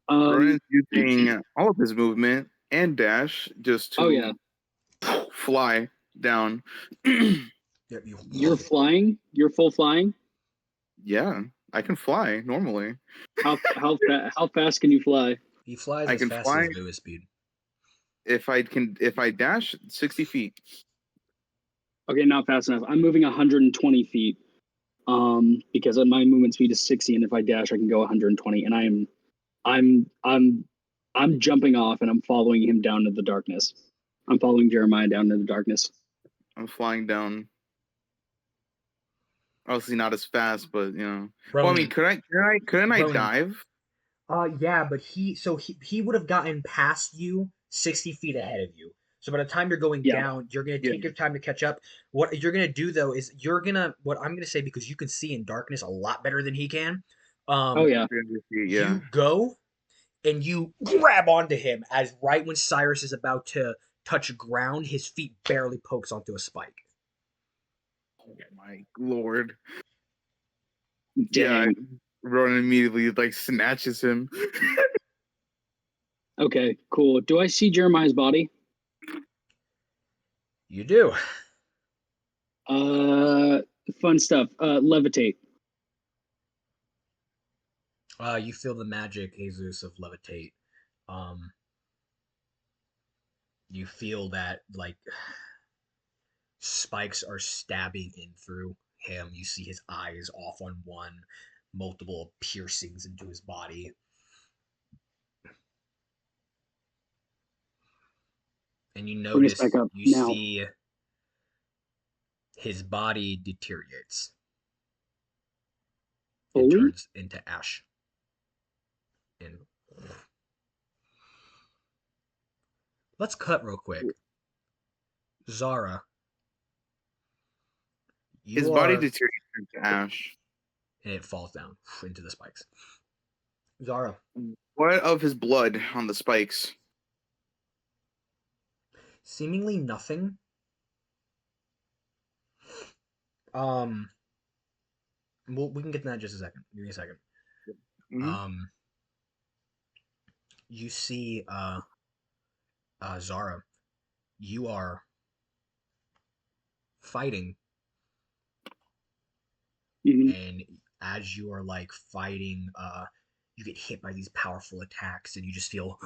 Ronan's using all of his movement and dash just to fly down. You're flying? You're full flying? Yeah, I can fly normally. How fast can you fly? He flies I as can fast fly as Lewis speed. If I dash 60 feet. Okay, not fast enough. I'm moving 120 feet. Because my movement speed is 60, and if I dash, I can go 120. And I'm jumping off, and I'm following him down into the darkness. I'm following Jeremiah down into the darkness. I'm flying down. Obviously not as fast, but you know. Ronan, well, I mean, couldn't I dive? Yeah, but he would have gotten past you 60 feet ahead of you. So by the time you're going down, you're gonna take your time to catch up. What you're gonna do though is what I'm gonna say, because you can see in darkness a lot better than he can. You go and you grab onto him as right when Cyrus is about to touch ground, his feet barely pokes onto a spike. Oh my lord. Dang. Yeah, Ronan immediately like snatches him. Okay, cool. Do I see Jeremiah's body? You do. Fun stuff. Levitate. You feel the magic, Jesus, of levitate. You feel that like spikes are stabbing in through him. You see his eyes off on one, multiple piercings into his body. And you notice, you see his body deteriorates. It turns into ash. And let's cut real quick. Zara. His body deteriorates into ash. And it falls down into the spikes. Zara. What of his blood on the spikes? Seemingly nothing. we can get to that in just a second. Give me a second. Mhm. You see, Zara, you are fighting, Mhm. and as you are like fighting, you get hit by these powerful attacks, and you just feel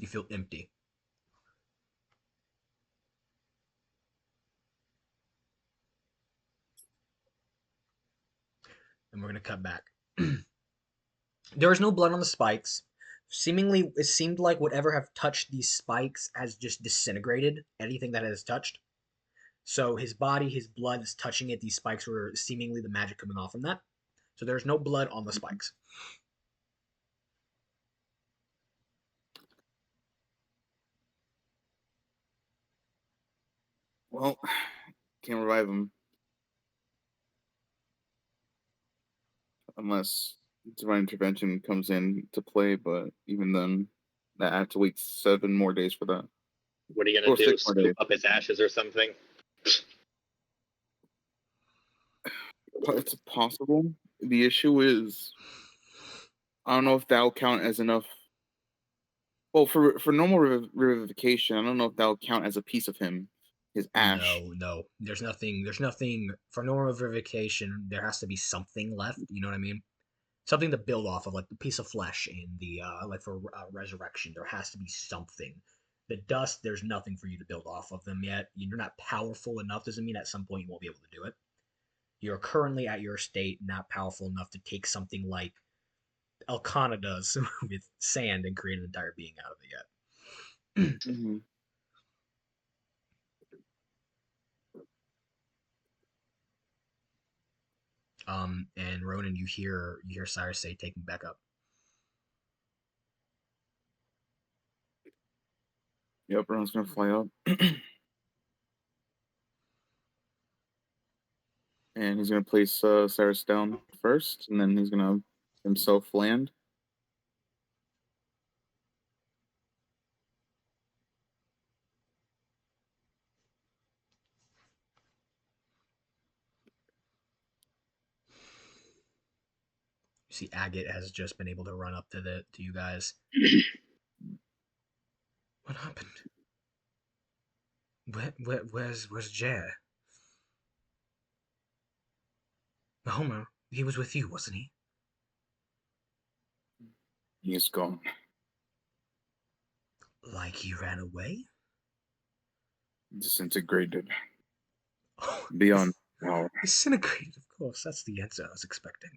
you feel empty. And we're gonna cut back. There is no blood on the spikes. Seemingly, it seemed like whatever have touched these spikes has just disintegrated anything that has touched. So his body, his blood is touching it. These spikes were seemingly the magic coming off from that. So there's no blood on the spikes. Well, can't revive him unless divine intervention comes in to play. But even then, I have to wait 7 more days for that, What are you gonna or do? 6 more Scoop days. up his ashes or something? It's possible. The issue is, I don't know if that'll count as enough. Well, for normal revivification, I don't know if that'll count as a piece of him, his ash. No. There's nothing. There's nothing for normal verification. There has to be something left. You know what I mean? Something to build off of, like the piece of flesh in the like for resurrection. There has to be something. The dust. There's nothing for you to build off of them yet. You're not powerful enough. Doesn't mean at some point you won't be able to do it. You're currently at your state not powerful enough to take something like Elkanah does with sand and create an entire being out of it yet. Mhm. And Ronan, you hear Cyrus say, "Take me back up." Yep, everyone's gonna fly up, and he's gonna place Cyrus down first, and then he's gonna himself land. You see, Agate has just been able to run up to you guys. What happened? Where's Jer? Homer, he was with you, wasn't he? He's gone. Like he ran away? Disintegrated Oh, beyond power. disintegrated. Of course, that's the answer I was expecting.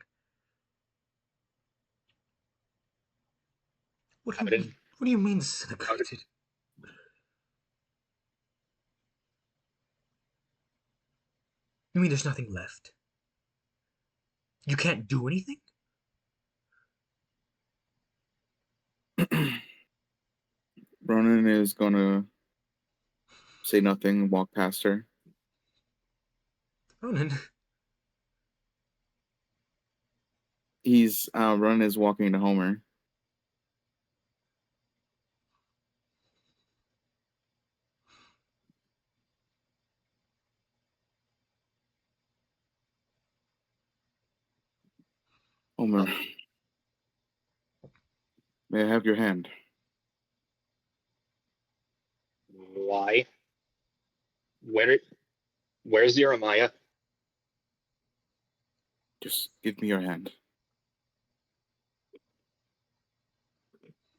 What do How you did mean? What do you mean how did disintegrated? You mean there's nothing left? You can't do anything? Ronan is gonna say nothing, walk past her. Ronan, He's Ronan is walking to Homer. Homer, may I have your hand? why? Where where's Jeremiah? Just give me your hand.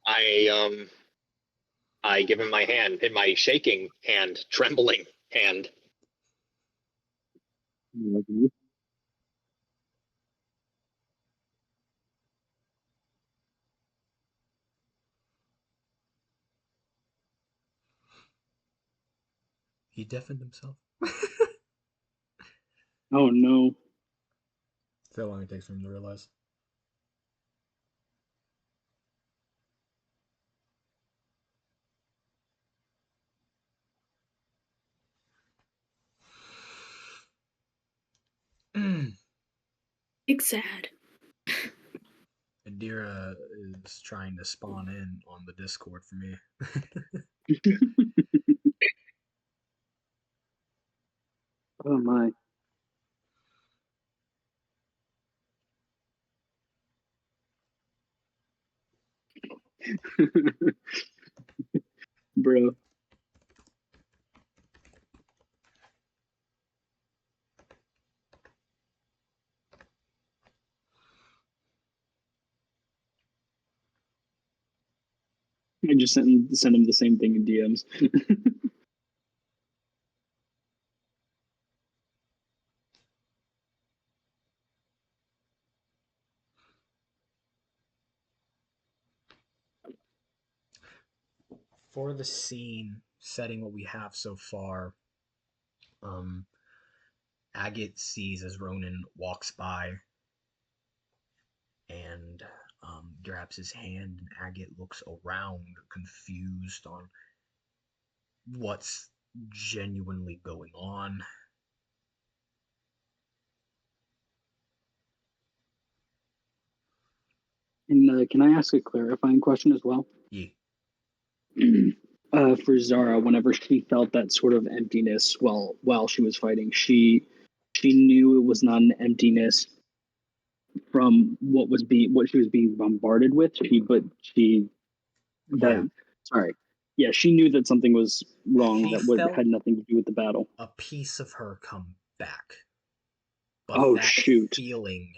I I give him my hand, in my shaking hand, trembling hand. he deafened himself. Oh no. That's how long it takes for him to realize. It's sad. Adira is trying to spawn in on the Discord for me. Oh my. Bro. I just sent him the same thing in DMs. For the scene setting what we have so far, Agate sees as Ronan walks by and grabs his hand, and Agate looks around, confused on what's genuinely going on. And can I ask a clarifying question as well? Yeah. For Zara, whenever she felt that sort of emptiness while she was fighting, she knew it was not an emptiness from what she was being bombarded with. Yeah. She knew that something was wrong She that felt had nothing to do with the battle. a piece of her come back, but Oh that shoot! feeling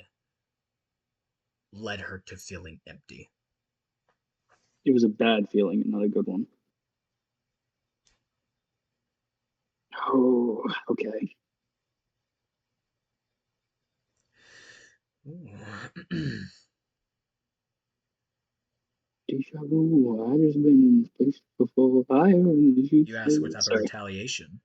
led her to feeling empty. It was a bad feeling, not a good one. Oh, okay. Deja vu. I've just been in this place before. You ask what type of retaliation.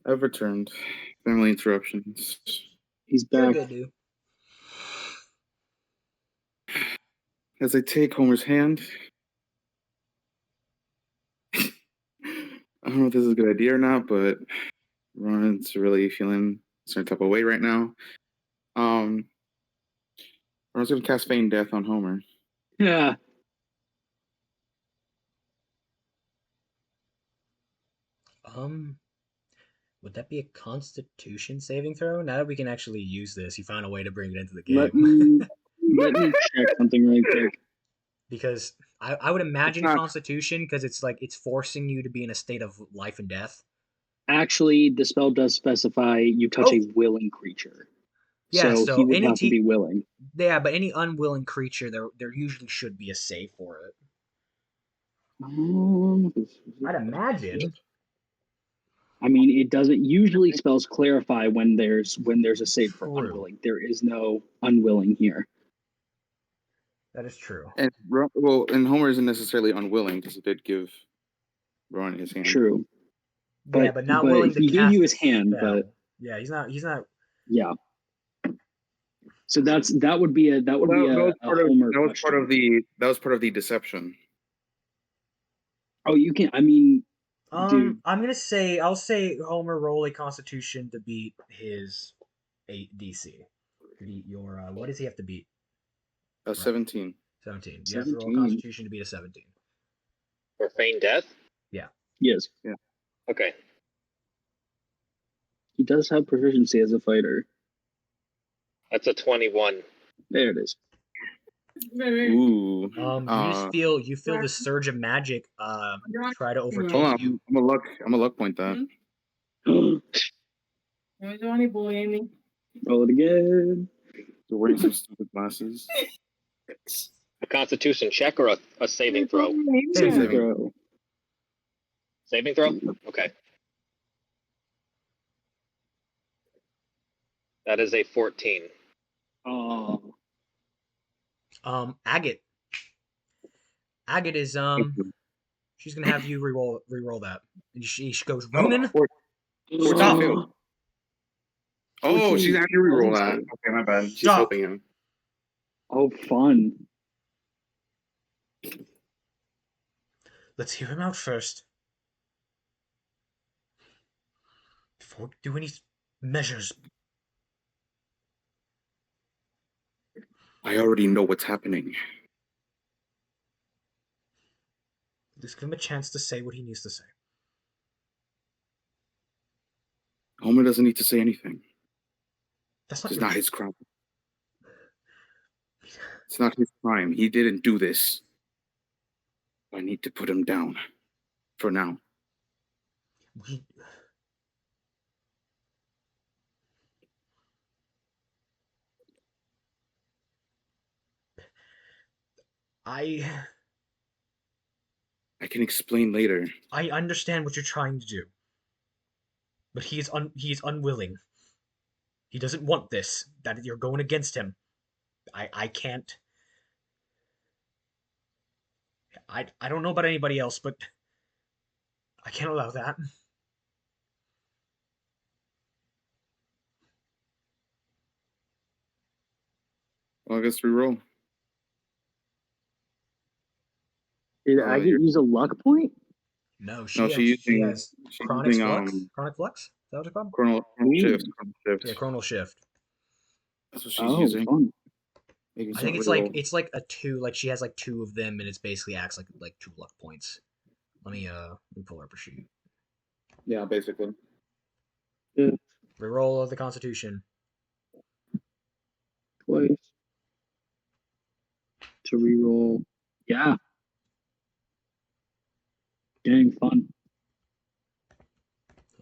I've returned. Family interruptions. He's You're back. good, dude. As I take Homer's hand, I don't know if this is a good idea or not, but Ronan's really feeling a certain type of way right now. Ronan's gonna cast Feign Death on Homer. Yeah. Would that be a Constitution saving throw? Now that we can actually use this, you found a way to bring it into the Let game. me check something right quick. Because I would imagine not- Constitution, because it's like it's forcing you to be in a state of life and death. Actually, the spell does specify you touch a willing creature. Yeah, so he would any have to be willing. Yeah, but any unwilling creature, there usually should be a save for it. I'd imagine. I mean, it doesn't usually spells clarify when there's a save for True. unwilling. There is no unwilling here. That is true. And Homer isn't necessarily unwilling because he did give Ronan his hand. True. Yeah, but not willing to he gave cast you his the hand, spell. but yeah, he's not. yeah. So that would be a Homer question. That was part of the deception. Oh, you can. I mean, dude. I'll say Homer roll a Constitution to beat his 8 DC. To beat your what does he have to beat? 17. 17. You have to roll a Constitution to beat a 17. For Feign Death? Yeah. Yes. Yeah. Okay. He does have proficiency as a fighter. That's a 21. There it is. Ooh. You feel the surge of magic try to overtake you. I'm a luck point that. Roll it again. You're wearing some stupid glasses. A Constitution check or a saving throw? Saving throw. Saving throw? Okay. That is a 14. Oh. Agate. Agate is she's gonna have you re-roll that. And she goes, Ronan. Stop. Oh, she's having to re-roll that. Okay, my bad. She's helping him. Oh, fun. Let's hear him out first. Before we do any measures. I already know what's happening. Just give him a chance to say what he needs to say. Homer doesn't need to say anything. That's not It's your not his crime. It's not his crime. He didn't do this. I need to put him down. For now. I can explain later. I understand what you're trying to do. But he's unwilling. He doesn't want this. That you're going against him. I can't. I don't know about anybody else, but I can't allow that. Well, I guess we roll. Did I use a luck point? No, she has chronic flux. Chronic flux? Is that what it's called? Chronal shift. Yeah, chronal shift. That's what she's using. Fun. I think it's like a 2. Like she has like 2 of them, and it basically acts like 2 luck points. Let me pull up her sheet. Yeah, basically. Yeah. Reroll of the Constitution. Twice. To reroll. Yeah. Getting fun.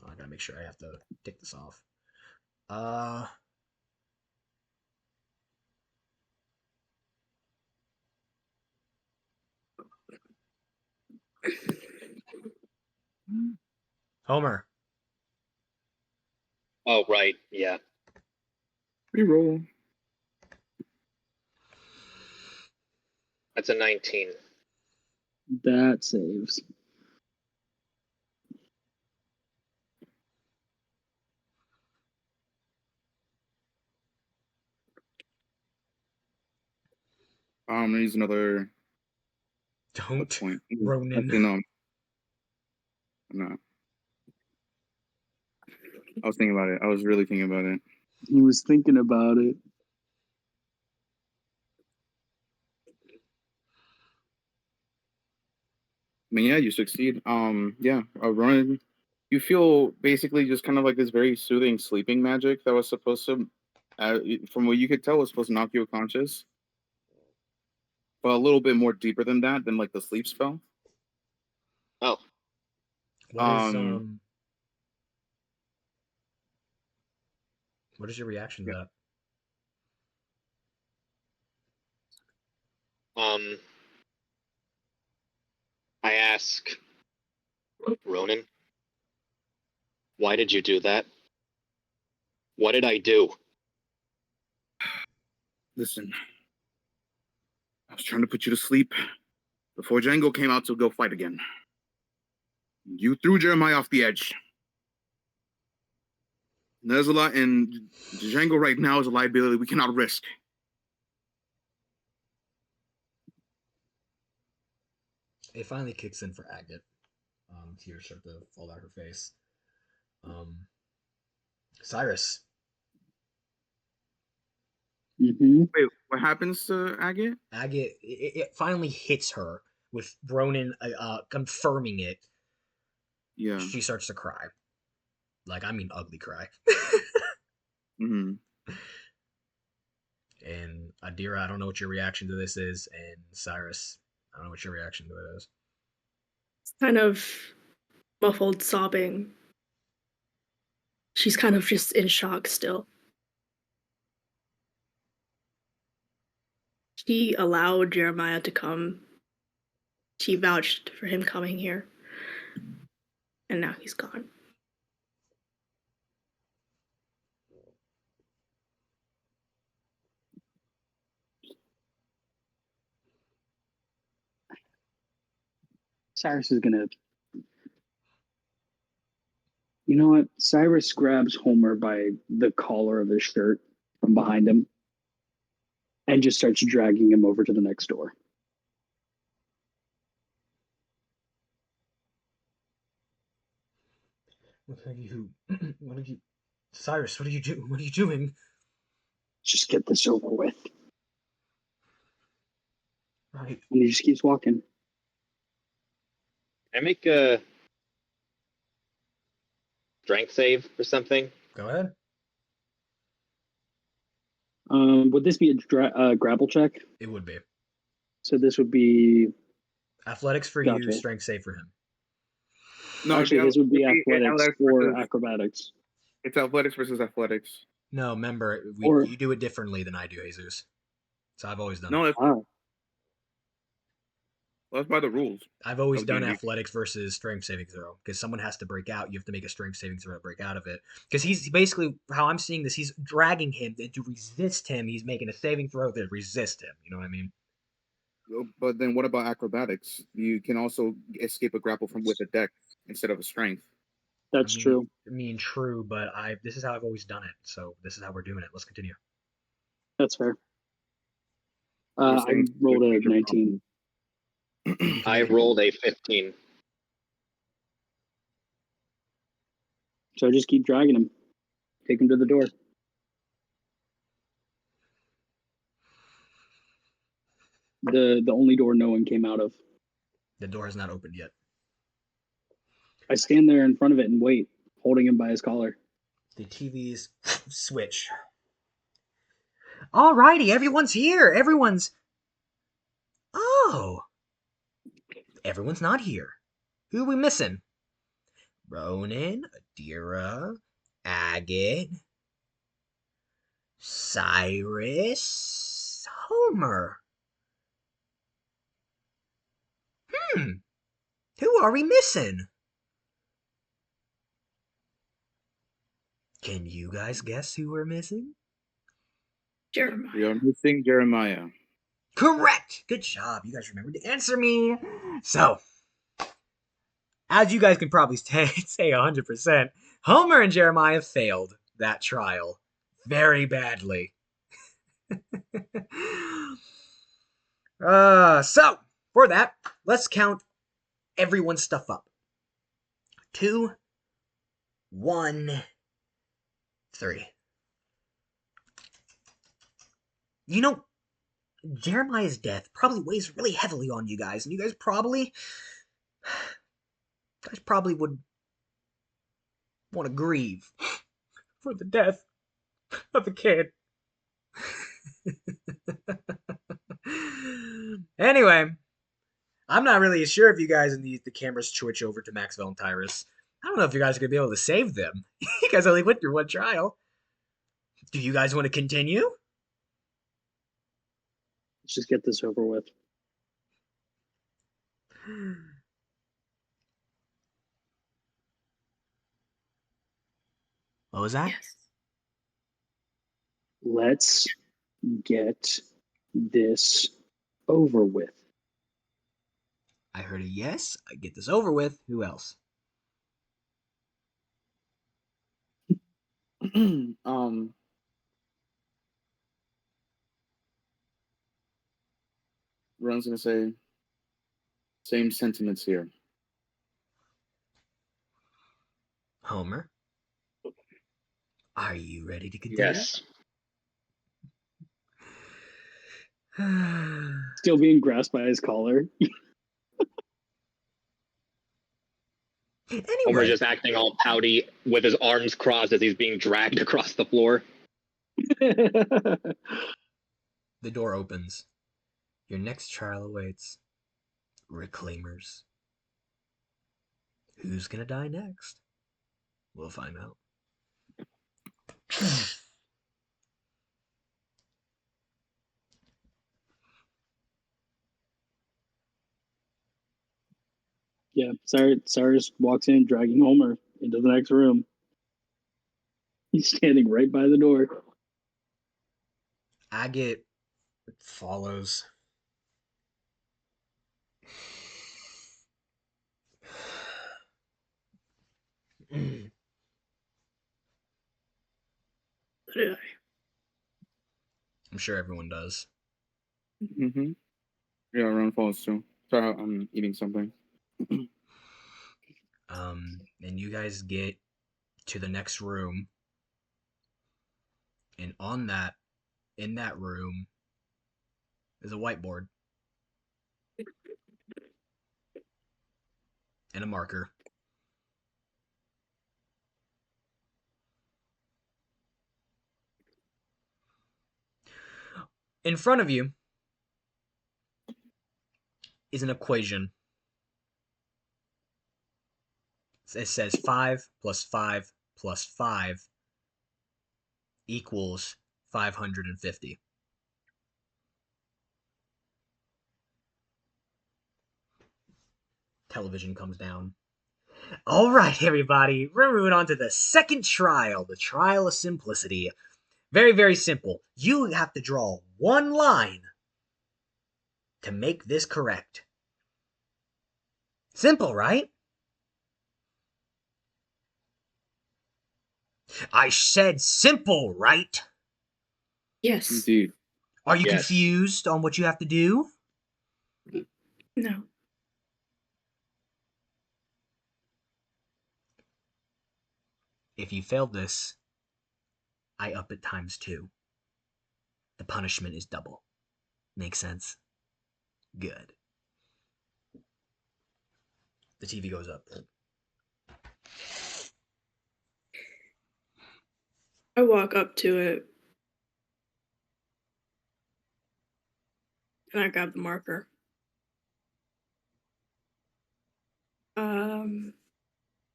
Oh, I gotta make sure I have to take this off. Homer. Oh, right. Yeah. Reroll. That's a 19. That saves. I'm gonna use another. Don't. Point. Ronan. Actually, no. No. I was thinking about it. I was really thinking about it. He was thinking about it. I mean, yeah, you succeed. Yeah, Ronan, you feel basically just kind of like this very soothing sleeping magic that was supposed to, from what you could tell, was supposed to knock you unconscious. But a little bit more deeper than that, than like the sleep spell. Oh. What is your reaction to that? I ask, Ronan, why did you do that? What did I do? Listen, I was trying to put you to sleep before Django came out to go fight again. You threw Jeremiah off the edge. There's a lot, and Django right now is a liability we cannot risk. It finally kicks in for Agate. Tears start to fall down her face. Cyrus. Mm-hmm. Wait, what happens to Agate? Agate, it finally hits her with Ronan confirming it. Yeah. She starts to cry. Like, I mean, ugly cry. Mm-hmm. And Adira, I don't know what your reaction to this is. And Cyrus, I don't know what your reaction to it is. It's kind of muffled sobbing. She's kind of just in shock still. She allowed Jeremiah to come. She vouched for him coming here. And now he's gone. Cyrus is gonna. You know what? Cyrus grabs Homer by the collar of his shirt from behind him and just starts dragging him over to the next door. What are you? Cyrus, what are you doing? What are you doing? Just get this over with. Right. And he just keeps walking. Can I make a strength save or something? Go ahead. Would this be a grapple check? It would be. So this would be Athletics for you, Gotcha. strength save for him. No, actually his would be athletics or versus, acrobatics. it's athletics versus athletics. No, remember, Or- you do it differently than I do, Jesus. So I've always done No, it. Oh, that's by the rules. I've always of done D&D. athletics versus strength saving throw because someone has to break out. You have to make a strength saving throw to break out of it. Because he's basically, how I'm seeing this, he's dragging him, and to resist him, he's making a saving throw to resist him. You know what I mean? But then what about acrobatics? You can also escape a grapple from with a deck instead of a strength. that's true. I mean, true, but this is how I've always done it. So this is how we're doing it. Let's continue. That's fair. You're I saying rolled a major 19. I rolled a 15. So I just keep dragging him. Take him to the door. The only door no one came out of. The door has not opened yet. I stand there in front of it and wait, holding him by his collar. The TVs switch. Alrighty, everyone's here. Oh. Everyone's not here. Who are we missing? Ronan, Adira, Agate, Cyrus, Homer. Who are we missing? Can you guys guess who we're missing? Jeremiah. We are missing Jeremiah. Correct! Good job. You guys remembered to answer me. So, as you guys can probably say 100%, Homer and Jeremiah failed that trial very badly. So, for that, let's count everyone's stuff up. 2, 1, 3. You know, Jeremiah's death probably weighs really heavily on you guys, and you guys probably would want to grieve for the death of a kid. Anyway, I'm not really sure if you guys in the cameras switch over to Maxwell and Tyrus. I don't know if you guys are going to be able to save them. You guys only went through one trial. Do you guys want to continue? Let's just get this over with. What was that? Yes. Let's get this over with. I heard a yes. I get this over with. Who else? Ron's gonna say same sentiments here. Homer. Are you ready to continue? Yes. Still being grasped by his collar. Anyway, Homer's just acting all pouty with his arms crossed as he's being dragged across the floor. the door opens. Your next trial awaits. Reclaimers. Who's gonna die next? We'll find out. Yeah, Cyrus walks in, dragging Homer into the next room. He's standing right by the door. Agate follows. So did I. I'm sure everyone does. Mm-hmm. Yeah, Ron follows too. Sorry, I'm eating something. And you guys get to the next room, and in that room is a whiteboard. And a marker. In front of you is an equation. It says 5 plus 5 plus 5 equals 550. Television comes down. All right, everybody. We're moving on to the second trial, the trial of simplicity. Very, very simple. You have to draw one line to make this correct. Simple, right? I said simple, right? Yes. Indeed. Are you Yes. confused on what you have to do? No. If you failed this, I up it times 2. The punishment is double. Make sense? Good. The TV goes up. I walk up to it and I grab the marker.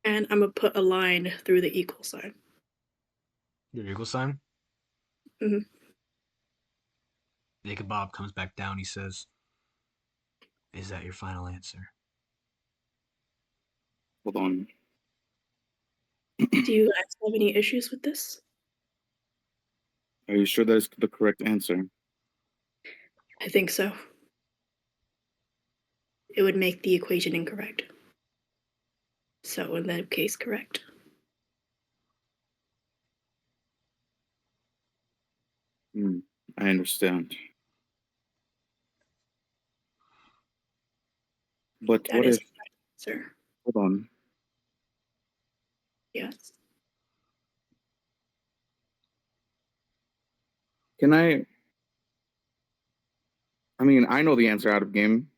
And I'm gonna put a line through the equal sign. Your equal sign? Mhm. Icabob comes back down. He says, "Is that your final answer?" Hold on. Do you guys have any issues with this? Are you sure that is the correct answer? I think so. It would make the equation incorrect. So in that case, correct. I understand. But That what is if? my answer. Hold on. Yes. Can I? I mean, I know the answer out of game.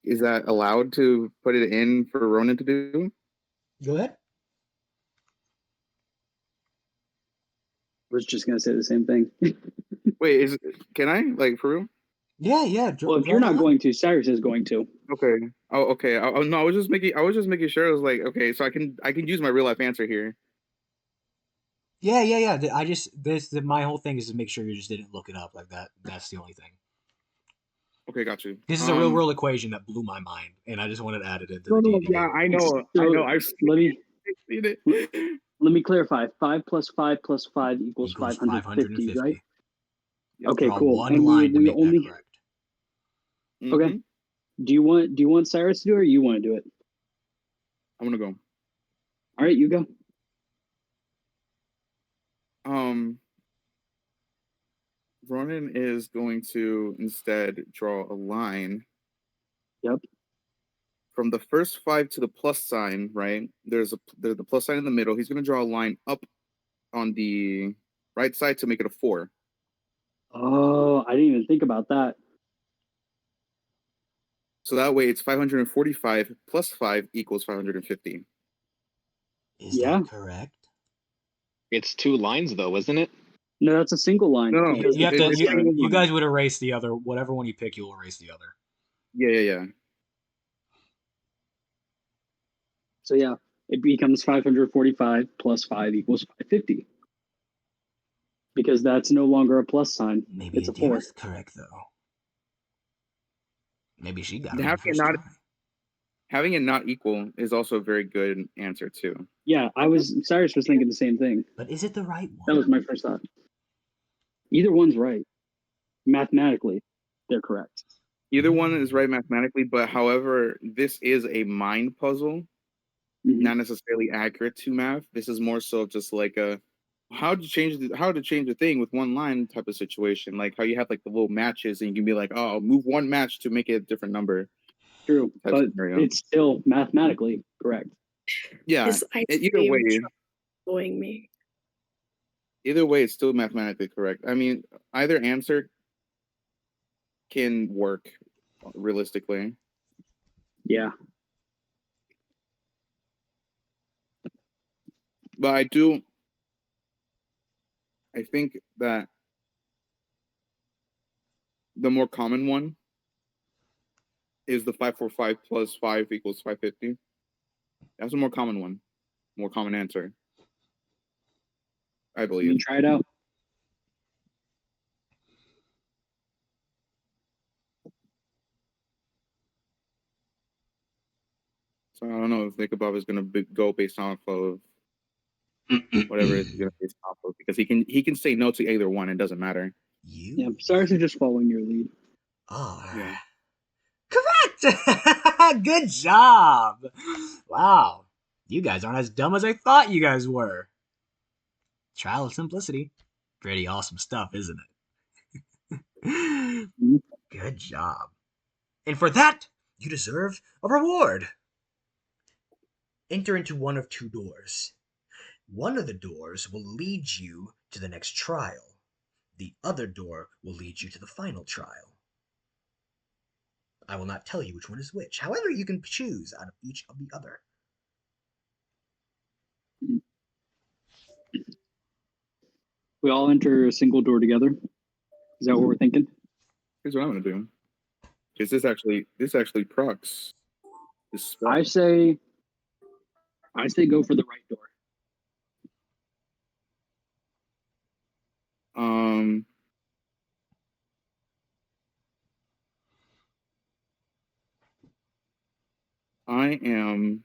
Is that allowed to put it in for Ronan to do? Go ahead. was just gonna say the same thing. Wait, can I like for real? Yeah. Well, if you're not going to, Cyrus is going to. Okay. Oh, okay. Oh, no, I was just making sure. I was like, okay, so I can use my real life answer here. Yeah. I just my whole thing is to make sure you just didn't look it up like that. That's the only thing. Okay, got you. This is a real world equation that blew my mind, and I just wanted to add it into No, the no, D&D yeah, game. I know. So, I've seen it. Let me clarify. 5 plus 5 plus 5 equals Equals 550, 550. right? Yep. Okay, Draw cool. one And line to we make only that correct. Okay. Mhm. Do you want Cyrus to do it or you want to do it? I'm gonna go. All right, you go. Ronan is going to instead draw a line. Yep. From the first 5 to the plus sign, right? There's the plus sign in the middle. He's going to draw a line up on the right side to make it a 4. Oh, I didn't even think about that. So that way it's 545 plus 5 equals 550. Is Yeah. that correct? It's 2 lines though, isn't it? No, that's a single line. No, because You have the to. plus it's sign- You guys would erase the other. Whatever one you pick, you'll erase the other. Yeah. So yeah, it becomes 545 plus 5 equals 550. Because that's no longer a plus sign. Maybe It's a 4. Adira's correct though. Maybe she got it on Having the first not try. having it not equal is also a very good answer too. Yeah, Cyrus was thinking the same thing. But is it the right one? That was my first thought. Either one's right. Mathematically, they're correct. Either one is right mathematically, but however, this is a mind puzzle, not necessarily accurate to math. This is more so just like a how to change the thing with one line type of situation, like how you have like the little matches and you can be like, oh, move one match to make it a different number. True, but scenario. it's still mathematically correct. Yeah, His ice either cream way, truck annoying me. it's still mathematically correct. I mean, either answer can work realistically. Yeah. But I think that the more common one is the 545 plus 5 equals 550. That's a more common one. More common answer. I You believe. can try it out. So I don't know if Icabob is going to go based off of whatever it's going to be based off of, because he can say no to either one. It doesn't matter. Yeah, Cyrus is just following your lead. Yeah. Correct! Good job! Wow. You guys aren't as dumb as I thought you guys were. Trial of Simplicity. Pretty awesome stuff, isn't it? Good job. And for that, you deserve a reward. Enter into one of two doors. One of the doors will lead you to the next trial. The other door will lead you to the final trial. I will not tell you which one is which. However, you can choose out of each of the other. We all enter a single door together. Is that what we're thinking? Here's what I'm going to do. Because this actually procs this spell. I say go for the right door. I am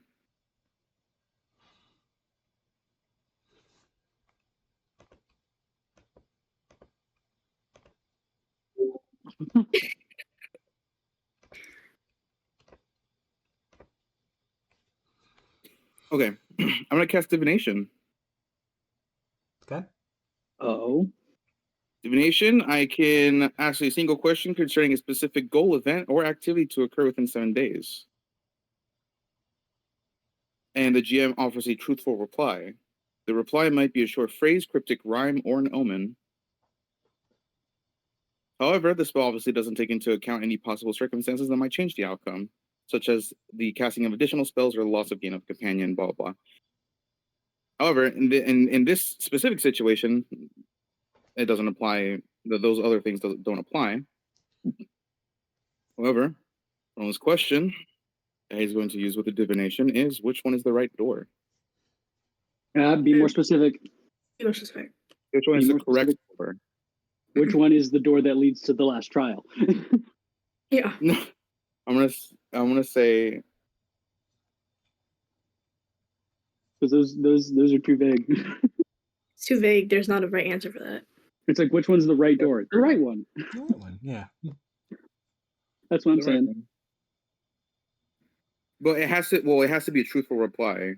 okay. I'm going to cast Divination. Okay. Oh. Divination, I can ask a single question concerning a specific goal, event, or activity to occur within 7 days. And the GM offers a truthful reply. The reply might be a short phrase, cryptic rhyme, or an omen. However, the spell obviously doesn't take into account any possible circumstances that might change the outcome, such as the casting of additional spells or the loss of gain of companion, blah, blah. However, in this specific situation, it doesn't apply. Those other things don't apply. However, on this question that he's going to use with the divination is, which one is the right door? Be more specific. Be more specific. Which one is the correct door? Which one is the door that leads to the last trial? Yeah. No, I'm gonna say, because those are too vague. It's too vague. There's not a right answer for that. It's like, which one's the right door? The right one. The right one, yeah. That's what I'm saying. But it has to be a truthful reply.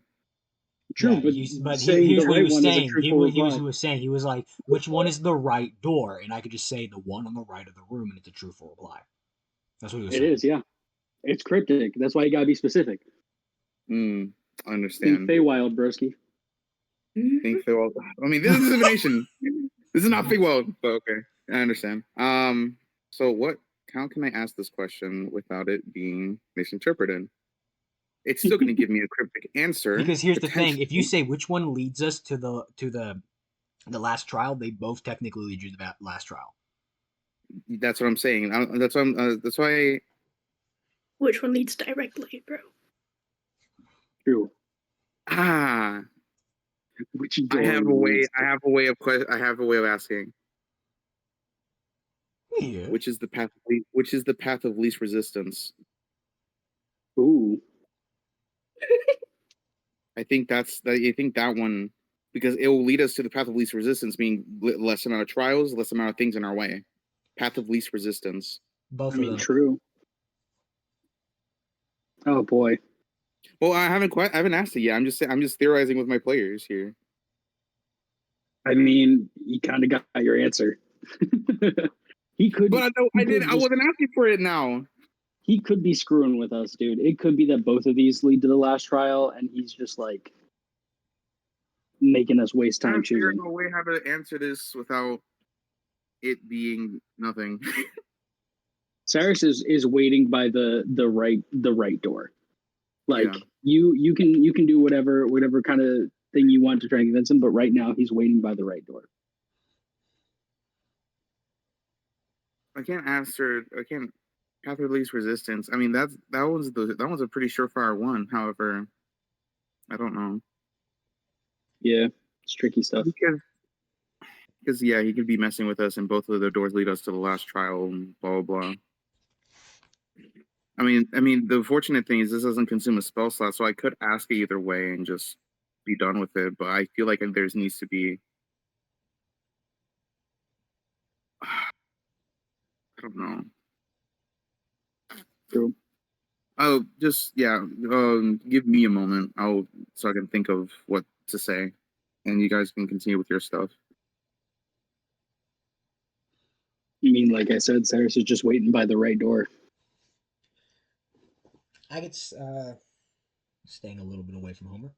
True, Yeah, but here's what he was saying. He He was like, which one is the right door? And I could just say the one on the right of the room, and it's a truthful reply. That's what he was saying. It is, yeah. It's cryptic. That's why you gotta be specific. I understand. Think Feywild, broski. Think Feywild. I mean, this is divination. This is not Feywild, but okay, I understand. So how can I ask this question without it being misinterpreted? It's still going to give me a cryptic answer. Because here's the thing: if you say which one leads us to the last trial, they both technically lead you to that last trial. That's what I'm saying. That's why. Which one leads directly, bro? True. Which door I have a way of asking. Yeah. Which is the path of least resistance? Ooh. I think that one, because it will lead us to the path of least resistance, meaning less amount of trials, less amount of things in our way. Path of least resistance. Both of them. True. Oh boy. Well, I haven't asked it yet. I'm just theorizing with my players here. I mean, you kind of got your answer. He could. But I wasn't asking for it now. He could be screwing with us, dude. It could be that both of these lead to the last trial, and he's just like making us waste time choosing. There's no way how to answer this without it being nothing. Cyrus is waiting by the right door. Like Yeah. you can do whatever kind of thing you want to try and convince him, but right now he's waiting by the right door. I can't path of least resistance. I mean that one's a pretty surefire one. However, I don't know. Yeah, it's tricky stuff. Because yeah, he could be messing with us, and both of the doors lead us to the last trial, and blah blah blah. I mean, the fortunate thing is this doesn't consume a spell slot, so I could ask it either way and just be done with it. But I feel like there needs to be. I don't know. True. Oh, just yeah. Give me a moment. So I can think of what to say, and you guys can continue with your stuff. You mean, like I said, Cyrus is just waiting by the right door. I get staying a little bit away from Homer.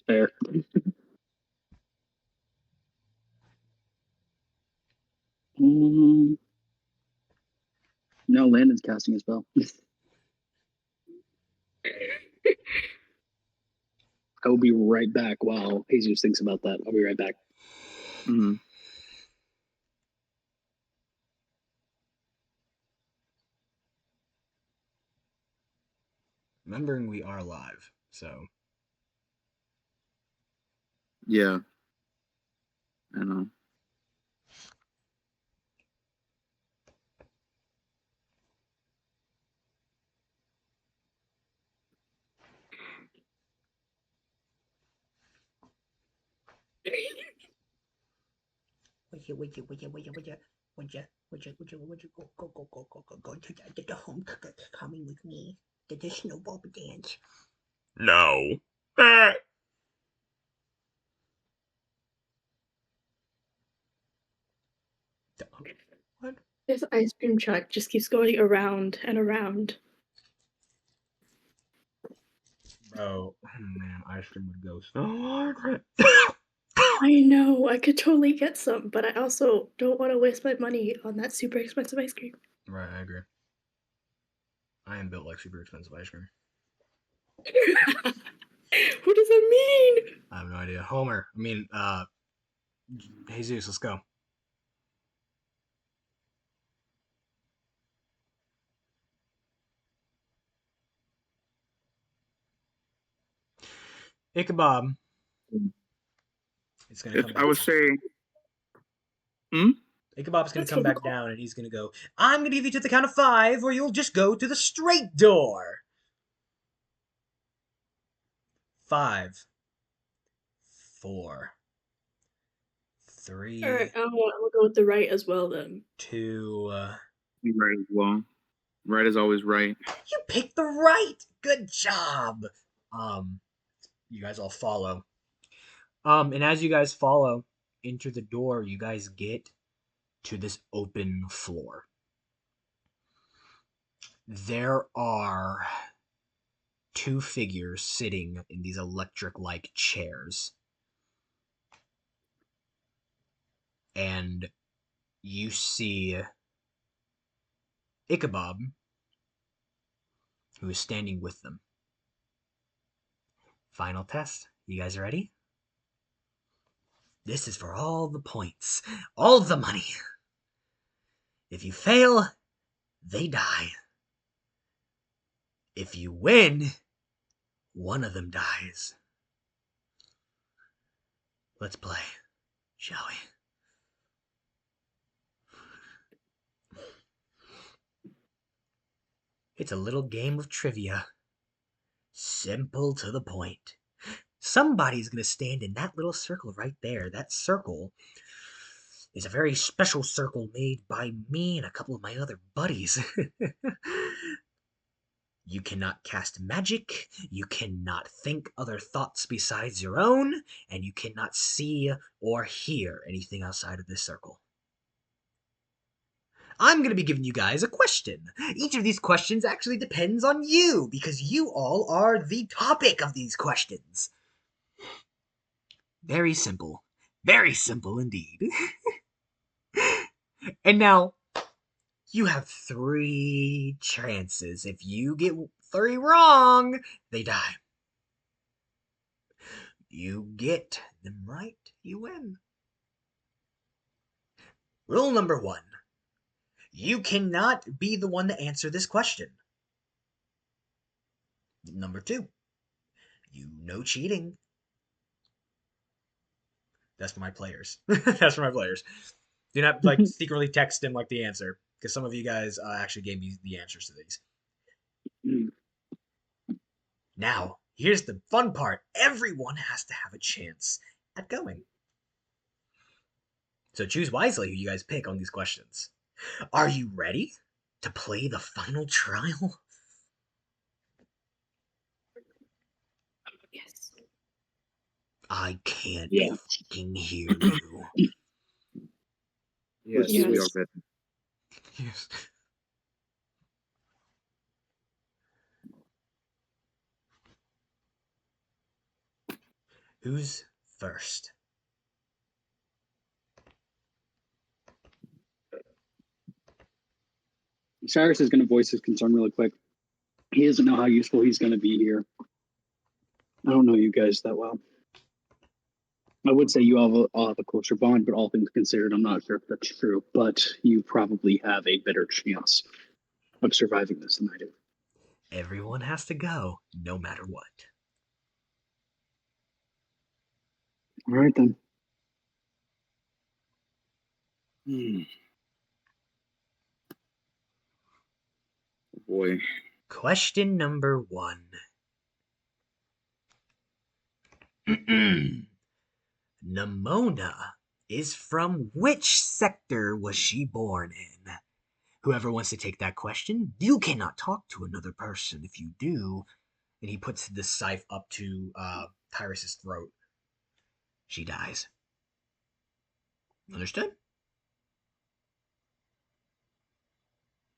Fair. No, Landon's casting a spell. I will be right back while Jesus thinks about that. I'll be right back. Mm-hmm. Remembering we are live, so. Yeah. I know. Would you go to the home coming with me to the snowball dance? No. What? This ice cream truck just keeps going around and around. Bro, man, ice cream would go so hard. I know, I could totally get some, but I also don't want to waste my money on that super expensive ice cream. Right, I agree. I am built like super expensive ice cream. What does that mean? I have no idea. Homer, Jesus, let's go. Icabob. It's gonna come back. I would say. Ichabod's gonna come back down and he's gonna go, I'm gonna give you to the count of 5 or you'll just go to the straight door. 5, 4, 3. Alright, we'll go with the right as well then. 2. You're right as well. Right is always right. You picked the right. Good job. You guys all follow. And as you guys follow into the door, you guys get to this open floor. There are 2 figures sitting in these electric-like chairs. And you see Icabob, who is standing with them. Final test. You guys ready? This is for all the points, all the money. If you fail, they die. If you win, one of them dies. Let's play, shall we? It's a little game of trivia. Simple to the point. Somebody's going to stand in that little circle right there. That circle is a very special circle made by me and a couple of my other buddies. You cannot cast magic, you cannot think other thoughts besides your own, and you cannot see or hear anything outside of this circle. I'm going to be giving you guys a question. Each of these questions actually depends on you, because you all are the topic of these questions. Very simple. Very simple indeed. And now, you have 3 chances. If you get 3 wrong, they die. You get them right, you win. Rule number 1. You cannot be the one to answer this question. Number 2. No cheating. That's for my players. That's for my players. Do not secretly text them the answer, because some of you guys actually gave me the answers to these. Now, here's the fun part. Everyone has to have a chance at going. So choose wisely who you guys pick on these questions. Are you ready to play the final trial? Yes. I can't Yeah. fucking hear you. Yes, Yes. we are ready. Yes. Who's first? Cyrus is going to voice his concern really quick. He doesn't know how useful he's going to be here. I don't know you guys that well. I would say you all have a closer bond, but all things considered, I'm not sure if that's true. But you probably have a better chance of surviving this than I do. Everyone has to go, no matter what. All right, then. Boy. Question number 1. Nimona is from which sector was she born in? Whoever wants to take that question, you cannot talk to another person. If you do, and he puts the scythe up to Tyrus's throat, she dies. Understood?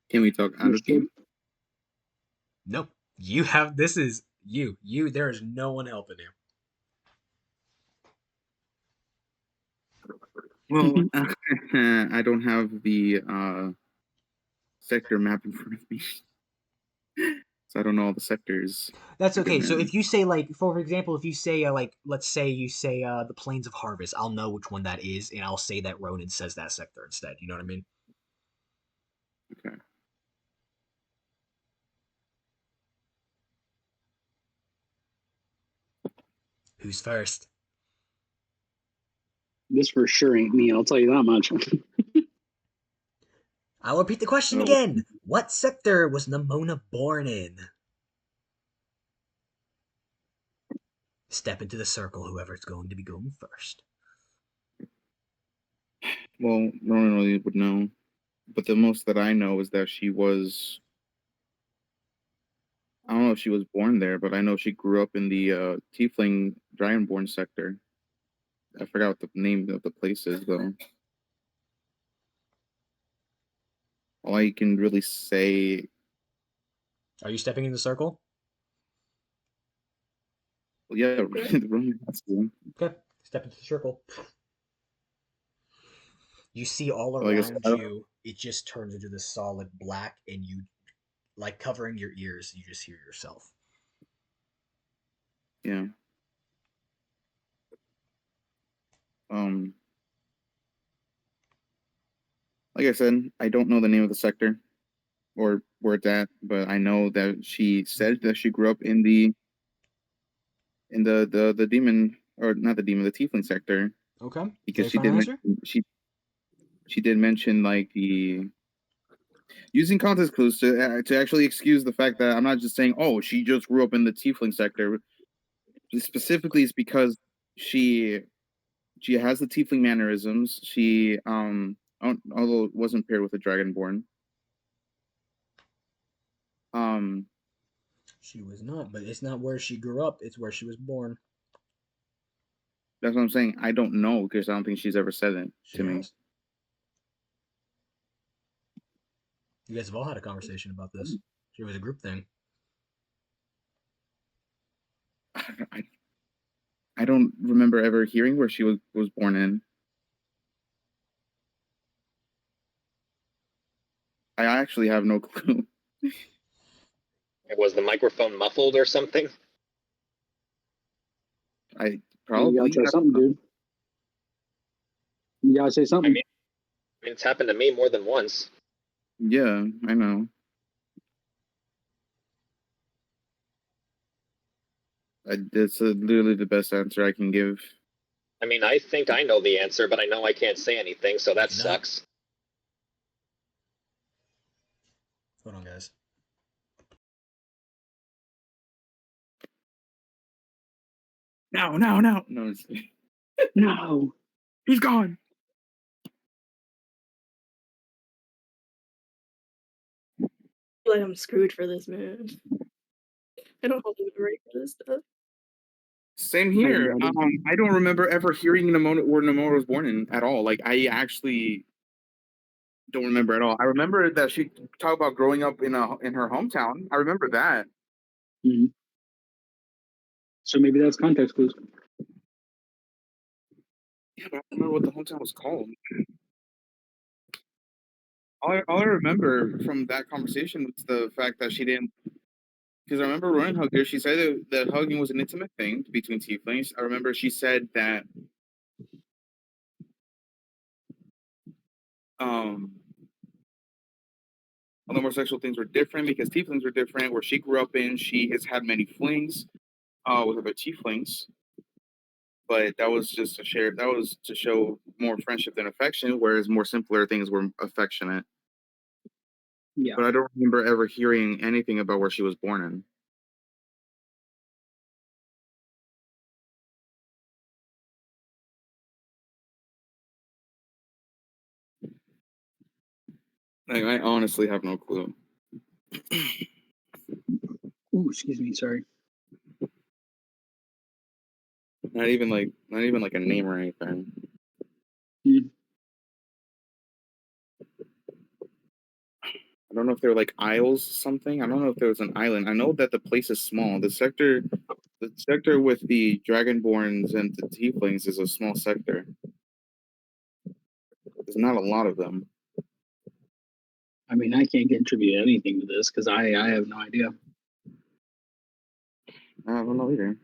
Can we talk out of game? Nope. You have, this is you. There is no one helping you. Well, I don't have the sector map in front of me. So I don't know all the sectors. That's okay. So if you say for example, if you say let's say you say the Plains of Harvest, I'll know which one that is, and I'll say that Ronan says that sector instead. You know what I mean? Okay. Who's first? This for sure ain't me, I'll tell you that much. I'll repeat the question Oh. again. What sector was Nimona born in? Step into the circle, whoever's going to be going first. Well, Ronan really would know. But the most that I know is that she was... I don't know if she was born there, but I know she grew up in the Tiefling Dragonborn sector. I forgot what the name of the place is, though. All I can really say... Are you stepping in the circle? Well, yeah, Ronan has to. Okay. Step into the circle. You see all Well, I guess around you, it just turns into this solid black, and you, covering your ears, you just hear yourself. Yeah. Like I said, I don't know the name of the sector or where it's at, but I know that she said that she grew up in the demon, or not the demon, the tiefling sector, Okay. because Very final answer? she did mention the using context clues to actually excuse the fact that I'm not just saying, oh, she just grew up in the tiefling sector. Specifically, it's because she has the tiefling mannerisms. She although it wasn't paired with a dragonborn. She was not, but it's not where she grew up, it's where she was born. That's what I'm saying. I don't know because I don't think she's ever said it to me. You guys have all had a conversation about this. It was a group thing. I I don't remember ever hearing where she was born in. I actually have no clue. Was the microphone muffled or something? I probably You gotta try something, dude. You gotta say something. I mean, it's happened to me more than once. Yeah, I know. It's literally the best answer I can give. I mean, I think I know the answer, but I know I can't say anything, so that You know? sucks. Hold on, guys. No. No, No. he's gone. I feel like I'm screwed for this, man. I don't hold the memory for this stuff. Same here. I don't remember ever hearing Nimona where Nimona was born in at all. Like, I actually don't remember at all. I remember that she talked about growing up in her hometown. I remember that. Mm-hmm. So maybe that's context clues. Yeah, but I don't remember what the hometown was called. All I remember from that conversation was the fact that she didn't. Because I remember Rowan hugged her. She said that hugging was an intimate thing between tieflings. I remember she said that all the more sexual things were different because tieflings were different. Where she grew up in, she has had many flings with other tieflings. But that was just to share. That was to show more friendship than affection, whereas more simpler things were affectionate. Yeah. But I don't remember ever hearing anything about where she was born in. Like, I honestly have no clue. Ooh, excuse me. Sorry. Not even like a name or anything. Mm. I don't know if they were like isles or something. I don't know if there was an island. I know that the place is small. The sector with the dragonborns and the tieflings is a small sector. There's not a lot of them. I mean, I can't contribute anything to this because I have no idea. I don't know either.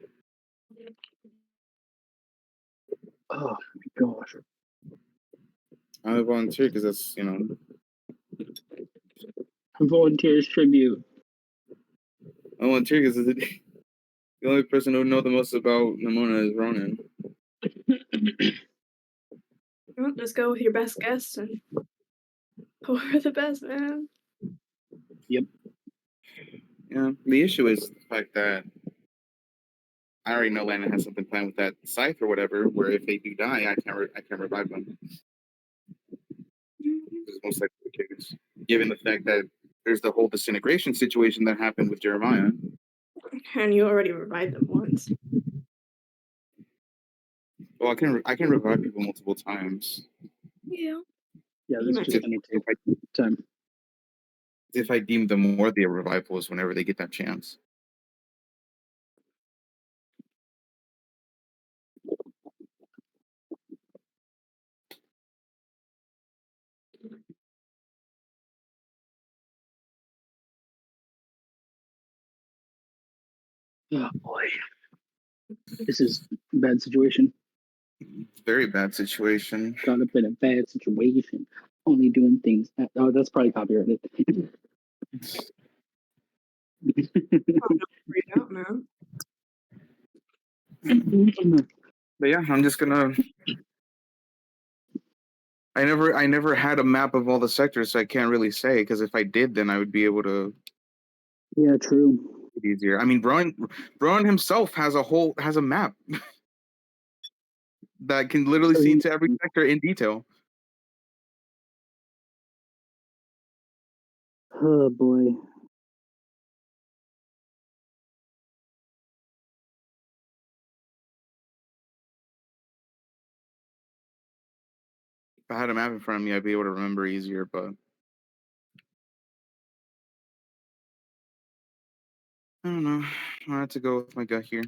Oh my gosh. I would volunteer because that's, Volunteers tribute. I volunteer because the only person who would know the most about Nimona is Ronan. Well, just go with your best guess and hope for the best, man. Yep. Yeah, the issue is the fact that I already know Landon has something planned with that scythe or whatever, where if they do die, I can't revive them. This is most likely the case, given the fact that there's the whole disintegration situation that happened with Jeremiah. And you already revived them once. Well, I can revive people multiple times. Yeah. Yeah, You this might is take gonna take time. If I deem them worthy of revivals whenever they get that chance. Oh boy. This is a bad situation. Very bad situation. Got up in a bad situation. Only doing things. Oh, that's probably copyrighted. freak out, man. But yeah, I'm just gonna. I never had a map of all the sectors, so I can't really say. Because if I did, then I would be able to. Yeah, true. It easier. I mean, Brown himself has a map that can literally So see into every sector in detail. Oh boy. If I had a map in front of me, I'd be able to remember easier. But I don't know. I had to go with my gut here.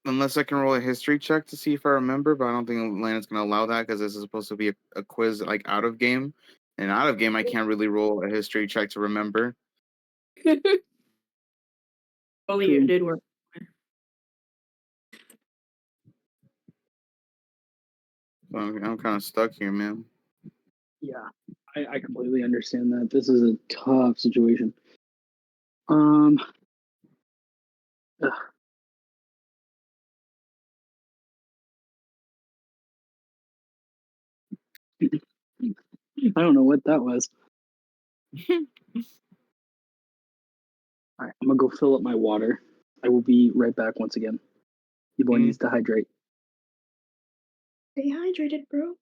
Unless I can roll a history check to see if I remember, but I don't think Atlanta's going to allow that because this is supposed to be a quiz like out of game. And out of game, I can't really roll a history check to remember. Only it did work. So I'm kind of stuck here, man. Yeah, I completely understand that. This is a tough situation. Ugh. I don't know what that was. All right, I'm gonna go fill up my water. I will be right back once again. Your boy needs to hydrate. Stay hydrated, bro.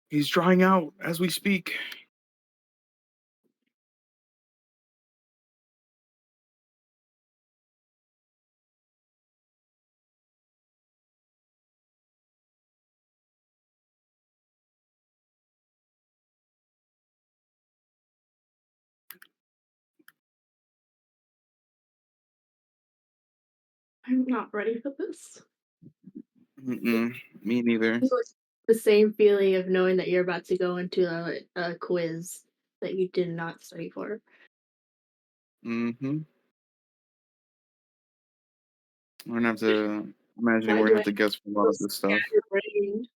He's drying out as we speak. I'm not ready for this. Me neither. It's like the same feeling of knowing that you're about to go into a quiz that you did not study for. Mm-hmm. We're gonna have to imagining Why we're do gonna I have to guess for a lot of feel this stuff. scatterbrained?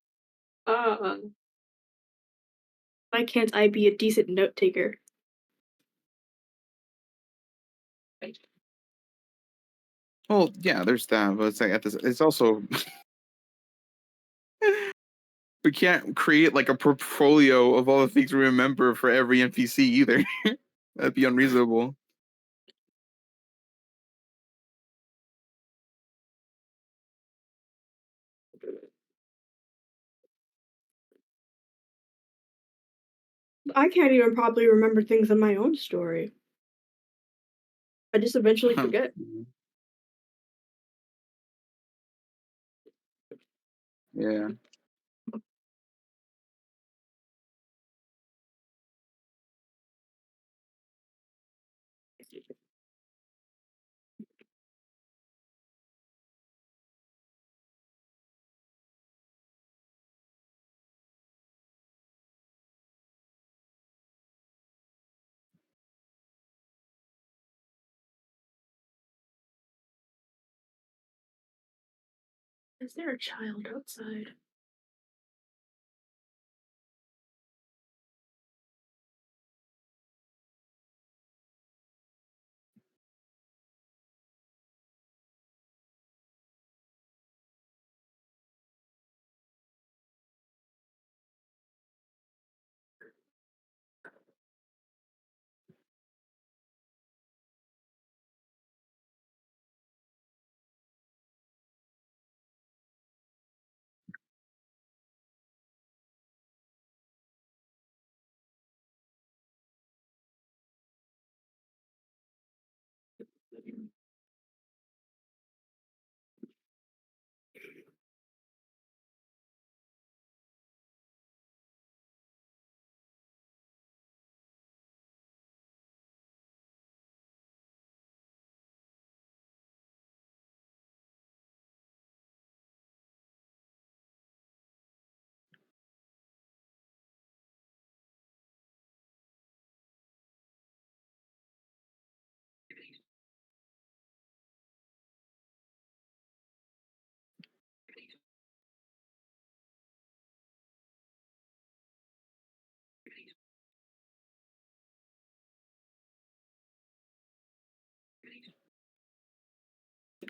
Why can't I be a decent note taker? Well, yeah, there's that, but it's like it's also we can't create like a portfolio of all the things we remember for every NPC either. That'd be unreasonable. I can't even probably remember things in my own story. I just eventually forget. Yeah. Is there a child outside?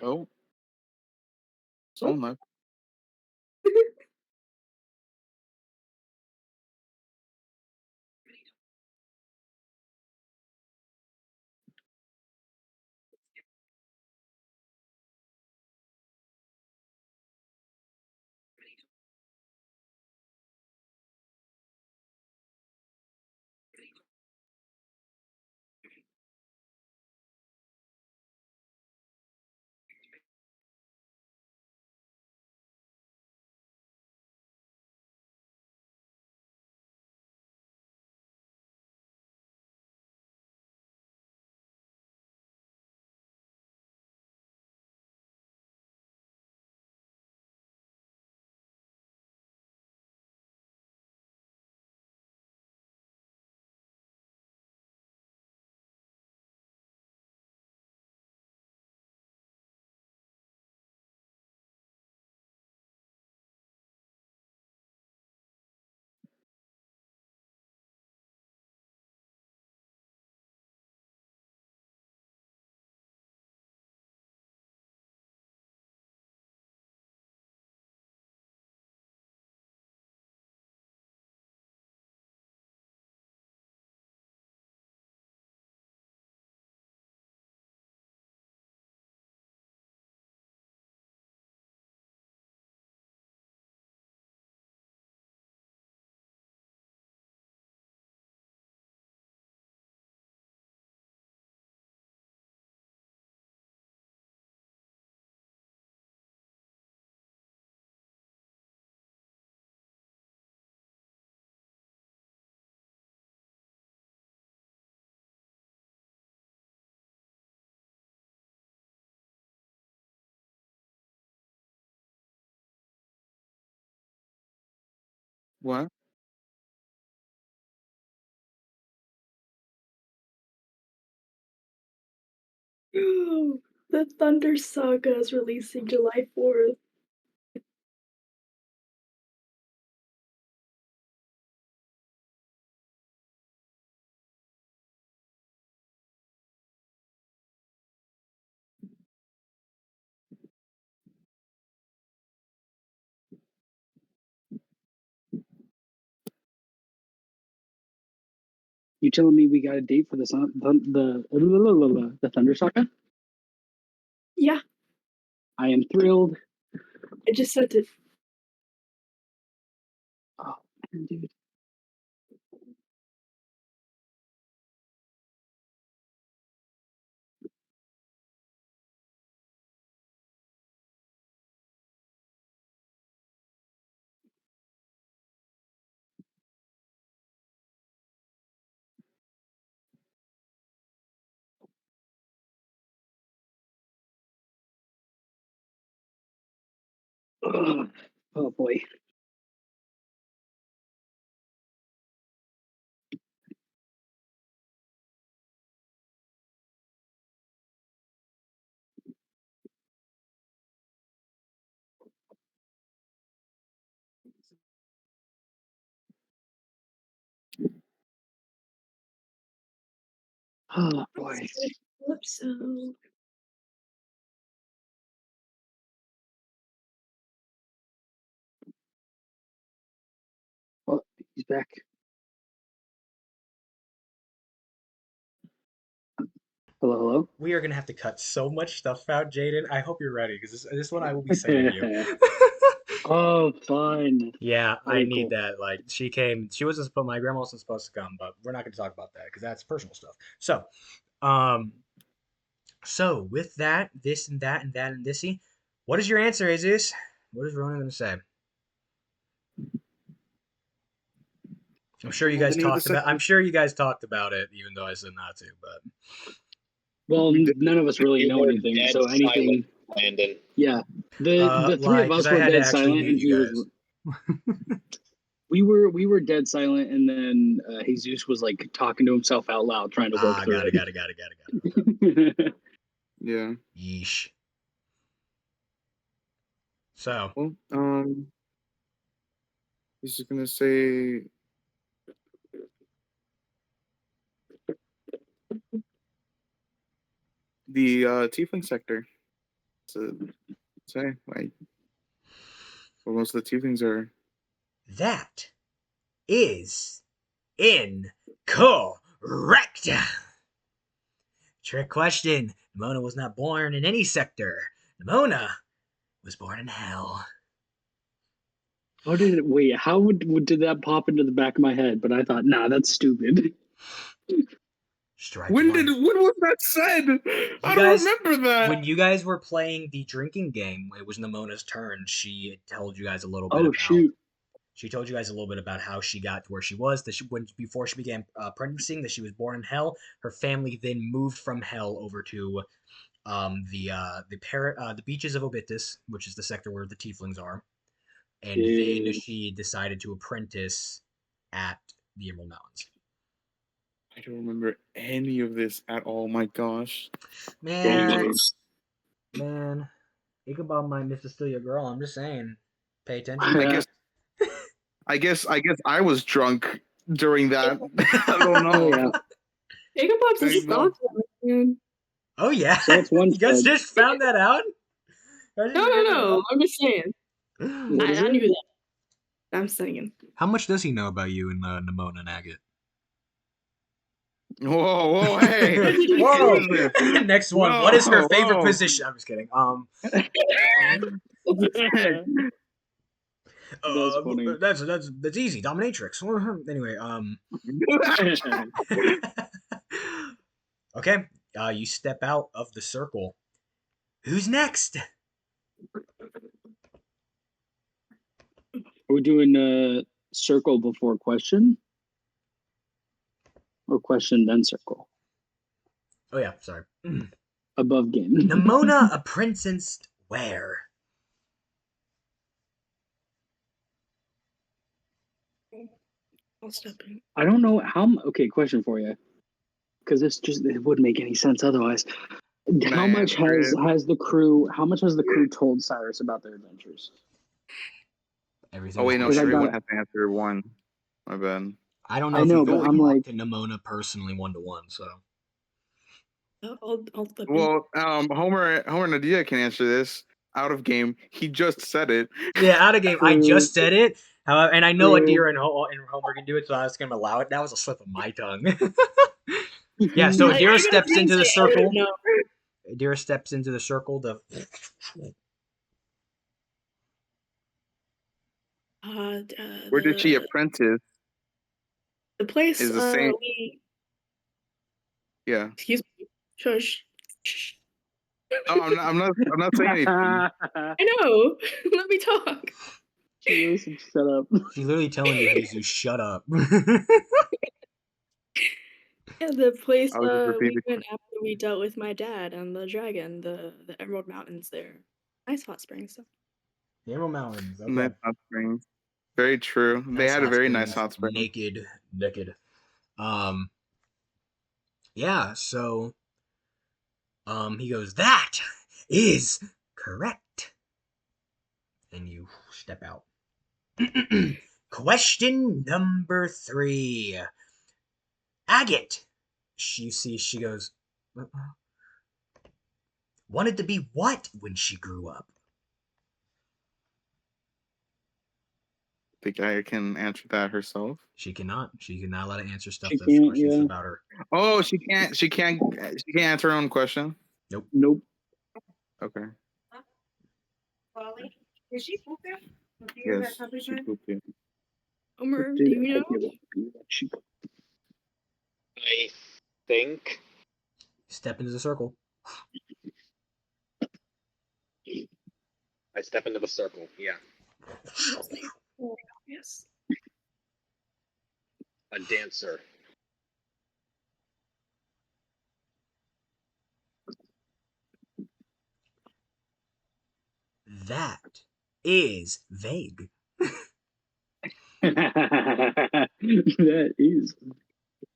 Oh, So someone left. What? The Thunder Saga is releasing July 4th. You telling me we got a date for the Thunder Saga? Yeah, I am thrilled. I just sent it. Oh, man, dude. Ugh. Oh boy. Oh boy. Calypso. Oh, he's back. Hello, We are gonna have to cut so much stuff out, Jaden. I hope you're ready because this one I will be sending you. hello. Oh, fun. Yeah, I Okay, need cool. that. Like, she came. She wasn't supposed. My grandma wasn't supposed to come, but we're not gonna talk about that because that's personal stuff. So, um, so with that, this and that and that and thisy, what is your answer, Jesus? What is Rona gonna say? I'm sure you Well, guys the name of the talked about. I'm sector. sure you guys talked about it, even though I said not to. But Well, We did. none of us really You know were anything, dead so anything. silent, Landon. Yeah, the three lie, of because us I were had to dead actually silent, mute and you he was. guys. We were dead silent, and then Jesus was like talking to himself out loud, trying to work through Got it. it. Yeah. Yeesh. So Well, this is gonna say the tiefling sector. So say like, well, most of the tieflings are. that is incorrect. Trick question. Nimona was not born in any sector. Nimona was born in hell. How did it? Wait, how did that pop into the back of my head? But I thought, nah, that's stupid. Strike When one. was that said? You I don't guys, remember that. when you guys were playing the drinking game, it was Nimona's turn. She told you guys a little bit Oh about. shoot! She told you guys a little bit about how she got to where she was. That before she began apprenticing, that she was born in hell. Her family then moved from hell over to the beaches of Obitus, which is the sector where the tieflings are, and then Dude. she decided to apprentice at the Emerald Mountains. I don't remember any of this at all. My gosh. Man, Ichabod might miss to steal your girl. I'm just saying, pay attention. I guess I was drunk during that. I don't Oh know. yeah. Ichabob's There a you go. stalker, man. Oh yeah, So that's one you guys stud. just found that out. No. I'm just saying. What is I it? knew that. I'm saying. How much does he know about you and Nimona and Agate? Whoa, hey. Whoa. What is this? Next one. What is her favorite Whoa. position? I'm just kidding. That's funny. That's easy. Dominatrix. Anyway, okay. You step out of the circle. Who's next? Are we doing circle before question, or question then circle? Oh yeah, sorry. Above game. Nimona apprenticed where? I'll step in. I don't know how. Okay, question for you, because it wouldn't make any sense otherwise. How much has the crew? How much has the crew told Cyrus about their adventures? Everything. Oh wait, no, Because I everyone got- has to answer one. My bad. I don't know I if know, you but can I'm like, talk to Nimona personally 1-to-1, so. I'll step in. Well, Homer Nadia can answer this. Out of game, he just said it. Yeah, out of game. I just said it. However, and I know True. Adira and Homer can do it, so I was going to allow it. That was a slip of my tongue. Yeah, so I Adira gotta steps into the say, I circle. don't know. Adira steps into the circle to. Where did she apprentice? The place Is the same. we. Yeah. Excuse me. Shush. Shh. No, I'm not saying anything. I know. Let me talk. Listen, shut up. She's literally telling you, Jesus, shut up. Yeah, the place I'll just repeat we the went after we dealt with my dad and the dragon, the Emerald Mountains there. Nice hot springs. The Emerald Mountains. Okay. Nice hot springs. Very true. They had a very nice hot spring. Naked. Yeah, so he goes, that is correct. And you step out. Question number 3. Agate. She goes, wanted to be what when she grew up? Think I can answer that herself? She cannot. She's not allowed to answer stuff She that's can't, questions yeah. about her. Oh, she can't answer her own question? Nope. Okay. Is she pooping? Yes. She pooped it. Homer, do you know? I think. Step into the circle. I step into the circle. Yeah. Yes. A dancer. That is vague. That is.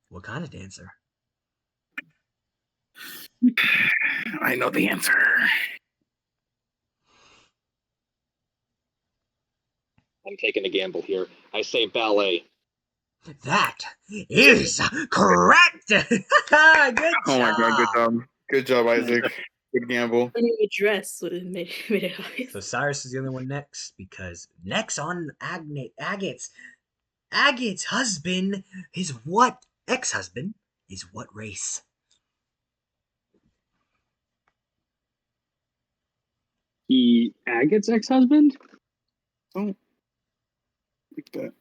What kind of dancer? I know the answer. I'm taking a gamble here. I say ballet. That is correct. Good job. Oh my god, good job. Good job, Isaac. Good gamble. I mean, the dress would have made it obvious. So Cyrus is the only one next, because next on Agate's husband, his what ex-husband is what race? Agate's ex-husband? Don't like that.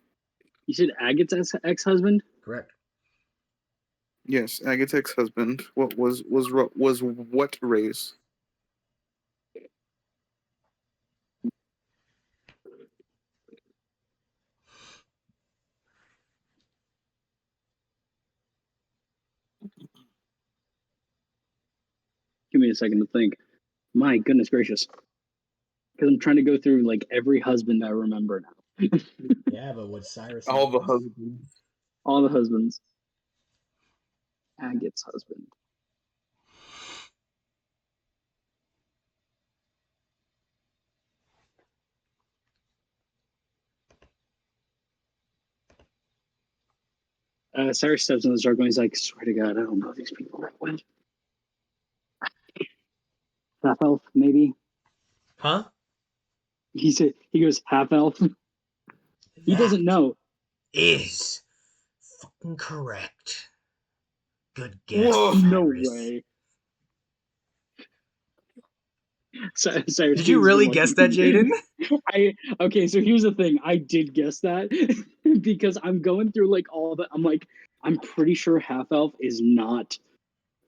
You said Agate's ex-husband? Correct. Yes, Agate's ex-husband. What was what race? Give me a second to think. My goodness gracious. Because I'm trying to go through like every husband I remember now. Yeah, but what Cyrus? All the husbands. All the husbands. Agate's husband. Cyrus steps in the circle and he's like, swear to God, I don't know these people that well. Half elf, maybe? Huh? He goes, half elf. He doesn't know. Is fucking correct. Good guess. Whoa, no Cyrus. way. Cyrus, Did you really guess that, Jaden? Okay, so here's the thing. I did guess that because I'm going through like all the. I'm like, I'm pretty sure half elf is not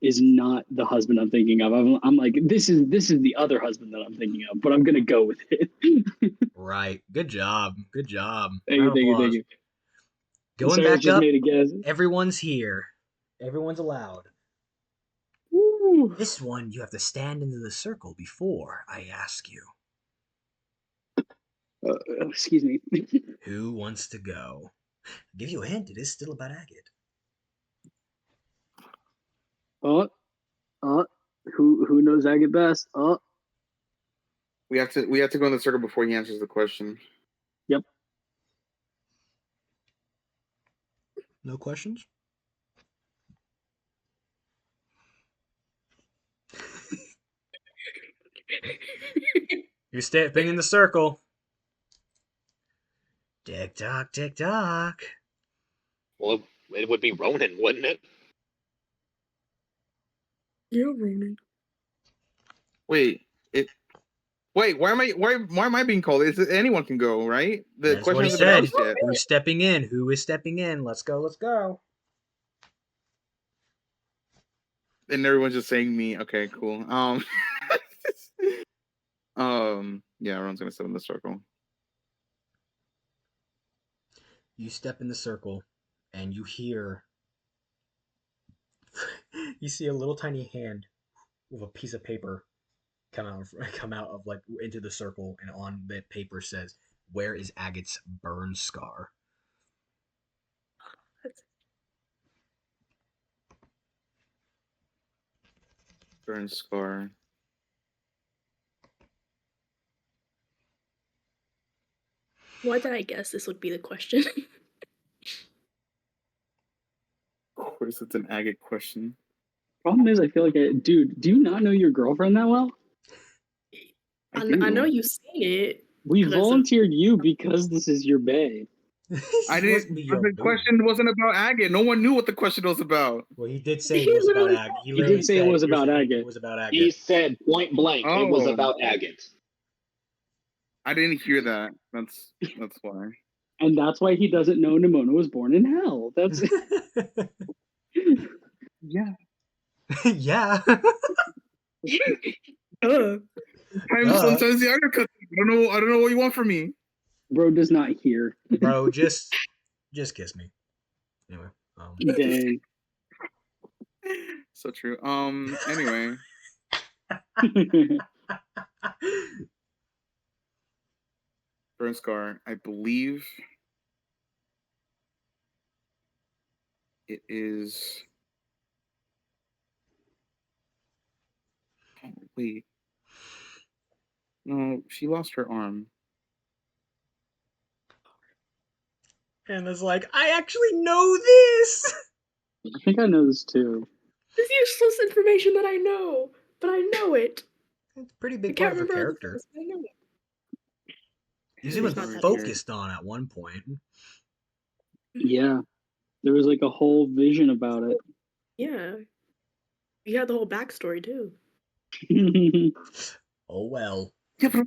the husband I'm thinking of. I'm like, this is the other husband that I'm thinking of, but I'm gonna go with it. Right. Good job. Good job. Thank you. Going Cyrus back just up. made a guess. Everyone's here. Everyone's allowed. Woo. This one, you have to stand into the circle before I ask you. Excuse me. Who wants to go? I'll give you a hint. It is still about agate. Who knows agate best? We have to go in the circle before he answers the question. Yep. No questions? You're stepping in the circle. Tick tock, tick tock. Well, it would be Ronan, wouldn't it? You're Ronan. Wait, why am I being called? Anyone can go, right? The That's question what he hasn't been said. asked yet. Who's stepping in? Who is stepping in? Let's go, let's go. And everyone's just saying me. Okay, cool. Yeah, everyone's gonna step in the circle. You step in the circle and you hear you see a little tiny hand with a piece of paper come out of like into the circle, and on the paper says, "Where is Agate's burn scar?" Burn scar. Why did I guess this would be the question? Of course, it's an agate question. Problem is, I feel like, dude, do you not know your girlfriend that well? I know do. you've seen it. We 'cause that's volunteered you because this is your bae. I Supposed didn't. to be But your the boo. question wasn't about agate. No one knew what the question was about. Well, he did say He it was about literally agate. He He literally did say it said, was "Here's about the hint, agate. It was about He agate." said point blank, it was Oh. about agate. I didn't hear that. That's why. And that's why he doesn't know Nimona was born in hell. That's Yeah. Yeah. Sometimes the undercut. I don't know what you want from me. bro does not hear. Bro, just kiss me. Anyway. Dang. So true. Anyway. Burn scar. I believe it is. Oh, wait. No, she lost her arm. And it's like, I actually know this. I think I know this too. This useless information that I know, but I know it. It's a pretty I big can't part of her remember character. the I know it. He's It's even not that focused on at one point. Yeah. There was like a whole vision about it. Yeah. You had the whole backstory too. Oh well. Yeah, but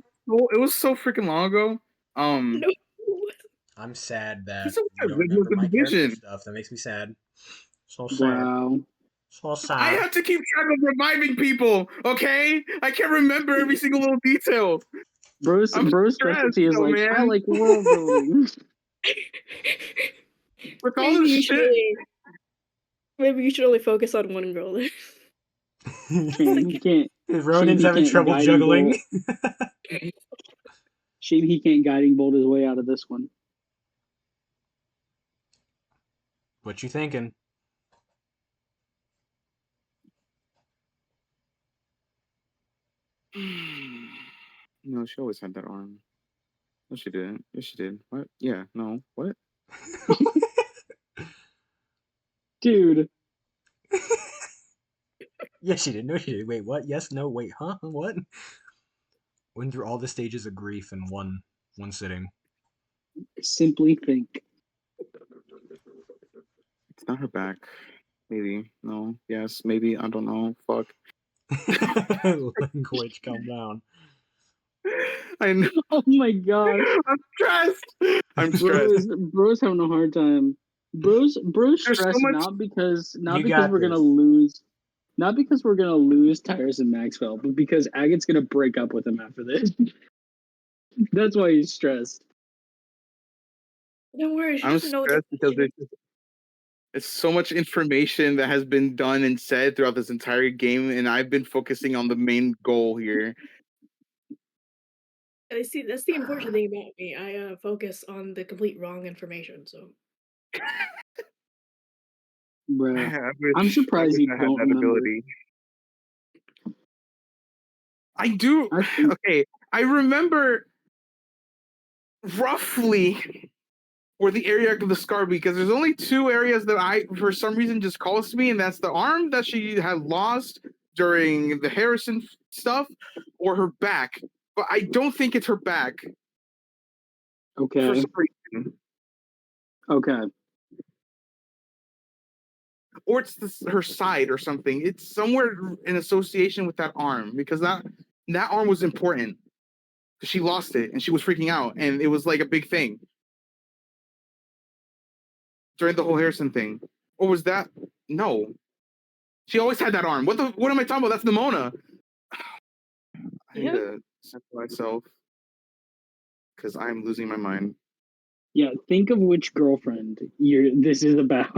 it was so freaking long ago. No. I'm sad that It's okay. you don't It was remember the my character division. stuff. That makes me sad. So sad. Wow. So sad. I have to keep track of reviving people, okay? I can't remember every single little detail. Bro's I'm specialty is stressed, like, man. I like world building. With all this shit. Maybe you should only focus on one girl then. He can't. Ronan's having trouble juggling. Shame he can't guiding bolt his way out of this one. What you thinking? No, she always had that arm. No, she didn't. Yes, she did. What? Yeah, no. What? Dude. Yes, she did. No, she did. Wait, what? Yes, no, wait, huh? What? Went through all the stages of grief in one sitting. Simply think. It's not her back. Maybe. No. Yes. Maybe. I don't know. Fuck. Language, calm down. I know. Oh my god. I'm stressed. I'm stressed. Bro's having a hard time. Bro's stressed so much- not because You we're got gonna this. lose. Not because we're gonna lose Tyrus and Maxwell, but because Agate's gonna break up with him after this. That's why he's stressed. Don't worry, she I'm doesn't know stressed because it's so much information that has been done and said throughout this entire game, and I've been focusing on the main goal here. I see. That's the unfortunate thing about me. I focus on the complete wrong information. So Bruh. I I'm wish surprised you I had don't that remember. ability. I do. I think Okay, I remember roughly where the area of the scar, because there's only two areas that I, for some reason, just calls to me, and that's the arm that she had lost during the Harrison stuff, or her back. But I don't think it's her back for okay. some reason, Okay. or it's her side or something. It's somewhere in association with that arm, because that arm was important. She lost it and she was freaking out, and it was like a big thing during the whole Harrison thing. Or was that no? She always had that arm. What am I talking about? That's Nimona. I need to center myself because I'm losing my mind. Yeah, think of which girlfriend this is about.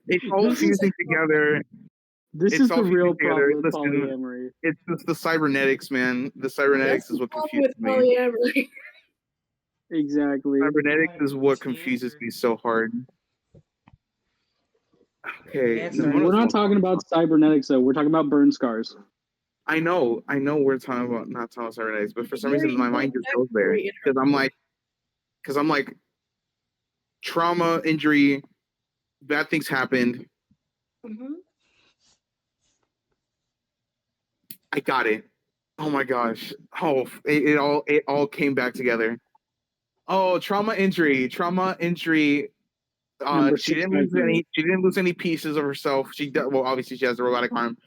It's all fusing together. This It's is all the real fusing together. problem with Listen, polyamory. it's just the cybernetics, man. The cybernetics is what confuses me. Polyamory. Exactly. Cybernetics is what What's the confuses answer? me so hard. The Okay, answer We're Nimona's not one. talking about cybernetics though. We're talking about burn scars. I know we're talking about not talking about cybernetics, but for some reason my mind just goes there Very because I'm like trauma, injury, bad things happened. Mm-hmm. I got it. Oh my gosh. Oh, it all came back together. Oh, trauma, injury. Number She 6 didn't right lose here. any pieces of herself. Well, obviously she has the robotic arm.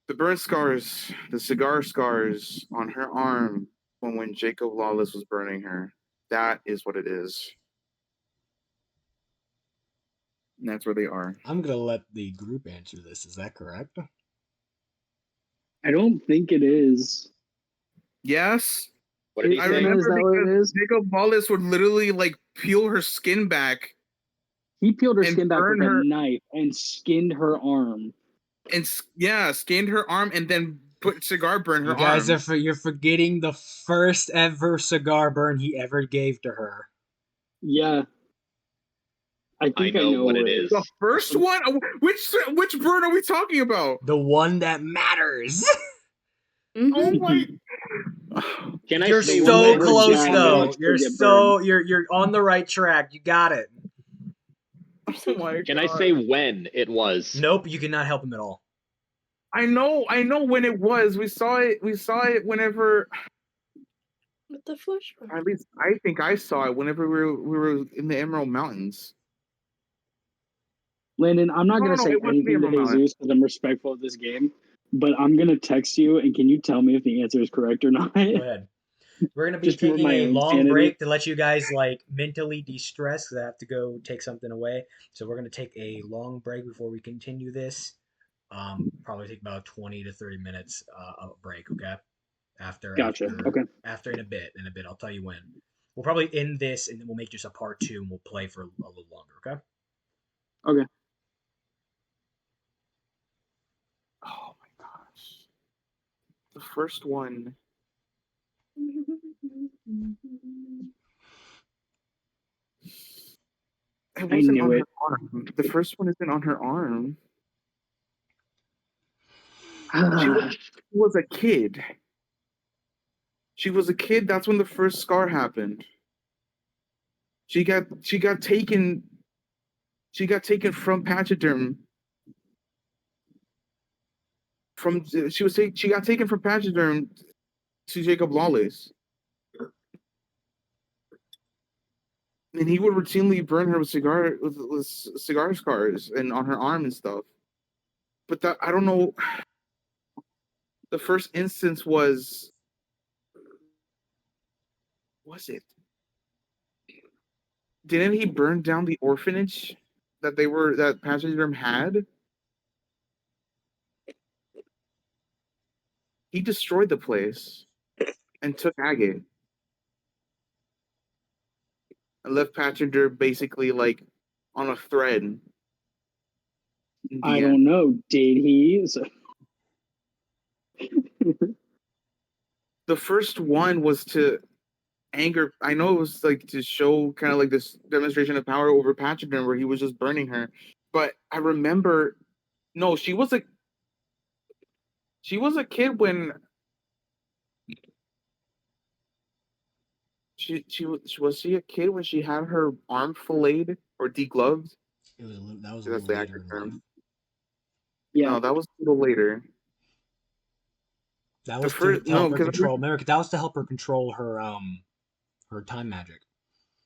The burn scars, the cigar scars on her arm when Jacob Lawless was burning her. That is what it is. And that's where they are. I'm gonna let the group answer this. Is that correct? I don't think it is. Yes. What did he I say? Is remember that what because it is? Jacob Lawless would literally like peel her skin back He peeled her and skin back burn with a her knife and skinned her arm. and skinned her arm and then put cigar burn her You guys arm. you're forgetting the first ever cigar burn he ever gave to her. Yeah. I think I know what it it. is. The first one? Which burn are we talking about? The one that matters. Oh my! Can I You're say The one that so her when it close dad happened? though. watched her You're get burned. so you're on the right track. You got it. Oh my Can god! I say when it was? Nope, you cannot help him at all. I know when it was. We saw it whenever. With the flesh. At least I think I saw it whenever we were in the Emerald Mountains. Landon, I'm not going to No, say it wasn't the anything to Emerald Mountains. Jesus because I'm respectful of this game, but I'm going to text you, and can you tell me if the answer is correct or not? Go ahead. We're gonna be Just for taking my a own long sanity. break to let you guys like mentally de-stress because I have to go take something away. So we're gonna take a long break before we continue this. Probably take about 20 to 30 minutes of break. Okay. Gotcha. Okay. After in a bit. I'll tell you when. We'll probably end this and then we'll make just a part 2 and we'll play for a little longer. Okay. Okay. Oh my gosh! The first one. It I wasn't knew on her it. arm. The first one isn't on her arm. She Ah, was a kid. She was a kid. That's when the first scar happened. She got taken. She got taken from Pachyderm. She got taken from Pachyderm to Jacob Lawless, and he would routinely burn her with cigar scars and on her arm and stuff. But that I don't know. The first instance was it? Didn't he burn down the orphanage that Pachyderm had? He destroyed the place and took Agate and left Pachyderm basically like on a thread in I the end. don't know. Did he? The first one was to anger. I know it was like to show kind of like this demonstration of power over Pachyderm where he was just burning her. But I remember, no, she was a kid when was she a kid when she had her arm filleted or degloved? That was a That's little the later accurate in life. term. Yeah. No, that was a little later. That The was to first help no, her because control. Remember, that was to help her control her time magic.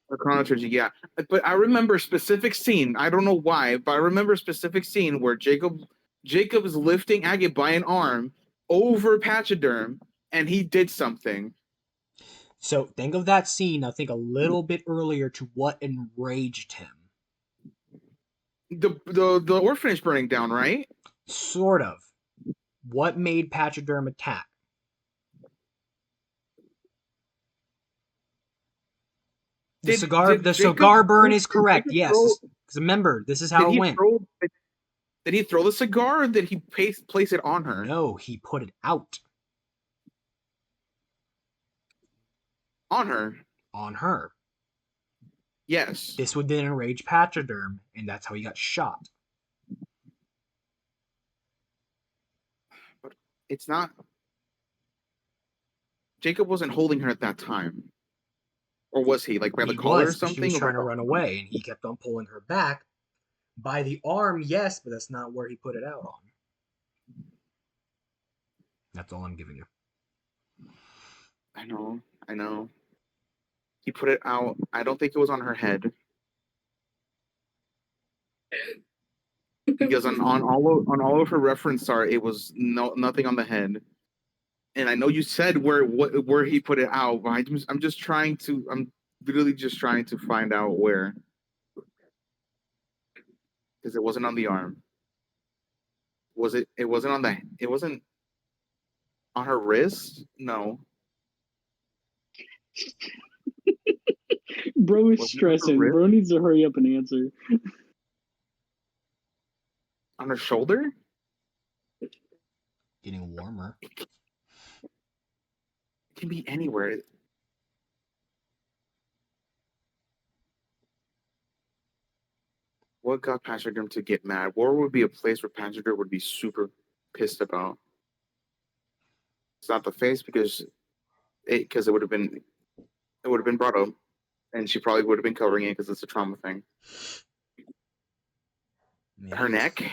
the chronotrgy, yeah. But I remember a specific scene. I don't know why, but I remember a specific scene where Jacob is lifting Agate by an arm over Pachyderm, and he did something. So think of that scene. Now think a little bit earlier to what enraged him. The orphanage burning down, right? Sort of. What made Pachyderm attack? The cigar burn is correct. Yes, because remember, this is how it went. Did he throw the cigar, or did he place it on her? No, he put it out. On her. On her. Yes. This would then enrage Pachyderm, and that's how he got shot. But it's not. Jacob wasn't holding her at that time. Or was he? Like by the collar or something? She was trying to run away, and he kept on pulling her back. By the arm, yes, but that's not where he put it out on. That's all I'm giving you. I know. He put it out. I don't think it was on her head. Because on all of her reference art, it was nothing on the head. And I know you said where he put it out, but I'm literally just trying to find out where. Because it wasn't on the arm. Was it? It wasn't on her wrist? No. Bro is stressing. Bro needs to hurry up and answer. On her shoulder? Getting warmer. It can be anywhere. What got Pachyderm to get mad? Where would be a place where Pachyderm would be super pissed about? It's not the face because it would have been brought up, and she probably would have been covering it because it's a trauma thing. Yeah. Her neck.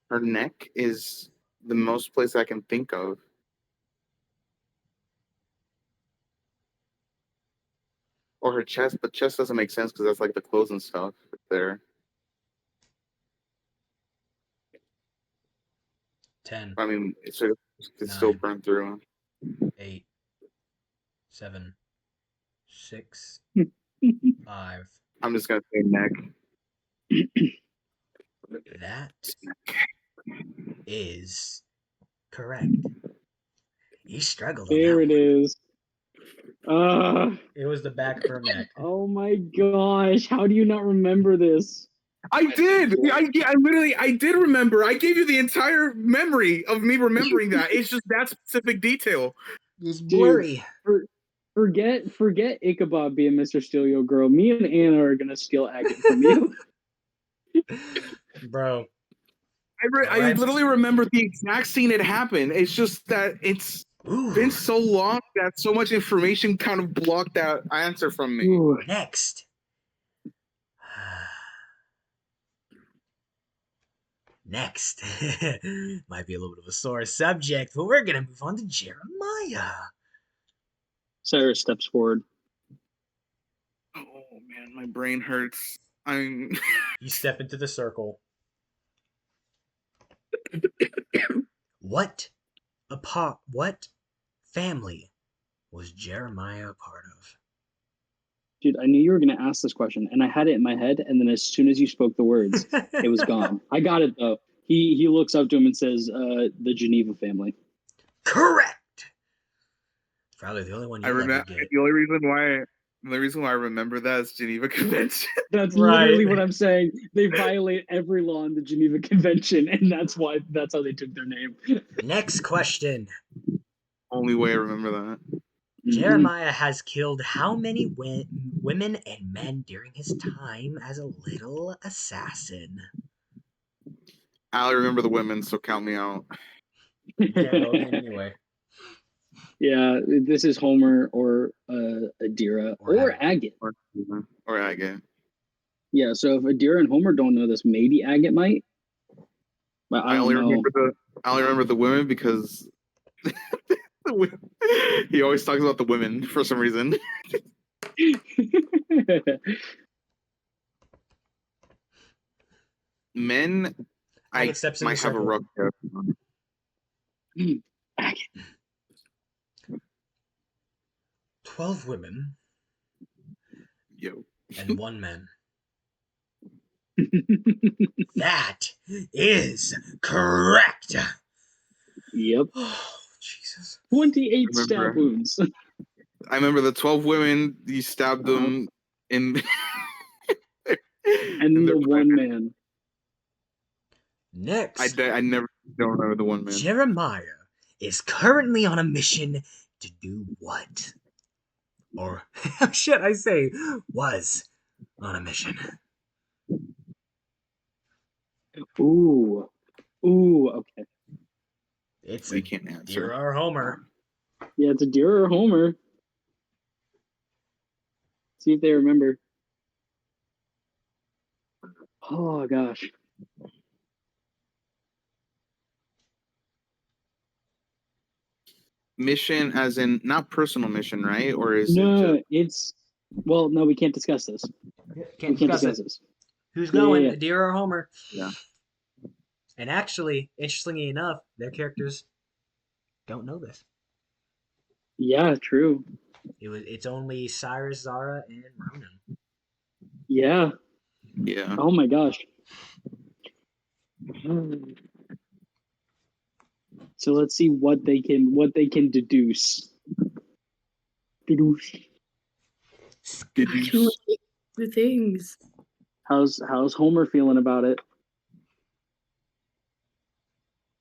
Her neck is the most place I can think of. Or her chest, but chest doesn't make sense because that's like the clothes and stuff there. 10. I mean, it's still burn through. 8, 7, 6, 5. I'm just gonna say neck. That is correct. You struggled. There it is. It was the back of her neck. Oh my gosh! How do you not remember this? I did. I did remember. I gave you the entire memory of me remembering that. It's just that specific detail. It's blurry. Dude, forget Icabob being Mr. Steal Your Girl. Me and Anna are gonna steal Agate from you. Bro. I literally remember the exact scene it happened. It's just that it's been so long that so much information kind of blocked that answer from me. Next. Might be a little bit of a sore subject, but we're going to move on to Jeremiah. Cyrus steps forward. Oh, man, my brain hurts. You step into the circle. What family was Jeremiah a part of? Dude, I knew you were going to ask this question, and I had it in my head, and then as soon as you spoke the words, it was gone. I got it, though. He looks up to him and says, the Geneva family. Correct! Probably the only one you remember. The only reason why The reason why I remember that is Geneva Convention. That's Right. literally what I'm saying. They violate every law in the Geneva Convention, and that's how they took their name. Next question. Only way I remember that. Jeremiah has killed how many women and men during his time as a little assassin? I only remember the women, so count me out. Can't go again anyway. Yeah, this is Homer or Adira or Agate. Or Agate. Yeah, so if Adira and Homer don't know this, maybe Agate might. But I only remember the women because he always talks about the women for some reason. Men, I might have a rough guess. 12 women. Yo. And 1 man. That is correct. Yep. Oh, Jesus. 28 stab wounds. I remember the 12 women, you stabbed them in... and the 1 man. Next. I never don't remember the 1 man. Jeremiah is currently on a mission to do what? Or, should I say, was on a mission. Ooh, okay. It's we can't answer. Adira or Homer. Yeah, it's Adira or Homer. See if they remember. Oh gosh. Mission as in not personal mission, right? Or is no, it it's no, we can't discuss this. Can't discuss this. Who's going, Adira or Homer? Yeah. And actually, interestingly enough, their characters don't know this. Yeah, true. It's only Cyrus, Zara, and Ronan. Yeah. Yeah. Oh my gosh. So let's see what they can deduce. Two things. How's Homer feeling about it?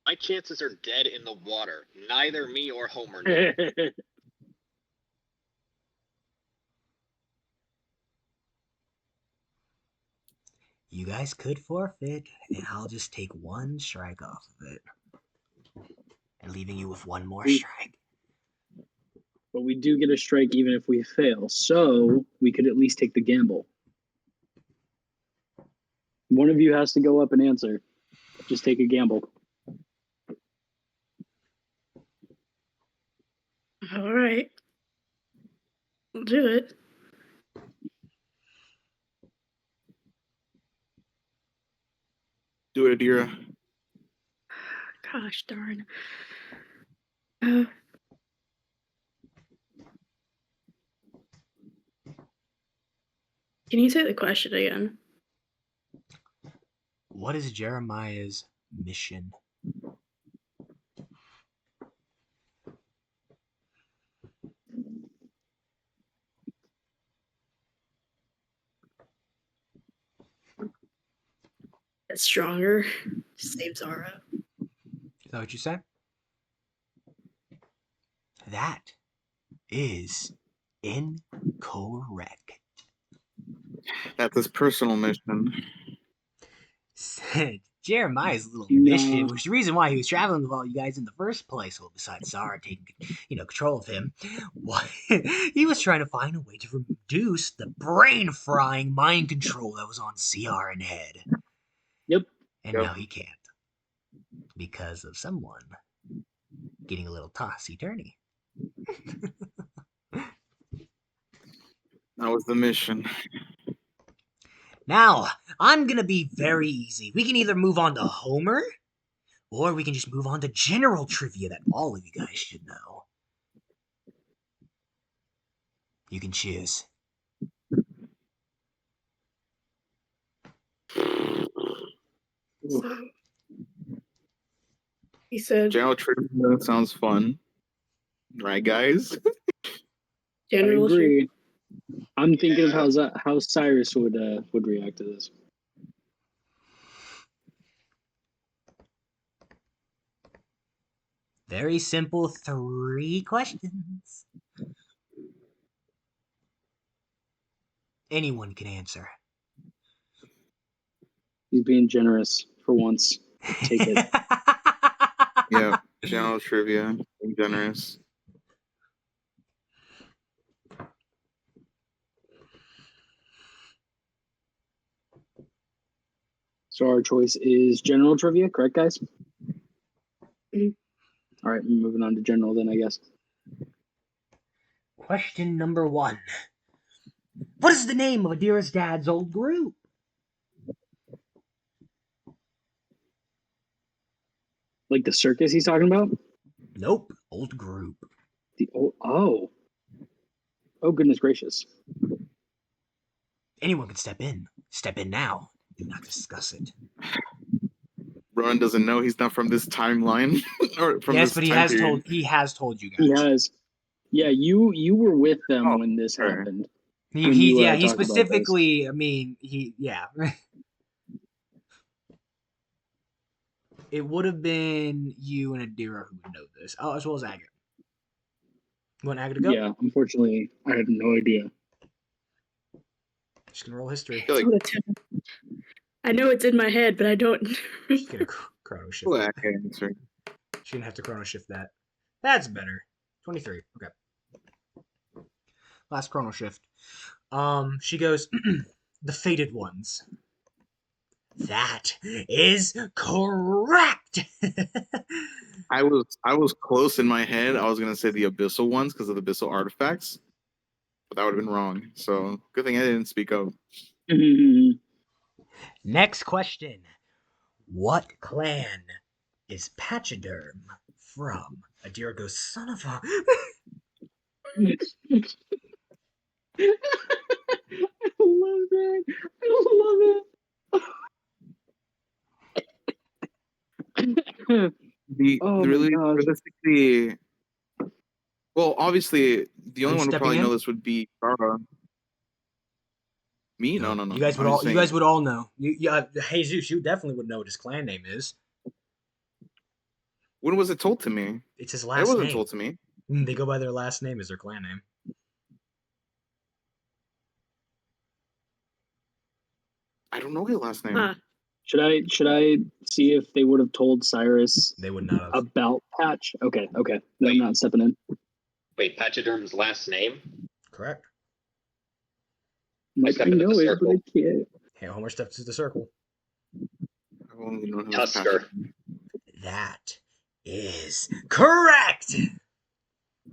My chances are dead in the water. Neither me or Homer know. You guys could forfeit, and I'll just take 1 strike off of it. And leaving you with 1 more strike. But we do get a strike even if we fail, so we could at least take the gamble. One of you has to go up and answer. Just take a gamble. All right. I'll do it. Do it, Adira. Gosh darn. Can you say the question again? What is Jeremiah's mission? Get stronger. Save Zara. Is that what you said? That is incorrect. That's his personal mission. Jeremiah's little mission, which is the reason why he was traveling with all you guys in the first place, well, besides Zara taking control of him, he was trying to find a way to reduce the brain-frying mind control that was on CR and Head. Yep. And now he can't. Because of someone getting a little tossy-turny. That was the mission. Now, I'm going to be very easy. We can either move on to Homer, or we can just move on to general trivia that all of you guys should know. You can choose. So, he said... General trivia sounds fun. Right, guys? General I agree. I'm thinking of how Cyrus would react to this. Very simple 3 questions. Anyone can answer. He's being generous for once. Take it. Yeah, general trivia. I'm generous. So our choice is general trivia, correct, guys? Mhm. All right, moving on to general then, I guess. Question number 1. What is the name of Adira's dad's old group? Like the circus he's talking about? Nope. Old group. Oh goodness gracious. Anyone can step in. Step in now. Do not discuss it. Ronan doesn't know he's not from this timeline or from Yes, this but time period. he has told you guys. He has. Yeah, you were with them when this sure. happened. He talked about this. specifically, I mean, it would have been you and Adira who would know this. Oh, as well as Agate. You want Agate to go? Yeah, unfortunately, I had no idea. Just gonna roll history. I feel like I know it's in my head, but I don't. She's gonna chrono shift. I That. can't answer. She's gonna have to chrono shift that. That's better. 23. Okay. Last chrono shift. She goes, the fated ones. That is correct. I was close in my head. I was gonna say the abyssal ones because of the abyssal artifacts, but that would have been wrong. So good thing I didn't speak up. Next question. What clan is Pachyderm from? Adira goes, son of a... I love that. I love it. Realistically, well, obviously the only one who stepping probably in? know this would be Kara. Me? No. You guys would all. You guys would all know. Jesus, you definitely would know what his clan name is. When was it told to me? It's his It last wasn't name. told to me. They go by their last name as their clan name. I don't know his last name. Should I see if they would have told Cyrus They would not have. about Patch? Okay. Then I'm not stepping in. Wait, Pachyderm's last name? Correct. Like, I know it, but I can't. Hey, Homer steps to the circle. I've only known him as Tusker. Patrick. That is correct.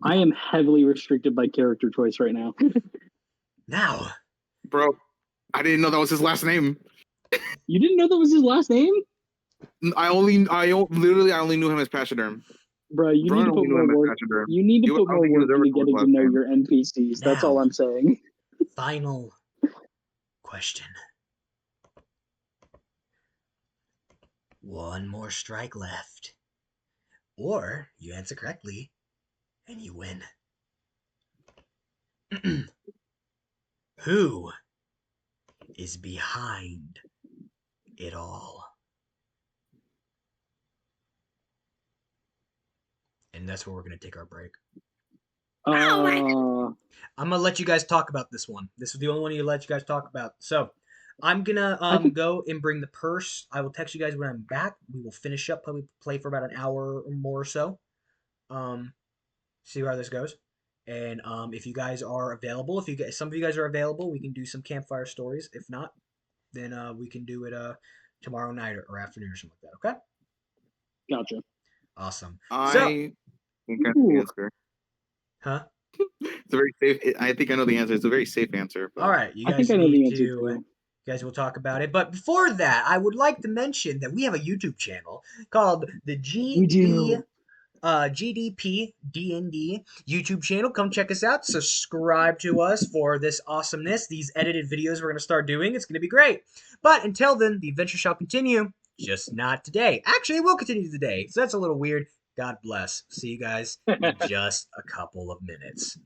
I am heavily restricted by character choice right now. Now, Bro, I didn't know that was his last name. You didn't know that was his last name? I only knew him as Pachyderm. Bro, you need to put more work. You need to put more work into getting to know your NPCs. That's all I'm saying. final question. One more strike left. Or you answer correctly and you win. Who is behind it all? And that's where we're going to take our break. I'm going to let you guys talk about this one. This is the only one you let you guys talk about. So I'm going to go and bring the purse. I will text you guys when I'm back. We will finish up, probably play for about an hour or more or so. See how this goes. And if you guys are available, some of you guys are available, we can do some campfire stories. If not, then we can do it tomorrow night or afternoon or something like that. Okay? Gotcha. Awesome. I think I know the answer. Huh? It's a very safe. I think I know the answer. It's a very safe answer. All right, you guys you guys will talk about it. But before that, I would like to mention that we have a YouTube channel called the GBP DND YouTube channel. Come check us out. Subscribe to us for this awesomeness. These edited videos we're going to start doing. It's going to be great. But until then, the adventure shall continue. Just not today. Actually, it will continue today. So that's a little weird. God bless. See you guys in just a couple of minutes.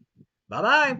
Bye-bye.